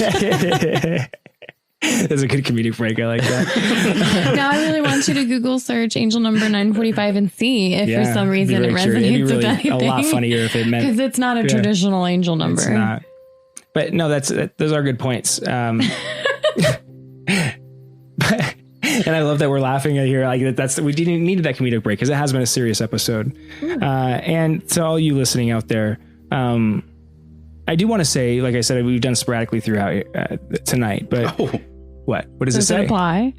That's a good comedic break. I like that. Now I really want you to Google search angel number 945 and see if for some reason it resonates with anything. A lot funnier if it meant, because it's not a traditional angel number. It's not. But no, those are good points. And I love that we're laughing at here. Like we needed that comedic break, because it has been a serious episode. And to all you listening out there, I do want to say, like I said, we've done sporadically throughout tonight, but what does it say? Does it apply?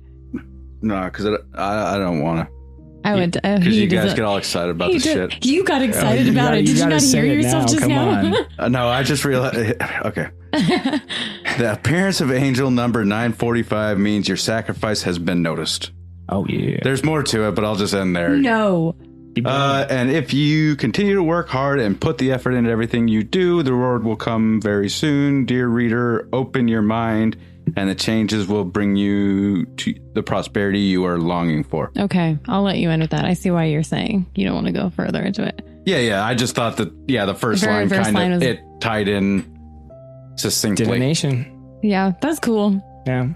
No, because I don't want to. I would. Because you guys get all excited about this shit. You got excited about it. Did you not hear yourself just now? No, I just realized. Okay. The appearance of angel number 945 means your sacrifice has been noticed. Oh, yeah. There's more to it, but I'll just end there. No. And if you continue to work hard and put the effort into everything you do, the reward will come very soon. Dear reader, open your mind and the changes will bring you to the prosperity you are longing for. Okay, I'll let you in with that. I see why you're saying you don't want to go further into it. Yeah. I just thought that, the first line kind of, it tied in succinctly. Divination. Yeah, that's cool. Yeah.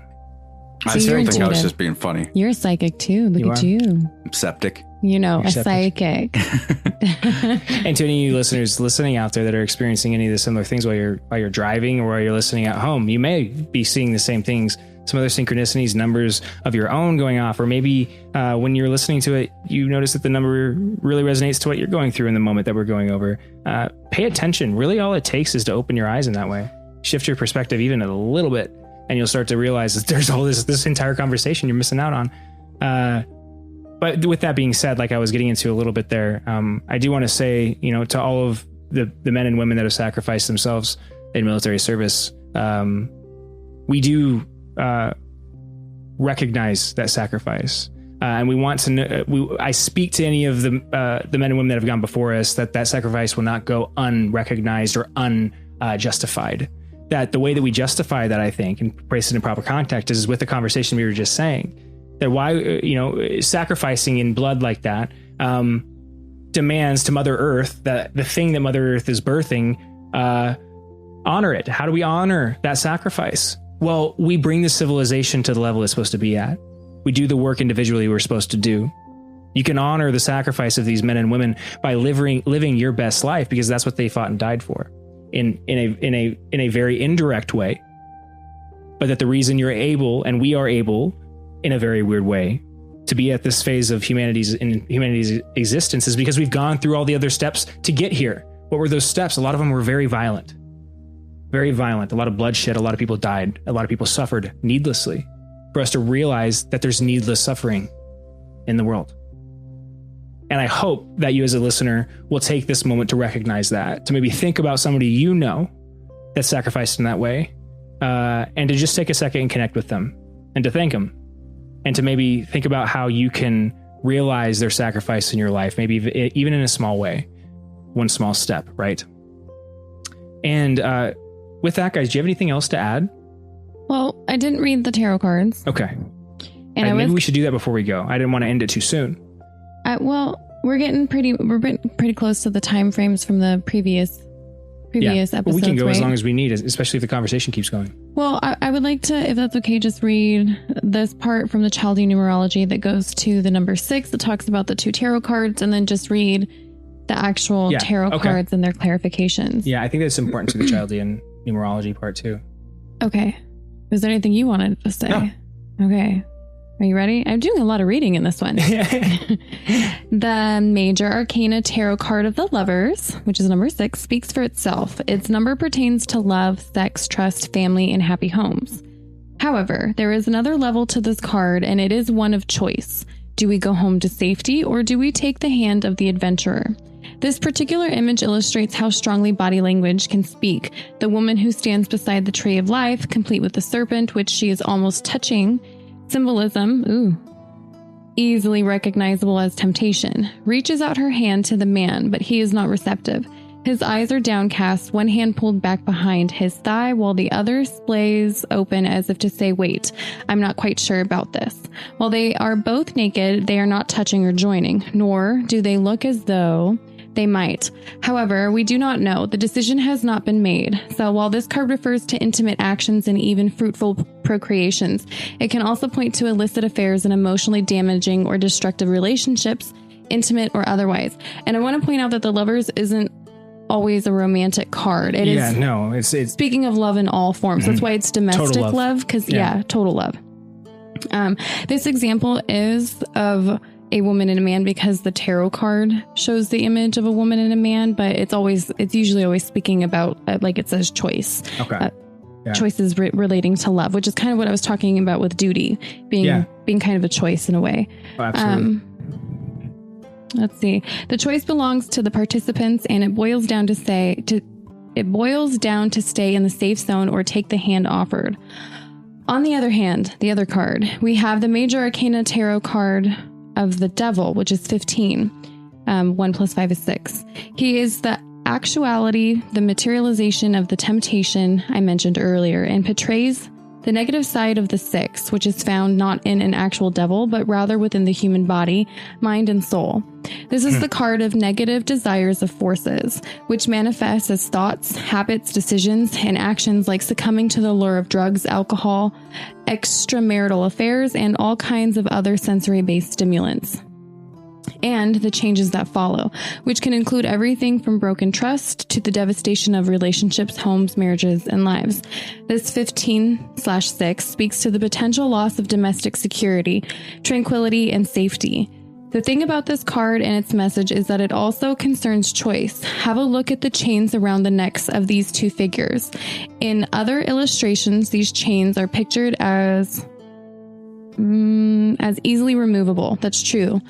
I still think I was just being funny. You're a psychic too. Look at you. I'm septic. You're a psychic. And to any of you listeners listening out there that are experiencing any of the similar things while you're driving or while you're listening at home, you may be seeing the same things, some other synchronicities, numbers of your own going off, or maybe when you're listening to it, you notice that the number really resonates to what you're going through in the moment that we're going over. Pay attention. Really, all it takes is to open your eyes in that way. Shift your perspective even a little bit, and you'll start to realize that there's all this entire conversation you're missing out on. But with that being said, like I was getting into a little bit there, I do want to say, to all of the men and women that have sacrificed themselves in military service, we do recognize that sacrifice. And we want to know, I speak to any of the men and women that have gone before us, that sacrifice will not go unrecognized or unjustified. That the way that we justify that, I think, and place it in proper context is with the conversation we were just saying. That why, sacrificing in blood like that demands to Mother Earth that the thing that Mother Earth is birthing, honor it. How do we honor that sacrifice? Well, we bring the civilization to the level it's supposed to be at. We do the work individually we're supposed to do. You can honor the sacrifice of these men and women by living your best life, because that's what they fought and died for, in a very indirect way. But that the reason you're able, and we are able, in a very weird way, to be at this phase of humanity's existence is because we've gone through all the other steps to get here. What were those steps? A lot of them were very violent. Very violent. A lot of bloodshed. A lot of people died. A lot of people suffered needlessly. For us to realize that there's needless suffering in the world. And I hope that you as a listener will take this moment to recognize that, to maybe think about somebody that sacrificed in that way, and to just take a second and connect with them, and to thank them. And to maybe think about how you can realize their sacrifice in your life, maybe even in a small way, one small step, right? And with that, guys, do you have anything else to add? Well, I didn't read the tarot cards. Okay. And maybe we should do that before we go. I didn't want to end it too soon. We're getting pretty close to the time frames from the previous episodes. But we can go right? as long as we need, especially if the conversation keeps going. Well, I would like to, if that's okay, just read this part from the Chaldean numerology that goes to the number 6 that talks about the 2 tarot cards, and then just read the actual tarot cards and their clarifications. Yeah, I think that's important to the Chaldean numerology part too. Okay. Was there anything you wanted to say? No. Okay. Are you ready? I'm doing a lot of reading in this one. The Major Arcana Tarot card of the Lovers, which is number 6, speaks for itself. Its number pertains to love, sex, trust, family, and happy homes. However, there is another level to this card, and it is one of choice. Do we go home to safety, or do we take the hand of the adventurer? This particular image illustrates how strongly body language can speak. The woman who stands beside the tree of life, complete with the serpent, which she is almost touching, symbolism, easily recognizable as temptation, reaches out her hand to the man, but he is not receptive. His eyes are downcast, one hand pulled back behind his thigh, while the other splays open as if to say, wait, I'm not quite sure about this. While they are both naked, they are not touching or joining, nor do they look as though they might. However, we do not know. The decision has not been made. So while this card refers to intimate actions and even fruitful procreations, it can also point to illicit affairs and emotionally damaging or destructive relationships, intimate or otherwise. And I want to point out that the Lovers isn't always a romantic card. It's speaking of love in all forms. That's why it's domestic love, because total love. This example is of a woman and a man because the tarot card shows the image of a woman and a man, but it's usually always speaking about like it says choice. Okay. Choices relating to love, which is kind of what I was talking about with duty being kind of a choice in a way. Oh, absolutely. Let's see. The choice belongs to the participants, and it boils down to stay in the safe zone or take the hand offered. On the other hand, the other card, we have the Major Arcana Tarot card of the Devil, which is 15. 1 + 5 is 6. He is the actuality, the materialization of the temptation I mentioned earlier, and portrays the negative side of the 6, which is found not in an actual devil, but rather within the human body, mind, and soul. This is the card of negative desires of forces, which manifests as thoughts, habits, decisions, and actions like succumbing to the lure of drugs, alcohol, extramarital affairs, and all kinds of other sensory-based stimulants. And the changes that follow, which can include everything from broken trust to the devastation of relationships, homes, marriages, and lives. This 15/6 speaks to the potential loss of domestic security, tranquility, and safety. The thing about this card and its message is that it also concerns choice. Have a look at the chains around the necks of these two figures. In other illustrations, these chains are pictured as easily removable. That's true.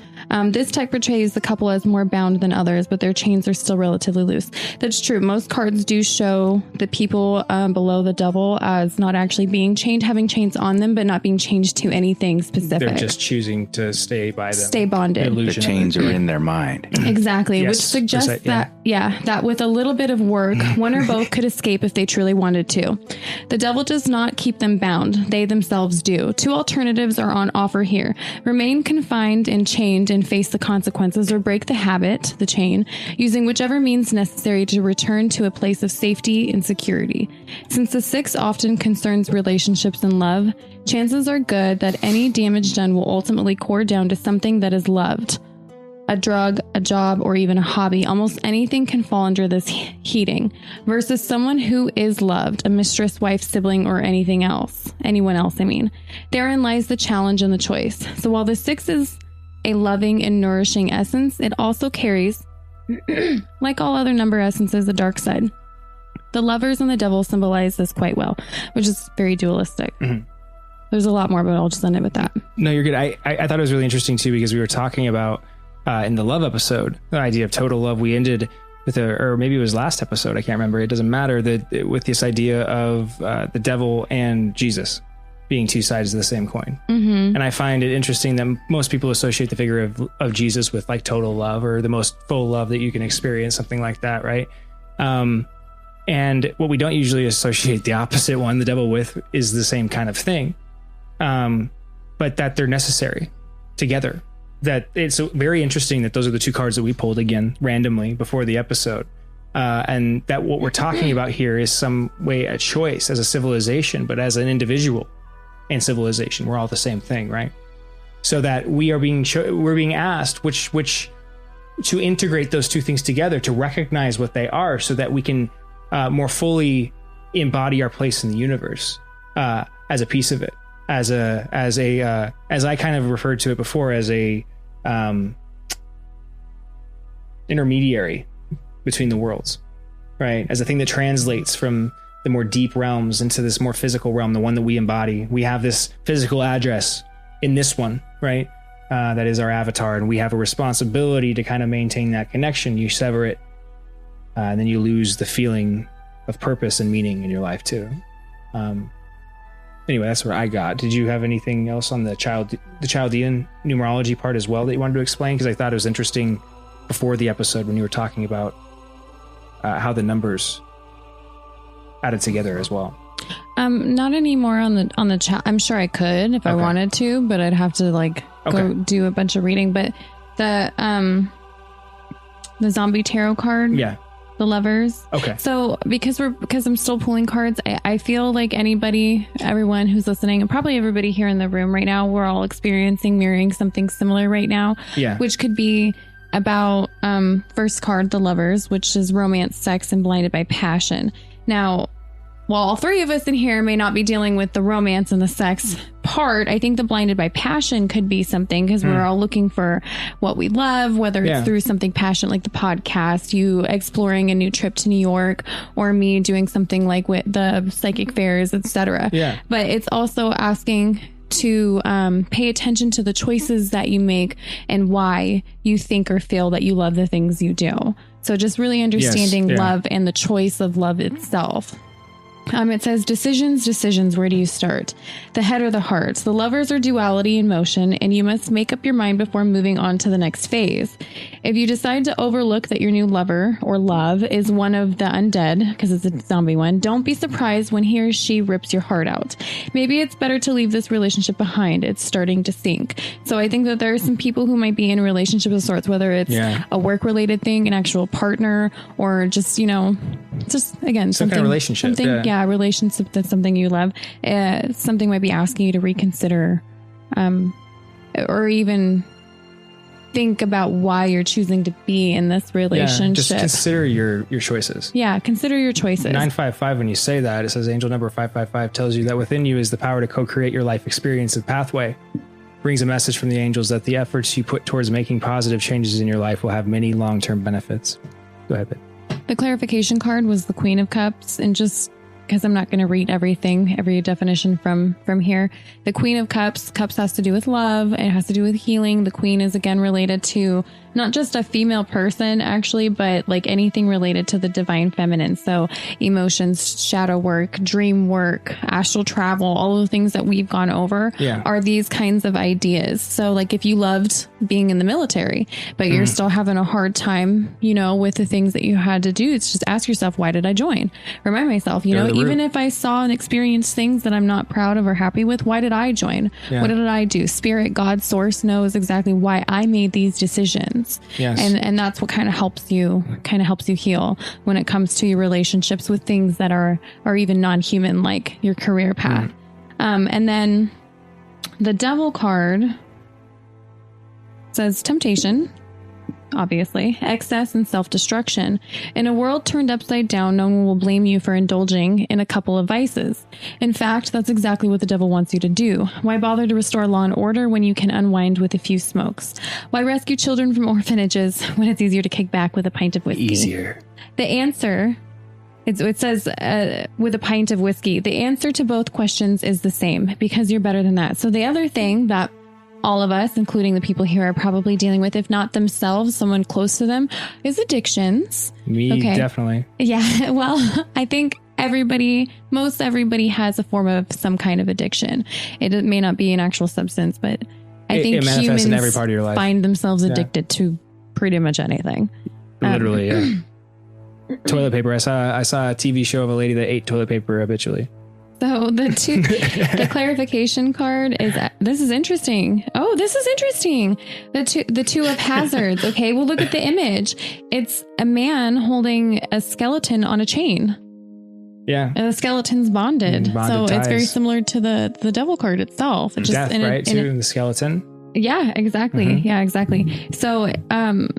This type portrays the couple as more bound than others, but their chains are still relatively loose. That's true. Most cards do show the people below the devil as not actually being chained, having chains on them, but not being changed to anything specific. They're just choosing to stay by them. Stay bonded. The chains are in their mind. Exactly. Yes, which suggests that with a little bit of work, one or both could escape if they truly wanted to. The devil does not keep them bound. They themselves do. Two alternatives are on offer here. Remain confined and chained and face the consequences, or break the habit, the chain, using whichever means necessary to return to a place of safety and security. Since the 6 often concerns relationships and love, chances are good that any damage done will ultimately core down to something that is loved. A drug, a job, or even a hobby. Almost anything can fall under this heating, versus someone who is loved, a mistress, wife, sibling, or anyone else. Therein lies the challenge and the choice. So while the 6 is a loving and nourishing essence, it also carries, like all other number essences, a dark side. The lovers and the devil symbolize this quite well, which is very dualistic. Mm-hmm. There's a lot more, but I'll just end it with that. No, you're good. I thought it was really interesting too, because we were talking about in the love episode, the idea of total love. We ended with or maybe it was last episode, I can't remember. It doesn't matter, that with this idea of the devil and Jesus being two sides of the same coin. Mm-hmm. And I find it interesting that most people associate the figure of Jesus with like total love, or the most full love that you can experience, something like that, right? And what we don't usually associate the opposite one, the devil, with is the same kind of thing, but that they're necessary together. That it's very interesting that those are the two cards that we pulled again randomly before the episode. And that what we're talking about here is some way a choice as a civilization, but as an individual and civilization, we're all the same thing, right? So that we are we're being asked which to integrate those two things together, to recognize what they are, so that we can more fully embody our place in the universe as a piece of it, as I kind of referred to it before, as a intermediary between the worlds, right? As a thing that translates from the more deep realms into this more physical realm, the one that we embody. We have this physical address in this one, right? That is our avatar, and we have a responsibility to kind of maintain that connection. You sever it, and then you lose the feeling of purpose and meaning in your life too. Anyway, that's where I got. Did you have anything else on the Chaldean numerology part as well that you wanted to explain? Because I thought it was interesting before the episode when you were talking about how the numbers added together as well. Not anymore on the chat. I'm sure I could if I wanted to, but I'd have to go do a bunch of reading. But the zombie tarot card, the lovers. Okay. So because I'm still pulling cards, I feel like everyone who's listening, and probably everybody here in the room right now, we're all mirroring something similar right now. Yeah. Which could be about first card, the lovers, which is romance, sex, and blinded by passion. Now, while all three of us in here may not be dealing with the romance and the sex part, I think the blinded by passion could be something, because we're all looking for what we love, whether it's through something passionate like the podcast, you exploring a new trip to New York, or me doing something like with the psychic fairs, etc. Yeah. But it's also asking to pay attention to the choices that you make and why you think or feel that you love the things you do. So just really understanding love and the choice of love itself. It says, decisions, where do you start? The head or the heart? The lovers are duality in motion, and you must make up your mind before moving on to the next phase. If you decide to overlook that your new lover or love is one of the undead, because it's a zombie one, don't be surprised when he or she rips your heart out. Maybe it's better to leave this relationship behind. It's starting to sink. So I think that there are some people who might be in a relationship of sorts, whether it's a work-related thing, an actual partner, or just, just, again, some kind of relationship. A relationship that's something you love. Something might be asking you to reconsider, or even think about why you're choosing to be in this relationship. Just consider your choices. Yeah, consider your choices. 955, when you say that, it says angel number 555 tells you that within you is the power to co-create your life experience and pathway. Brings a message from the angels that the efforts you put towards making positive changes in your life will have many long-term benefits. Go ahead, babe. The clarification card was the Queen of Cups, and just because I'm not going to read every definition from here. The Queen of Cups has to do with love. It has to do with healing. The Queen is again related to not just a female person, actually, but like anything related to the divine feminine. So emotions, shadow work, dream work, astral travel, all of the things that we've gone over are these kinds of ideas. So like if you loved being in the military, but you're still having a hard time, with the things that you had to do, it's just ask yourself, why did I join? Remind myself, even if I saw and experienced things that I'm not proud of or happy with, why did I join? What did I do? Spirit, God, source knows exactly why I made these decisions. Yes. And that's what kind of helps you heal when it comes to your relationships with things that are even non-human, like your career path. And then the Devil card says temptation, obviously, excess and self-destruction. In a world turned upside down, no one will blame you for indulging in a couple of vices. In fact, that's exactly what the devil wants you to do. Why bother to restore law and order when you can unwind with a few smokes? Why rescue children from orphanages when it's easier to kick back with a pint of whiskey? Easier. The answer... It says, with a pint of whiskey, the answer to both questions is the same, because you're better than that. So the other thing that all of us, including the people here, are probably dealing with, if not themselves, someone close to them, is addictions. Me, definitely. Yeah. Well, I think most everybody has a form of some kind of addiction. It may not be an actual substance, but I think humans in every part of your life. Find themselves addicted to pretty much anything. Literally, yeah. Toilet paper. I saw a TV show of a lady that ate toilet paper habitually. So the clarification card is, this is interesting. Oh, this is interesting. The two of hazards. Okay. Well, look at the image. It's a man holding a skeleton on a chain. Yeah. And the skeleton's bonded. So ties. It's very similar to the devil card itself. It's death, right? The skeleton. Yeah, exactly. Mm-hmm. Yeah, exactly. So,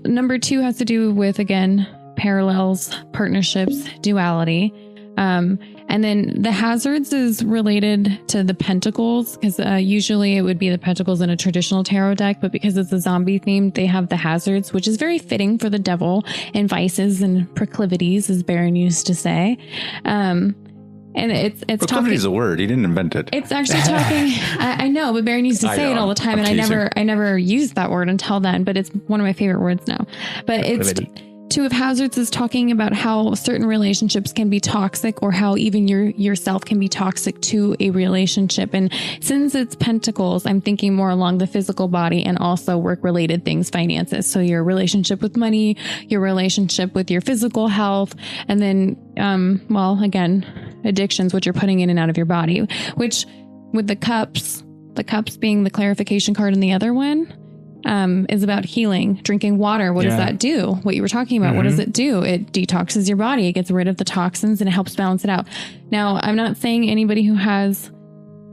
number 2 has to do with, again, parallels, partnerships, duality. And then the hazards is related to the pentacles, because usually it would be the pentacles in a traditional tarot deck, but because it's a zombie themed, they have the hazards, which is very fitting for the devil, and vices and proclivities, as Baron used to say. And it's proclivity is a word. He didn't invent it. It's actually talking. I know, but Baron used to say it all the time, and I never used that word until then. But it's one of my favorite words now. But proclivity. It's 2 of hazards is talking about how certain relationships can be toxic, or how even yourself can be toxic to a relationship. And since it's pentacles, I'm thinking more along the physical body and also work related things, finances. So your relationship with money, your relationship with your physical health, and then, again, addictions, which you're putting in and out of your body, which with the cups being the clarification card in the other one, is about healing, drinking water. What does that do? What you were talking about, what does it do? It detoxes your body. It gets rid of the toxins and it helps balance it out. Now, I'm not saying anybody who has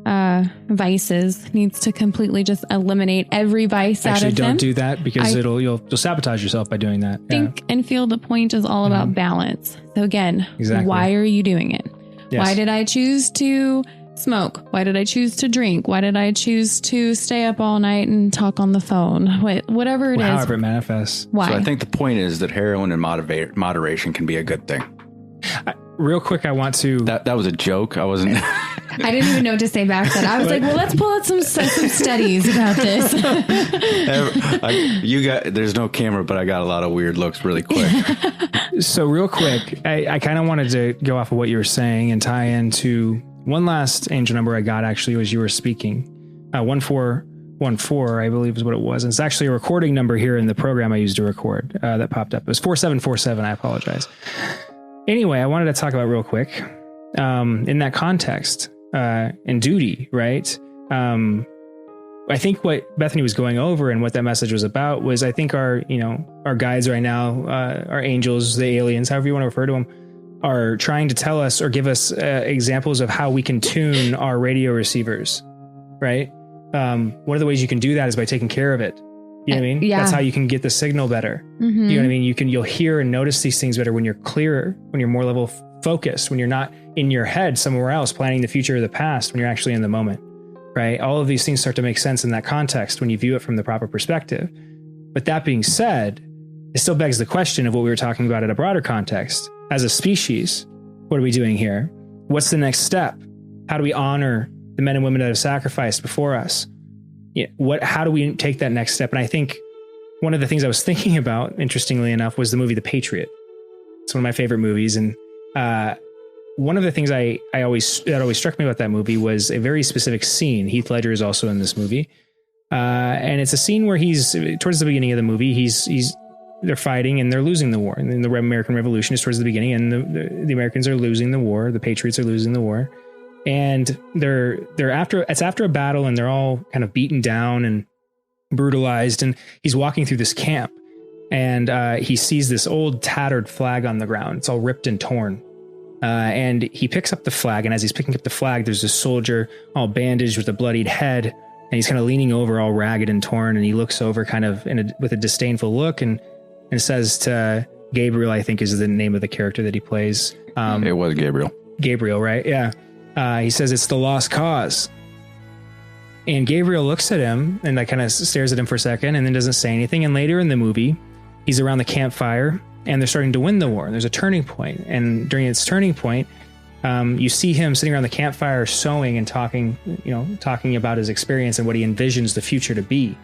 vices needs to completely just eliminate every vice out of them. Actually, don't do that, because you'll sabotage yourself by doing that. Think and feel the point is all about balance. So again, why are you doing it? Yes. Why did I choose to smoke? Why did I choose to drink? Why did I choose to stay up all night and talk on the phone? Whatever it is. However it manifests. Why? So I think the point is that heroin and moderation can be a good thing. Real quick, I want to... That was a joke. I wasn't... I didn't even know what to say back then. I was like, well, let's pull out some studies about this. There's no camera, but I got a lot of weird looks really quick. So real quick, I kind of wanted to go off of what you were saying and tie into one last angel number I got actually was you were speaking. 1414, I believe is what it was. And it's actually a recording number here in the program I used to record that popped up. It was 4747. I apologize. Anyway, I wanted to talk about real quick in that context in duty, right? I think what Bethany was going over and what that message was about was I think our guides right now, our angels, the aliens, however you want to refer to them, are trying to tell us or give us examples of how we can tune our radio receivers, right? One of the ways you can do that is by taking care of it. You know what I mean? Yeah. That's how you can get the signal better. Mm-hmm. You know what I mean? You'll hear and notice these things better when you're clearer, when you're more level focused, when you're not in your head somewhere else planning the future or the past, when you're actually in the moment, right? All of these things start to make sense in that context when you view it from the proper perspective. But that being said, it still begs the question of what we were talking about at a broader context. As a species, what are we doing here? What's the next step? How do we honor the men and women that have sacrificed before us? How do we take that next step? And I think one of the things I was thinking about, interestingly enough, was the movie The Patriot. It's one of my favorite movies. And one of the things that always struck me about that movie was a very specific scene. Heath Ledger is also in this movie. And it's a scene where he's towards the beginning of the movie, they're fighting and they're losing the war. And the American Revolution is towards the beginning, and the Americans are losing the war. The Patriots are losing the war. And it's after a battle, and they're all kind of beaten down and brutalized. And he's walking through this camp, and he sees this old tattered flag on the ground. It's all ripped and torn. And he picks up the flag. And as he's picking up the flag, there's a soldier all bandaged with a bloodied head. And he's kind of leaning over all ragged and torn. And he looks over kind of with a disdainful look and says to Gabriel, I think is the name of the character that he plays. It was Gabriel. Gabriel, right? Yeah. He says, it's the lost cause. And Gabriel looks at him and kind of stares at him for a second and then doesn't say anything. And later in the movie, he's around the campfire and they're starting to win the war. And there's a turning point. And during its turning point, you see him sitting around the campfire sewing and talking about his experience and what he envisions the future to be,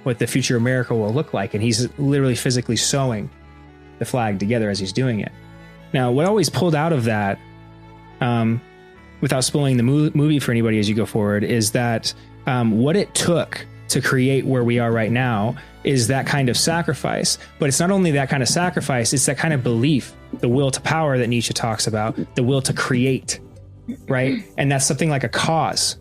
what the future America will look like. And he's literally physically sewing the flag together as he's doing it. Now, what always pulled out of that, without spoiling the movie for anybody as you go forward, is that what it took to create where we are right now is that kind of sacrifice. But it's not only that kind of sacrifice, it's that kind of belief, the will to power that Nietzsche talks about, the will to create, right? And that's something like a cause.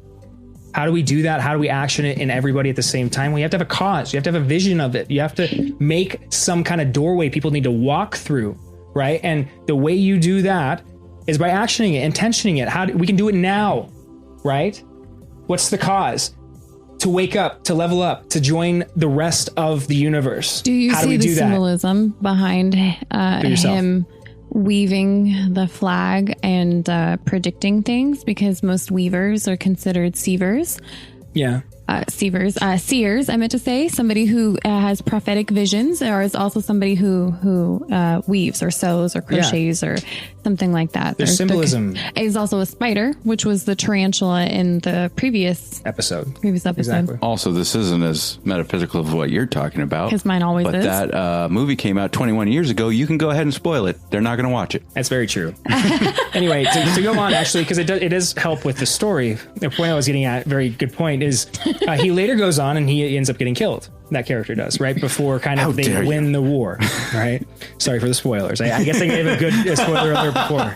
How do we do that? How do we action it in everybody at the same time? Well, you have to have a cause. You have to have a vision of it. You have to make some kind of doorway people need to walk through, right? And the way you do that is by actioning it, intentioning it. We can do it now, right? What's the cause? To wake up, to level up, to join the rest of the universe. Do you see the symbolism behind him weaving the flag and predicting things? Because most weavers are considered sievers. Yeah. Seers, I meant to say. Somebody who has prophetic visions, or is also somebody who weaves or sews or crochets or something like that. There's symbolism. Is also a spider, which was the tarantula in the previous episode. Exactly. Also, this isn't as metaphysical as what you're talking about. Because mine always is. But that movie came out 21 years ago. You can go ahead and spoil it. They're not going to watch it. That's very true. Anyway, to go on, actually, because it does help with the story. The point I was getting at, very good point, is he later goes on and he ends up getting killed. That character does, right? Before they win the war, right? Sorry for the spoilers. I guess I gave a good spoiler alert before.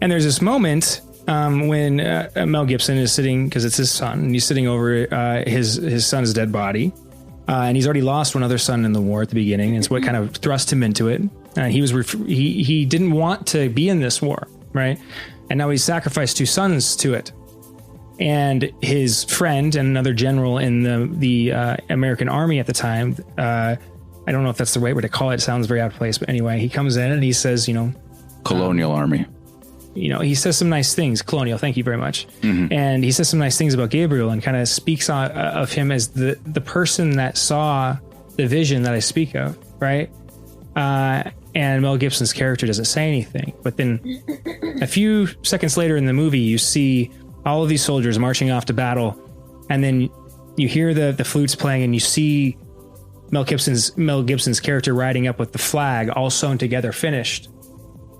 And there's this moment when Mel Gibson is sitting, because it's his son, and he's sitting over his son's dead body. And he's already lost one other son in the war at the beginning. It's what kind of thrust him into it. He didn't want to be in this war, right? And now he's sacrificed 2 sons to it. And his friend and another general in the American army at the time, I don't know if that's the right way to call it. It sounds very out of place. But anyway, he comes in and he says, Colonial army. He says some nice things. Colonial, thank you very much. Mm-hmm. And he says some nice things about Gabriel and kind of speaks of him as the person that saw the vision that I speak of, right? And Mel Gibson's character doesn't say anything. But then a few seconds later in the movie, you see all of these soldiers marching off to battle. And then you hear the flutes playing, and you see Mel Gibson's character riding up with the flag all sewn together, finished.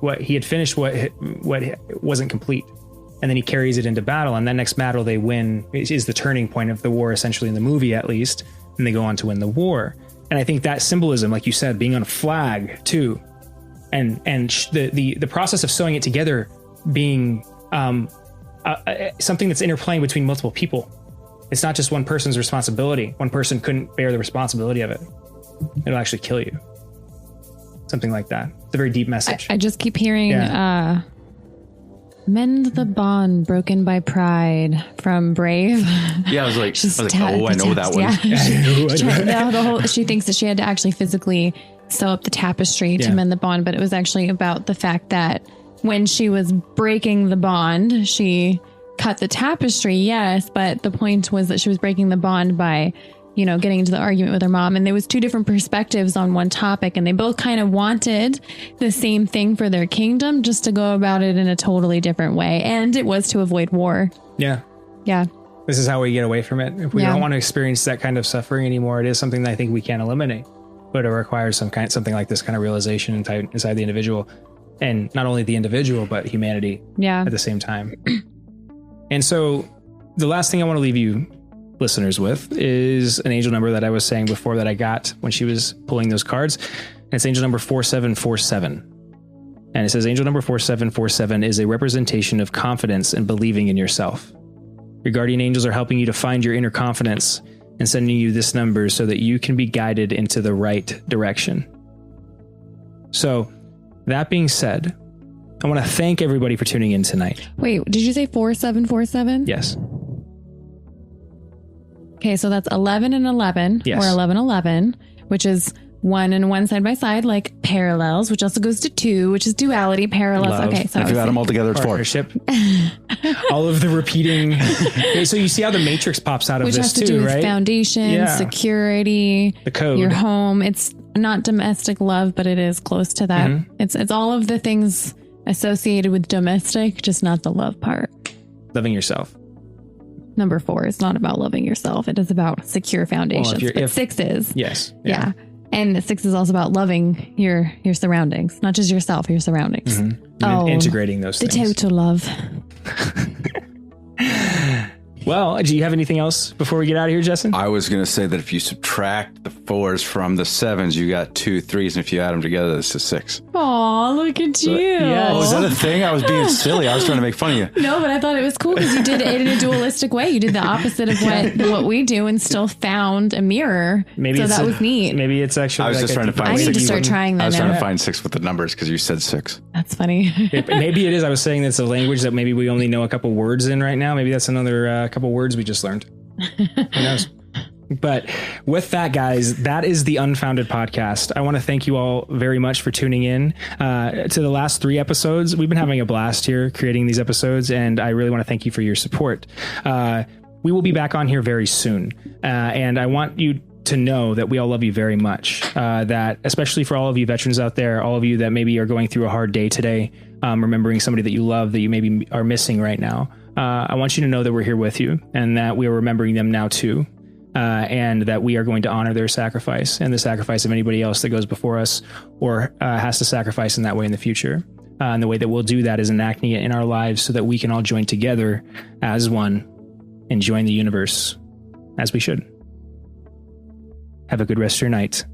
What he had finished, what wasn't complete. And then he carries it into battle. And that next battle they win is the turning point of the war, essentially in the movie, at least. And they go on to win the war. And I think that symbolism, like you said, being on a flag too, and the process of sewing it together being something that's interplaying between multiple people. It's not just one person's responsibility. One person couldn't bear the responsibility of it. It'll actually kill you. Something like that. It's a very deep message. I just keep hearing, mend the bond broken by pride from Brave. Yeah, I was like, I know that one. Yeah. She thinks that she had to actually physically sew up the tapestry to mend the bond, but it was actually about the fact that when she was breaking the bond, she cut the tapestry, yes, but the point was that she was breaking the bond by, getting into the argument with her mom. And there was two different perspectives on one topic, and they both kind of wanted the same thing for their kingdom, just to go about it in a totally different way. And it was to avoid war. Yeah. Yeah. This is how we get away from it. If we don't want to experience that kind of suffering anymore, it is something that I think we can eliminate, but it requires something like this kind of realization inside the individual, and not only the individual, but humanity at the same time. And so the last thing I want to leave you listeners with is an angel number that I was saying before that I got when she was pulling those cards. And it's angel number 4747. And it says angel number 4747 is a representation of confidence and believing in yourself. Your guardian angels are helping you to find your inner confidence and sending you this number so that you can be guided into the right direction. So that being said, I want to thank everybody for tuning in tonight. Wait, did you say 4747? Yes. Okay, so that's 11 and 11, or 1111, which is 1 and 1 side by side, like parallels, which also goes to 2, which is duality, parallels. Love. Okay, so if you add them all together, it's 4. All of the repeating. Okay, so you see how the matrix pops out of which this has to too, do with right? foundation, security, the code, your home. It's not domestic love, but it is close to that. Mm-hmm. It's all of the things associated with domestic, just not the love part. Loving yourself. Number 4 is not about loving yourself. It is about secure foundations. Well, but 6 is. Yes. Yeah. And 6 is also about loving your surroundings, not just yourself, your surroundings. Mm-hmm. Integrating those things. The total love. Well, do you have anything else before we get out of here, Jesson? I was going to say that if you subtract the 4s from the 7s, you got 2 3s, and if you add them together, it's a 6. Aw, look at you. Yes. Oh, is that a thing? I was being silly. I was trying to make fun of you. No, but I thought it was cool because you did it in a dualistic way. You did the opposite of what we do and still found a mirror. So that was neat. Maybe it's actually. I was just trying to find 6. I need to start trying that now. I was trying to find 6 with the numbers because you said 6. That's funny. Maybe it is. I was saying that's a language that maybe we only know a couple words in right now. Maybe that's another couple words we just learned. Who knows? But with that, guys, that is the Unfounded Podcast. I want to thank you all very much for tuning in to the last 3 episodes. We've been having a blast here creating these episodes, and I really want to thank you for your support. We will be back on here very soon, and I want you to know that we all love you very much. That especially for all of you veterans out there, all of you that maybe are going through a hard day today, remembering somebody that you love that you maybe are missing right now. I want you to know that we're here with you and that we are remembering them now too. And that we are going to honor their sacrifice and the sacrifice of anybody else that goes before us or has to sacrifice in that way in the future. And the way that we'll do that is enacting it in our lives so that we can all join together as one and join the universe as we should. Have a good rest of your night.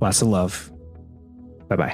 Lots of love. Bye-bye.